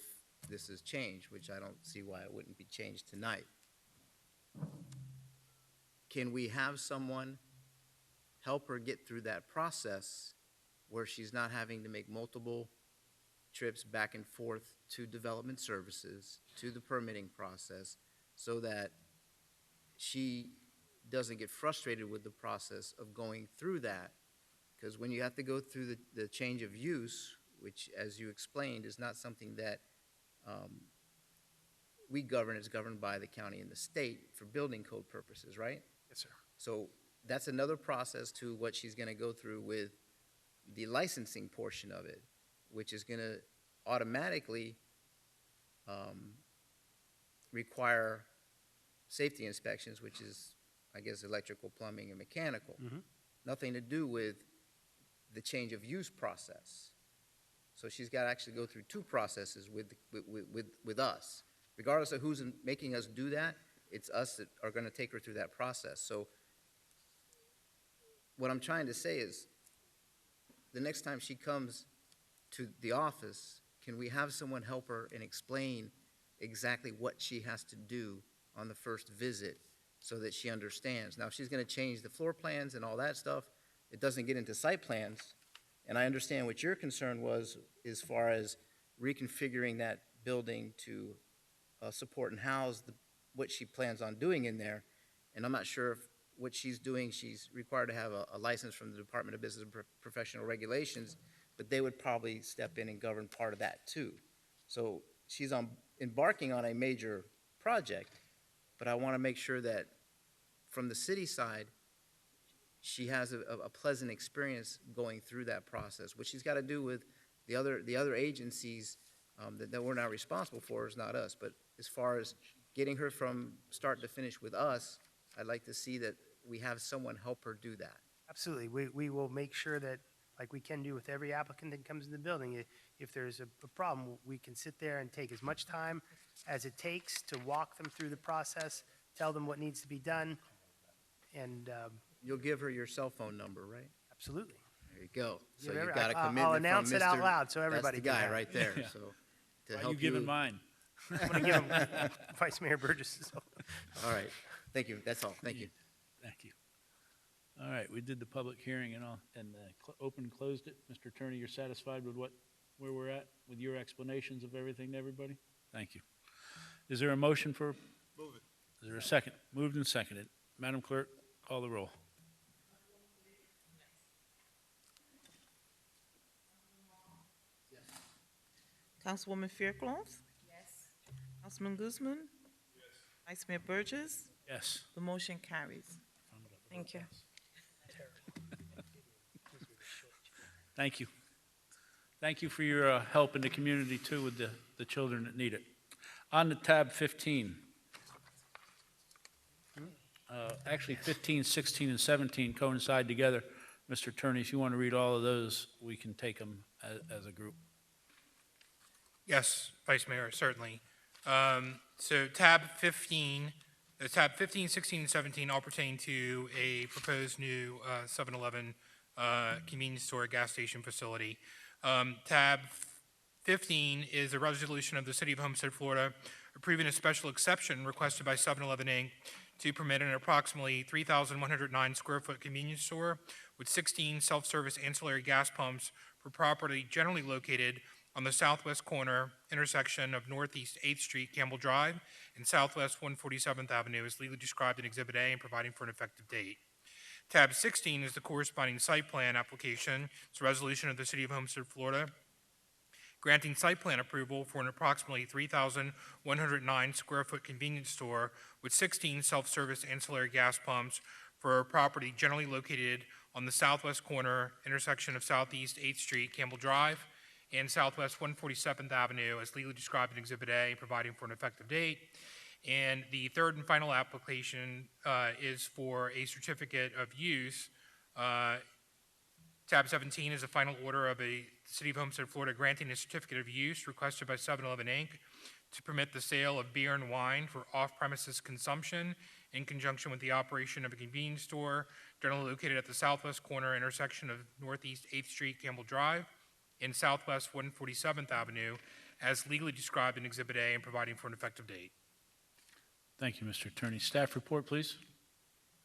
this is changed, which I don't see why it wouldn't be changed tonight. Can we have someone help her get through that process where she's not having to make multiple trips back and forth to development services, to the permitting process, so that she doesn't get frustrated with the process of going through that? Because when you have to go through the change of use, which, as you explained, is not something that we govern, it's governed by the county and the state for building code purposes, right? Yes, sir. So that's another process to what she's going to go through with the licensing portion of it, which is going to automatically require safety inspections, which is, I guess, electrical, plumbing, and mechanical. Mm-hmm. Nothing to do with the change of use process. So she's got to actually go through two processes with us. Regardless of who's making us do that, it's us that are going to take her through that process. So what I'm trying to say is, the next time she comes to the office, can we have someone help her and explain exactly what she has to do on the first visit so that she understands? Now, if she's going to change the floor plans and all that stuff, it doesn't get into site plans. And I understand what your concern was as far as reconfiguring that building to support and house what she plans on doing in there. And I'm not sure if what she's doing, she's required to have a license from the Department of Business and Professional Regulations, but they would probably step in and govern part of that too. So she's embarking on a major project, but I want to make sure that from the city side, she has a pleasant experience going through that process. What she's got to do with the other agencies that we're not responsible for is not us. But as far as getting her from start to finish with us, I'd like to see that we have someone help her do that. Absolutely. We will make sure that, like we can do with every applicant that comes in the building, if there's a problem, we can sit there and take as much time as it takes to walk them through the process, tell them what needs to be done, and You'll give her your cell phone number, right? absolutely. There you go. So Yeah, you've got a I'll commitment from announce it out Mr. loud so everybody That's the can guy have it. right there, Yeah. so. To Why help you giving mine? I'm going to give him Vice Mayor Burgess. All right, thank you, that's all, thank you. Thank you. All right, we did the public hearing and all, and open and closed it. Mr. Attorney, you're satisfied with where we're at, with your explanations of everything to everybody? Thank you. Is there a motion for? Move it. Is there a second? Moved and seconded. Madam Clerk, call the roll. Councilwoman Fairclough? Yes. Councilman Guzman? Yes. Vice Mayor Burgess? Yes. The motion carries. Thank you. Thank you. Thank you for your help in the community, too, with the children that need it. On to tab 15. Actually, 15, 16, and 17 coincide together. Mr. Attorney, if you want to read all of those, we can take them as a group. Yes, Vice Mayor, certainly. So tab 15, 16, and 17 all pertain to a proposed new 7-Eleven convenience store gas station facility. Tab 15 is a resolution of the City of Homestead, Florida, approving a special exception requested by 7-Eleven, Inc. to permit an approximately 3,109 square foot convenience store with 16 self-service ancillary gas pumps for property generally located on the southwest corner intersection of Northeast 8th Street, Campbell Drive, and Southwest 147th Avenue as legally described in Exhibit A and providing for an effective date. Tab 16 is the corresponding site plan application. It's a resolution of the City of Homestead, Florida, granting site plan approval for an approximately 3,109 square foot convenience store with 16 self-service ancillary gas pumps for a property generally located on the southwest corner intersection of Southeast 8th Street, Campbell Drive, and Southwest 147th Avenue as legally described in Exhibit A, providing for an effective date. And the third and final application is for a certificate of use. Tab 17 is a final order of the City of Homestead, Florida, granting a certificate of use requested by 7-Eleven, Inc. to permit the sale of beer and wine for off-premises consumption in conjunction with the operation of a convenience store generally located at the southwest corner intersection of Northeast 8th Street, Campbell Drive, and Southwest 147th Avenue, as legally described in Exhibit A and providing for an effective date. Thank you, Mr. Attorney. Staff report, please.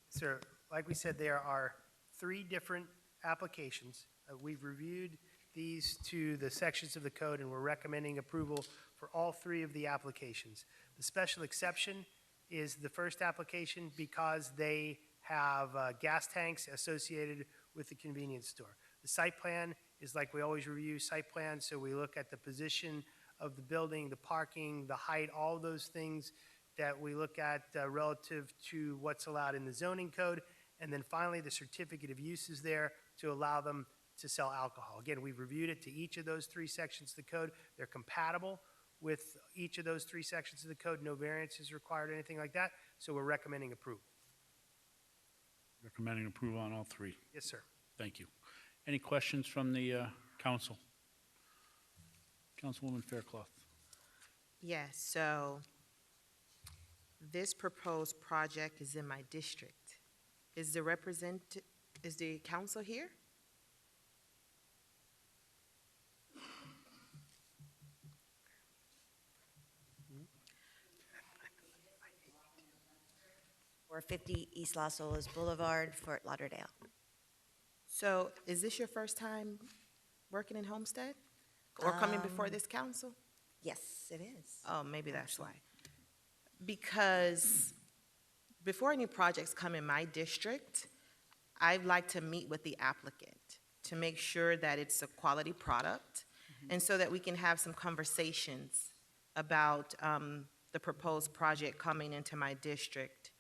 Sir, like we said, there are 3 different applications. We've reviewed these to the sections of the code, and we're recommending approval for all 3 of the applications. The special exception is the first application because they have gas tanks associated with the convenience store. The site plan is like we always review site plans, so we look at the position of the building, the parking, the height, all those things that we look at relative to what's allowed in the zoning code. And then finally, the certificate of use is there to allow them to sell alcohol. Again, we've reviewed it to each of those 3 sections of the code. They're compatible with each of those 3 sections of the code. No variance is required, anything like that. So we're recommending approval. Recommending approval on all 3. Yes, sir. Thank you. Any questions from the council? Councilwoman Fairclough. Yes, so this proposed project is in my district. Is the council here? Or 50 East Los Olas Boulevard, Fort Lauderdale. So is this your first time working in Homestead? Or coming before this council? Yes, it is. Oh, maybe that's why. Because before any projects come in my district, I'd like to meet with the applicant to make sure that it's a quality product, and so that we can have some conversations about the proposed project coming into my district.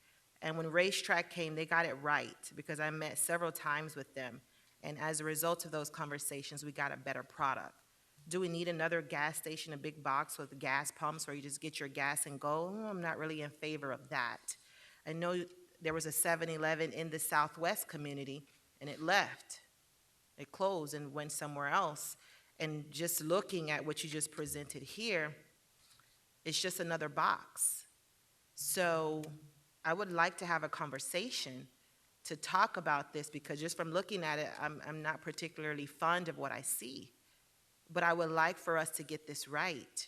And when Racetrack came, they got it right, because I met several times with them. And as a result of those conversations, we got a better product. Do we need another gas station, a big box with gas pumps where you just get your gas and go? I'm not really in favor of that. I know there was a 7-Eleven in the Southwest community, and it left. It closed and went somewhere else. And just looking at what you just presented here, it's just another box. So I would like to have a conversation to talk about this, because just from looking at it, I'm not particularly fond of what I see. But I would like for us to get this right,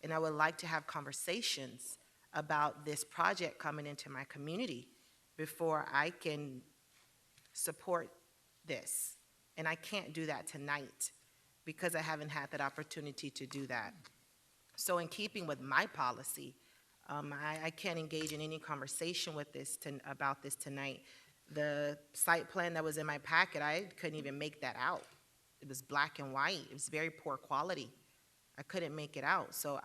and I would like to have conversations about this project coming into my community before I can support this. And I can't do that tonight because I haven't had that opportunity to do that. So in keeping with my policy, I can't engage in any conversation with about this tonight. The site plan that was in my packet, I couldn't even make that out. It was black and white. It was very poor quality. I couldn't make it out. So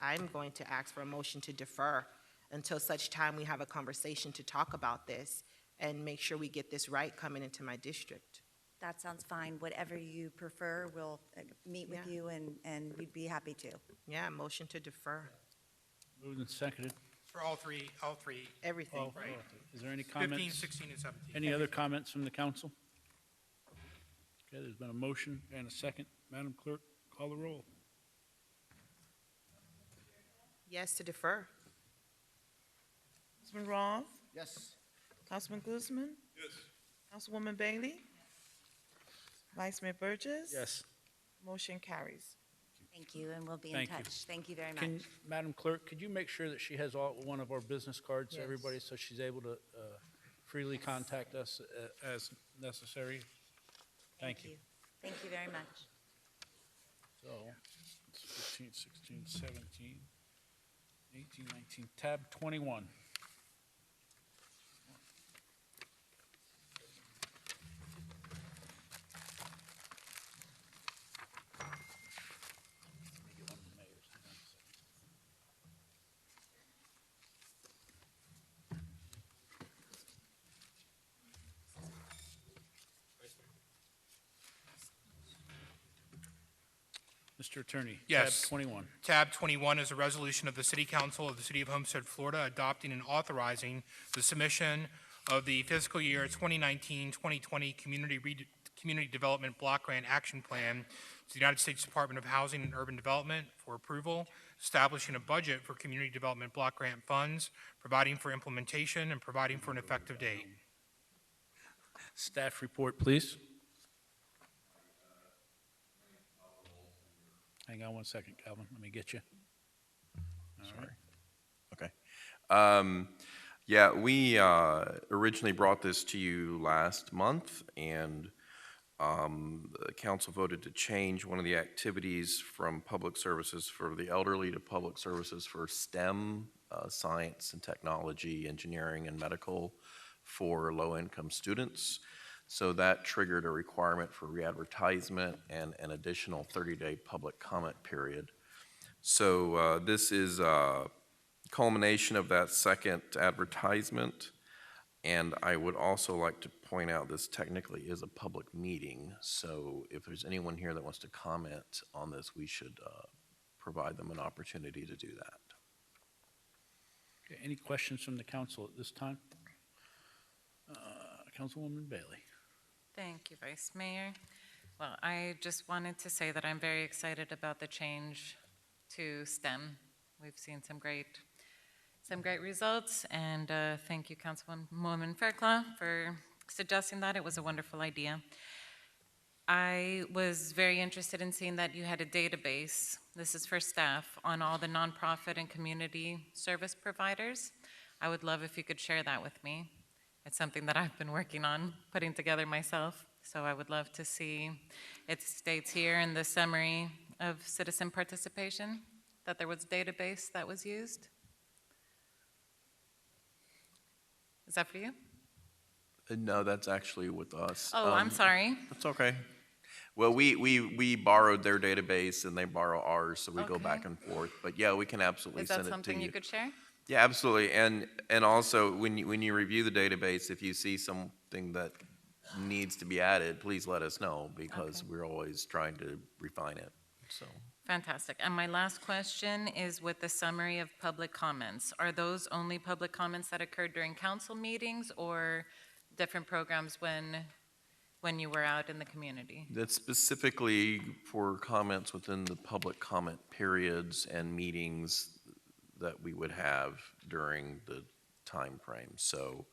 I'm going to ask for a motion to defer until such time we have a conversation to talk about this and make sure we get this right coming into my district. That sounds fine. Whatever you prefer, we'll meet with you, and we'd be happy to. Yeah, motion to defer. Moved and seconded. For all three. Everything. Oh, Right. Is there any comments? 15, 16, and 17. Any other comments from the council? Okay, there's been a motion and a second. Madam Clerk, call the roll. Yes to defer. Councilman Roth? Yes. Councilman Guzman? Yes. Councilwoman Bailey? Vice Mayor Burgess? Yes. Motion carries. Thank you, and we'll be in Thank you. touch. Thank you very much. Madam Clerk, could you make sure that she has one of our business cards, Yes. everybody, so she's able to freely contact us as necessary? Thank you. Thank you very much. So, it's 15, 16, 17, 18, 19, tab 21. Mr. Attorney. Yes. Tab 21. Tab 21 is a resolution of the City Council of the City of Homestead, Florida, adopting and authorizing the submission of the fiscal year 2019-2020 Community Development Block Grant Action Plan to the United States Department of Housing and Urban Development for approval, establishing a budget for community development block grant funds, providing for implementation, and providing for an effective date. Staff report, please. Hang on one second, Calvin. Let me get you. All right. Okay. Yeah, we originally brought this to you last month, and the council voted to change one of the activities from public services for the elderly to public services for STEM, science and technology, engineering, and medical for low-income students. So that triggered a requirement for re-advertisement and an additional 30-day public comment period. So this is a culmination of that second advertisement. And I would also like to point out this technically is a public meeting. So if there's anyone here that wants to comment on this, we should provide them an opportunity to do that. Okay, any questions from the council at this time? Councilwoman Bailey. Thank you, Vice Mayor. Well, I just wanted to say that I'm very excited about the change to STEM. We've seen some great results, and thank you, Councilwoman Fairclough, for suggesting that. It was a wonderful idea. I was very interested in seeing that you had a database, this is for staff, on all the nonprofit and community service providers. I would love if you could share that with me. It's something that I've been working on, putting together myself, so I would love to see. It states here in the summary of citizen participation that there was a database that was used. Is that for you? No, that's actually with us. Oh, I'm sorry. That's okay. Well, we borrowed their database and they borrow ours, so we go Okay. back and forth. But yeah, we can absolutely Is send that it to something you could share? Yeah, absolutely. And also, when you review the database, if you see something that needs to be added, please let us know, because Okay. we're always trying to refine it, so. Fantastic. And my last question is with the summary of public comments. Are those only public comments that occurred during council meetings or different programs when you were out in the community? That's specifically for comments within the public comment periods and meetings that we would have during the time frame. So,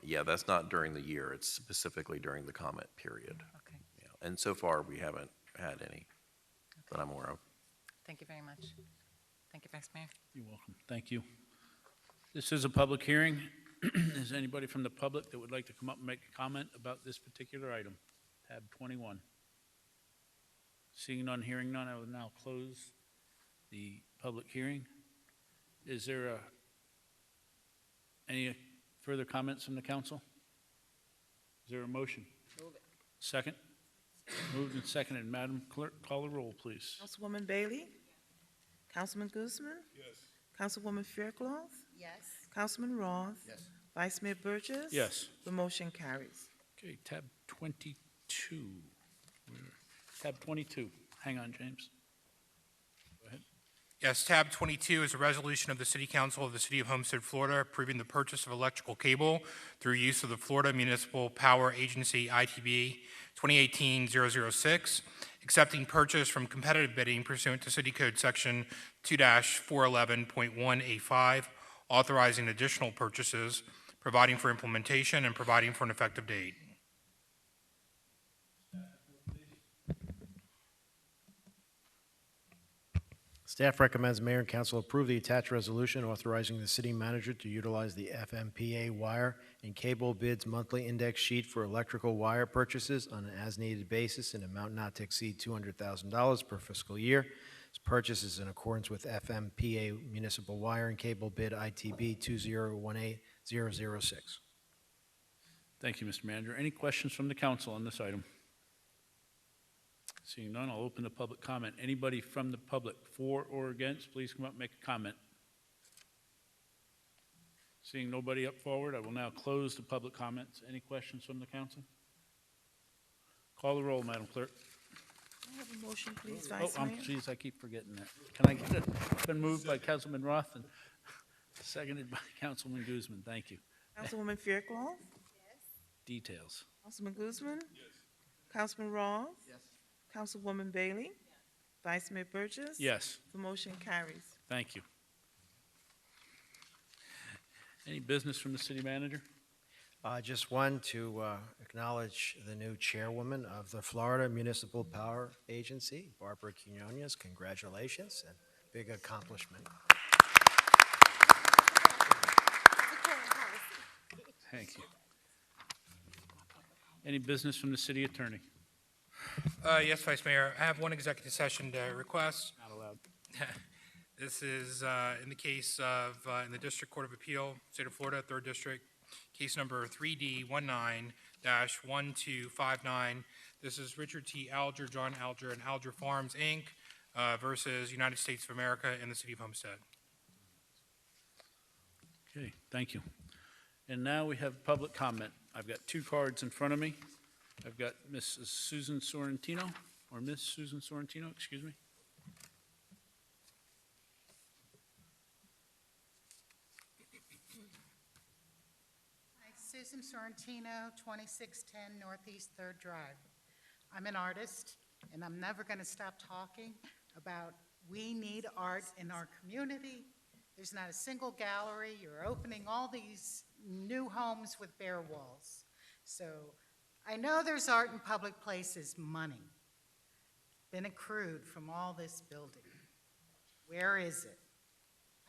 yeah, that's not during the year. It's specifically during the comment period. Okay. Yeah. And so far, we haven't had any that I'm aware of. Thank you very much. Thank you, Vice Mayor. You're welcome. Thank you. This is a public hearing. Is anybody from the public that would like to come up and make a comment about this particular item? Tab 21. Seeing none, hearing none, I will now close the public hearing. Is there any further comments from the council? Is there a motion? Move it. Second? Moved and seconded. Madam Clerk, call the roll, please. Councilwoman Bailey? Councilman Guzman? Yes. Councilwoman Faircloth? Yes. Councilman Roth? Yes. Vice Mayor Burgess? Yes. The motion carries. Okay, tab 22. Tab 22. Hang on, James. Go ahead. Yes, tab 22 is a resolution of the City Council of the City of Homestead, Florida, approving the purchase of electrical cable through use of the Florida Municipal Power Agency ITB 2018-006, accepting purchase from competitive bidding pursuant to City Code Section 2-411.1A5, authorizing additional purchases, providing for implementation, and providing for an effective date. Staff recommends Mayor and Council approve the attached resolution authorizing the city manager to utilize the FMPA wire and cable bids monthly index sheet for electrical wire purchases on an as-needed basis in amount not to exceed $200,000 per fiscal year. This purchase is in accordance with FMPA municipal wire and cable bid ITB 2018006. Thank you, Mr. Manager. Any questions from the council on this item? Seeing none, I'll open the public comment. Anybody from the public for or against, please come up and make a comment. Seeing nobody up forward, I will now close the public comments. Any questions from the council? Call the roll, Madam Clerk. Can I have a motion, please, Oh, Vice Mayor? geez, I keep forgetting that. Can I get it? It's been moved by Councilman Roth and seconded by Councilman Guzman. Thank you. Councilwoman Faircloth? Details. Councilman Guzman? Yes. Councilman Roth? Yes. Councilwoman Bailey? Vice Mayor Burgess? Yes. The motion carries. Thank you. Any business from the city manager? Just one to acknowledge the new chairwoman of the Florida Municipal Power Agency, Barbara Quinones. Congratulations and big accomplishment. Thank you. Any business from the city attorney? Yes, Vice Mayor, I have one executive session to request. Not allowed. This is in the case of, in the District Court of Appeal, State of Florida, 3rd District, case number 3D19-1259. This is Richard T. Alger, John Alger, and Alger Farms, Inc. Versus United States of America and the City of Homestead. Okay, thank you. And now we have public comment. I've got two cards in front of me. I've got Mrs. Susan Sorrentino, or Miss Susan Sorrentino, excuse me. Hi, Susan Sorrentino, 2610 Northeast 3rd Drive. I'm an artist, and I'm never going to stop talking about we need art in our community. There's not a single gallery. You're opening all these new homes with bare walls. So I know there's art in public places, money, been accrued from all this building. Where is it?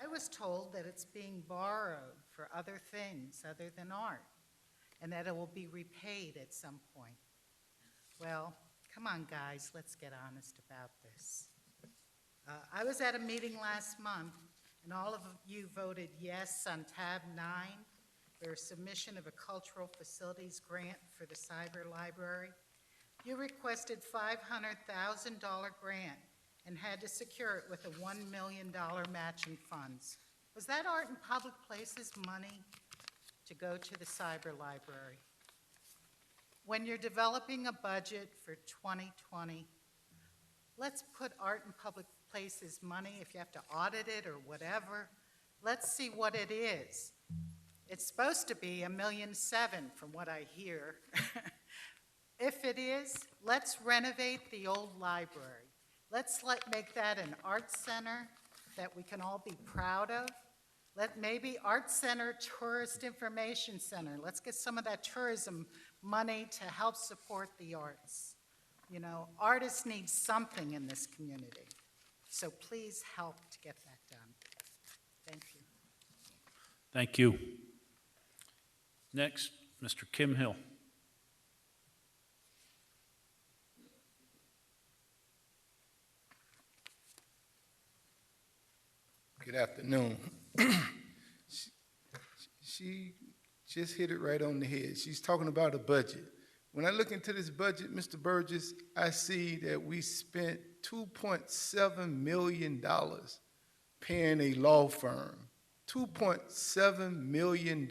I was told that it's being borrowed for other things other than art, and that it will be repaid at some point. Well, come on, guys, let's get honest about this. I was at a meeting last month, and all of you voted yes on tab 9, their submission of a cultural facilities grant for the cyber library. You requested $500,000 grant and had to secure it with a $1 million matching funds. Was that Art in Public Places money to go to the cyber library? When you're developing a budget for 2020, let's put Art in Public Places money, if you have to audit it or whatever, let's see what it is. It's supposed to be $1.7 million from what I hear. If it is, let's renovate the old library. Let's make that an art center that we can all be proud of. Maybe Art Center, Tourist Information Center. Let's get some of that tourism money to help support the arts. You know, artists need something in this community. So please help to get that done. Thank you. Thank you. Next, Mr. Kim Hill. Good afternoon. She just hit it right on the head. She's talking about a budget. When I look into this budget, Mr. Burgess, I see that we spent $2.7 million paying a law firm. $2.7 million.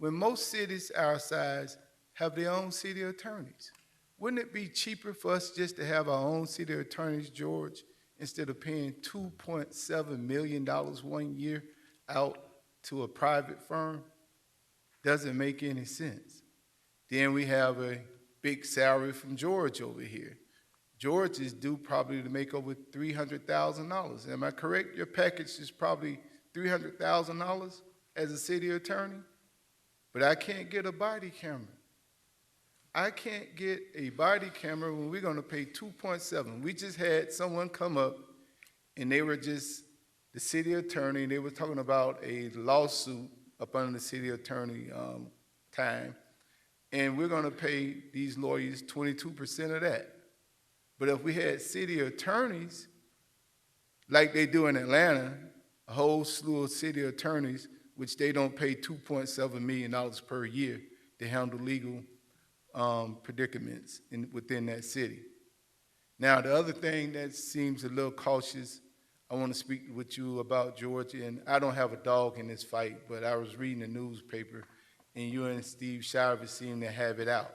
When most cities our size have their own city attorneys. Wouldn't it be cheaper for us just to have our own city attorneys, George, instead of paying $2.7 million 1 year out to a private firm? Doesn't make any sense. Then we have a big salary from George over here. George is due probably to make over $300,000. Am I correct? Your package is probably $300,000 as a city attorney? But I can't get a body camera. I can't get a body camera when we're going to pay 2.7. We just had someone come up, and they were just the city attorney, and they were talking about a lawsuit up under the city attorney time, and we're going to pay these lawyers 22% of that. But if we had city attorneys, like they do in Atlanta, a whole slew of city attorneys, which they don't pay $2.7 million per year to handle legal predicaments within that city. Now, the other thing that seems a little cautious, I want to speak with you about, George, and I don't have a dog in this fight, but I was reading the newspaper, and you and Steve Shiver seemed to have it out.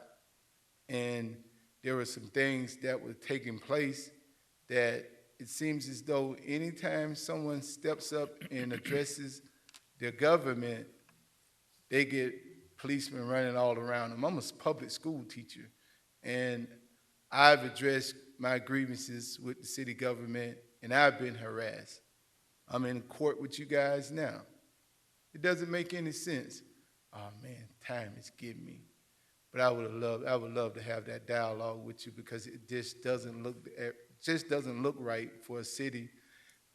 And there were some things that were taking place that it seems as though anytime someone steps up and addresses their government, they get policemen running all around them. I'm a public school teacher, and I've addressed my grievances with the city government, and I've been harassed. I'm in court with you guys now. It doesn't make any sense. Oh man, time is getting me. But I would love to have that dialogue with you, because it just doesn't look right for a city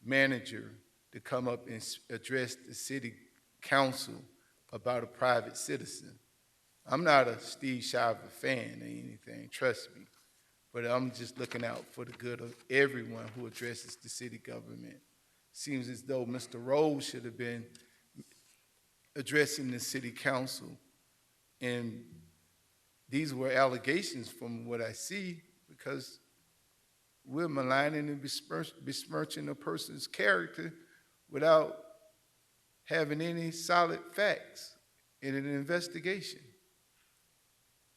manager to come up and address the city council about a private citizen. I'm not a Steve Shiver fan or anything, trust me, but I'm just looking out for the good of everyone who addresses the city government. Seems as though Mr. Rose should have been addressing the city council, and these were allegations from what I see, because we're maligning and besmirching a person's character without having any solid facts in an investigation.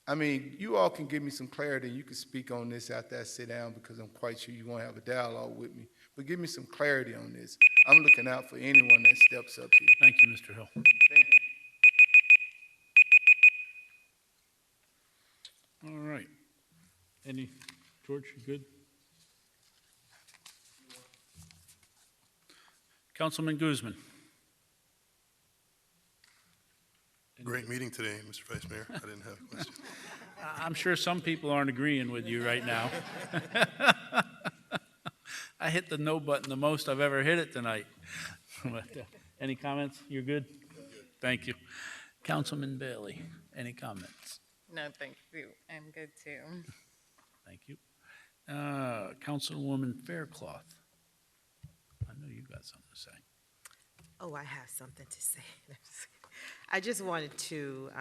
I mean, you all can give me some clarity. You can speak on this after I sit down, because I'm quite sure you won't have a dialogue with me. But give me some clarity on this. I'm looking out for anyone that steps up here. Thank you, Mr. Hill. Thank you. All right. George, you good? Councilman Guzman. Great meeting today, Mr. Vice Mayor. I didn't have a question. I'm sure some people aren't agreeing with you right now. I hit the no button the most I've ever hit it tonight. Any comments? You're good? Thank you. Councilman Bailey, any comments? No, thank you. I'm good too. Thank you. Councilwoman Faircloth. I know you got something to say. Oh, I have something to say. I just wanted to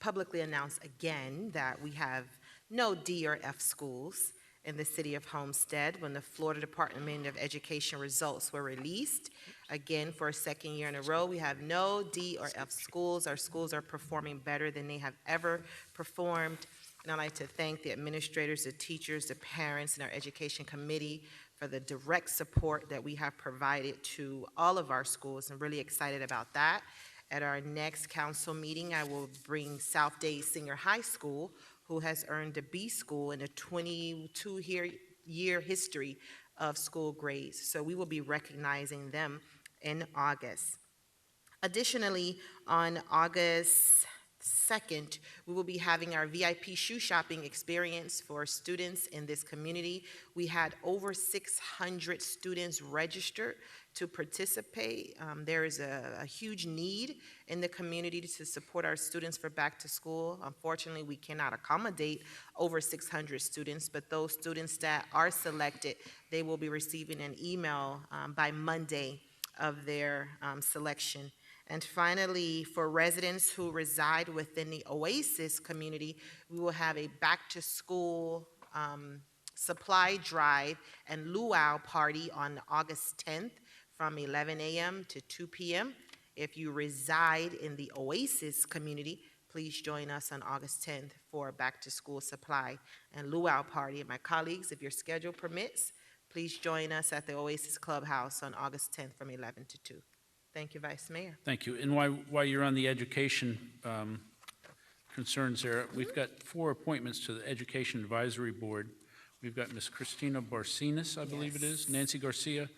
publicly announce again that we have no D or F schools in the city of Homestead when the Florida Department of Education results were released. Again, for a second year in a row, we have no D or F schools. Our schools are performing better than they have ever performed. And I'd like to thank the administrators, the teachers, the parents, and our education committee for the direct support that we have provided to all of our schools. I'm really excited about that. At our next council meeting, I will bring South Dade Senior High School, who has earned a B school in a 22-year history of school grades. So we will be recognizing them in August. Additionally, on August 2nd, we will be having our VIP shoe shopping experience for students in this community. We had over 600 students registered to participate. There is a huge need in the community to support our students for back to school. Unfortunately, we cannot accommodate over 600 students, but those students that are selected, they will be receiving an email by Monday of their selection. And finally, for residents who reside within the Oasis community, we will have a back-to-school supply drive and luau party on August 10th from 11 a.m. to 2 p.m. If you reside in the Oasis community, please join us on August 10th for a back-to-school supply and luau party. And my colleagues, if your schedule permits, please join us at the Oasis Clubhouse on August 10th from 11 to 2. Thank you, Vice Mayor. Thank you. And while you're on the education concerns there, we've got 4 appointments to the Education Advisory Board. We've got Ms. Christina Barcinas, I believe it is, Nancy Garcia,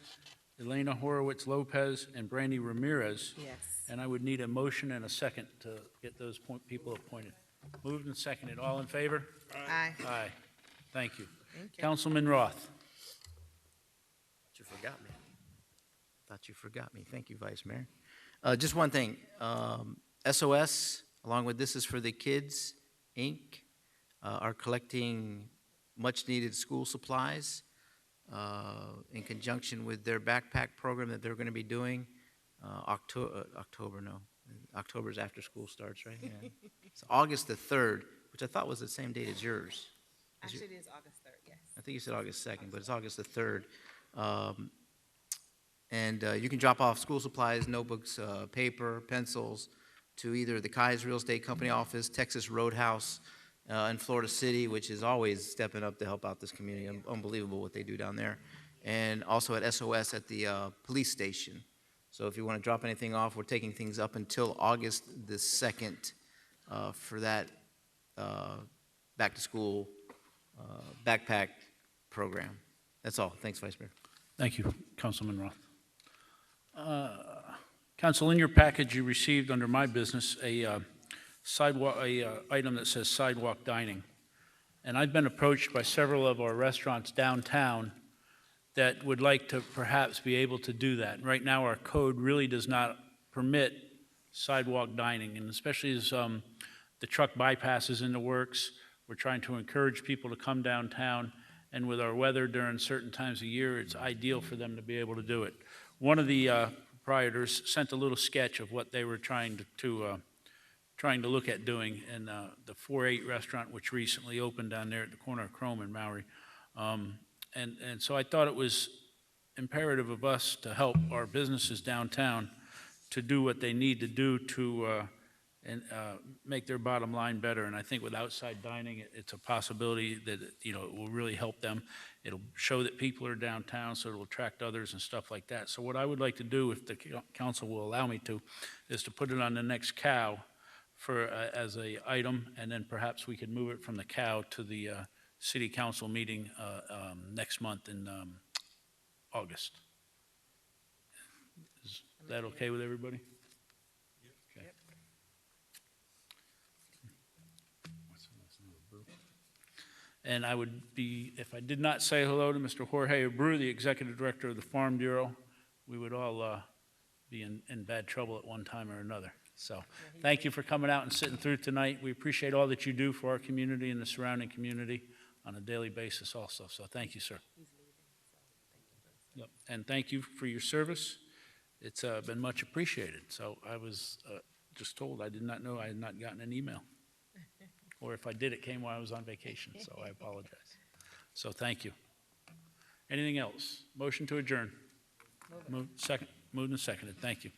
Elena Horowitz-Lopez, and Brandy Ramirez. Yes. And I would need a motion and a second to get those people appointed. Moved and seconded. All in favor? Aye. Aye. Thank you. Thank you. Councilman Roth. You forgot me. Thought you forgot me. Thank you, Vice Mayor. Just one thing. SOS, along with This Is for the Kids, Inc., are collecting much-needed school supplies in conjunction with their backpack program that they're going to be doing. October's after school starts, right? Yeah. It's August the 3rd, which I thought was the same date as yours. Actually, it is August 3rd, yes. I think you said August 2nd, but it's August the 3rd. And you can drop off school supplies, notebooks, paper, pencils to either the Kai's Real Estate Company office, Texas Roadhouse in Florida City, which is always stepping up to help out this community. Unbelievable what they do down there. And also at SOS at the police station. So if you want to drop anything off, we're taking things up until August the 2nd for that back-to-school backpack program. That's all. Thanks, Vice Mayor. Thank you, Councilman Roth. Council, in your package, you received under my business a item that says sidewalk dining. And I've been approached by several of our restaurants downtown that would like to perhaps be able to do that. Right now, our code really does not permit sidewalk dining, and especially as the truck bypass is in the works, we're trying to encourage people to come downtown, and with our weather during certain times of year, it's ideal for them to be able to do it. One of the proprietors sent a little sketch of what they were trying to look at doing in the 4-8 restaurant, which recently opened down there at the corner of Chrome and Maury. And so I thought it was imperative of us to help our businesses downtown to do what they need to do to make their bottom line better. And I think with outside dining, it's a possibility that it will really help them. It'll show that people are downtown, so it'll attract others and stuff like that. So what I would like to do, if the council will allow me to, is to put it on the next cow for as a item, and then perhaps we could move it from the cow to the city council meeting next month in August. Is that okay with everybody? Okay. And I would be, if I did not say hello to Mr. Jorge Abreu, the Executive Director of the Farm Bureau, we would all be in bad trouble at one time or another. So thank you for coming out and sitting through tonight. We appreciate all that you do for our community and the surrounding community on a daily basis also. So thank you, sir. Yep. And thank you for your service. It's been much appreciated. So I was just told, I did not know I had not gotten an email. or if I did, it came while I was on vacation, so I apologize. So thank you. Anything else? Motion to adjourn. Moved and seconded. Thank you.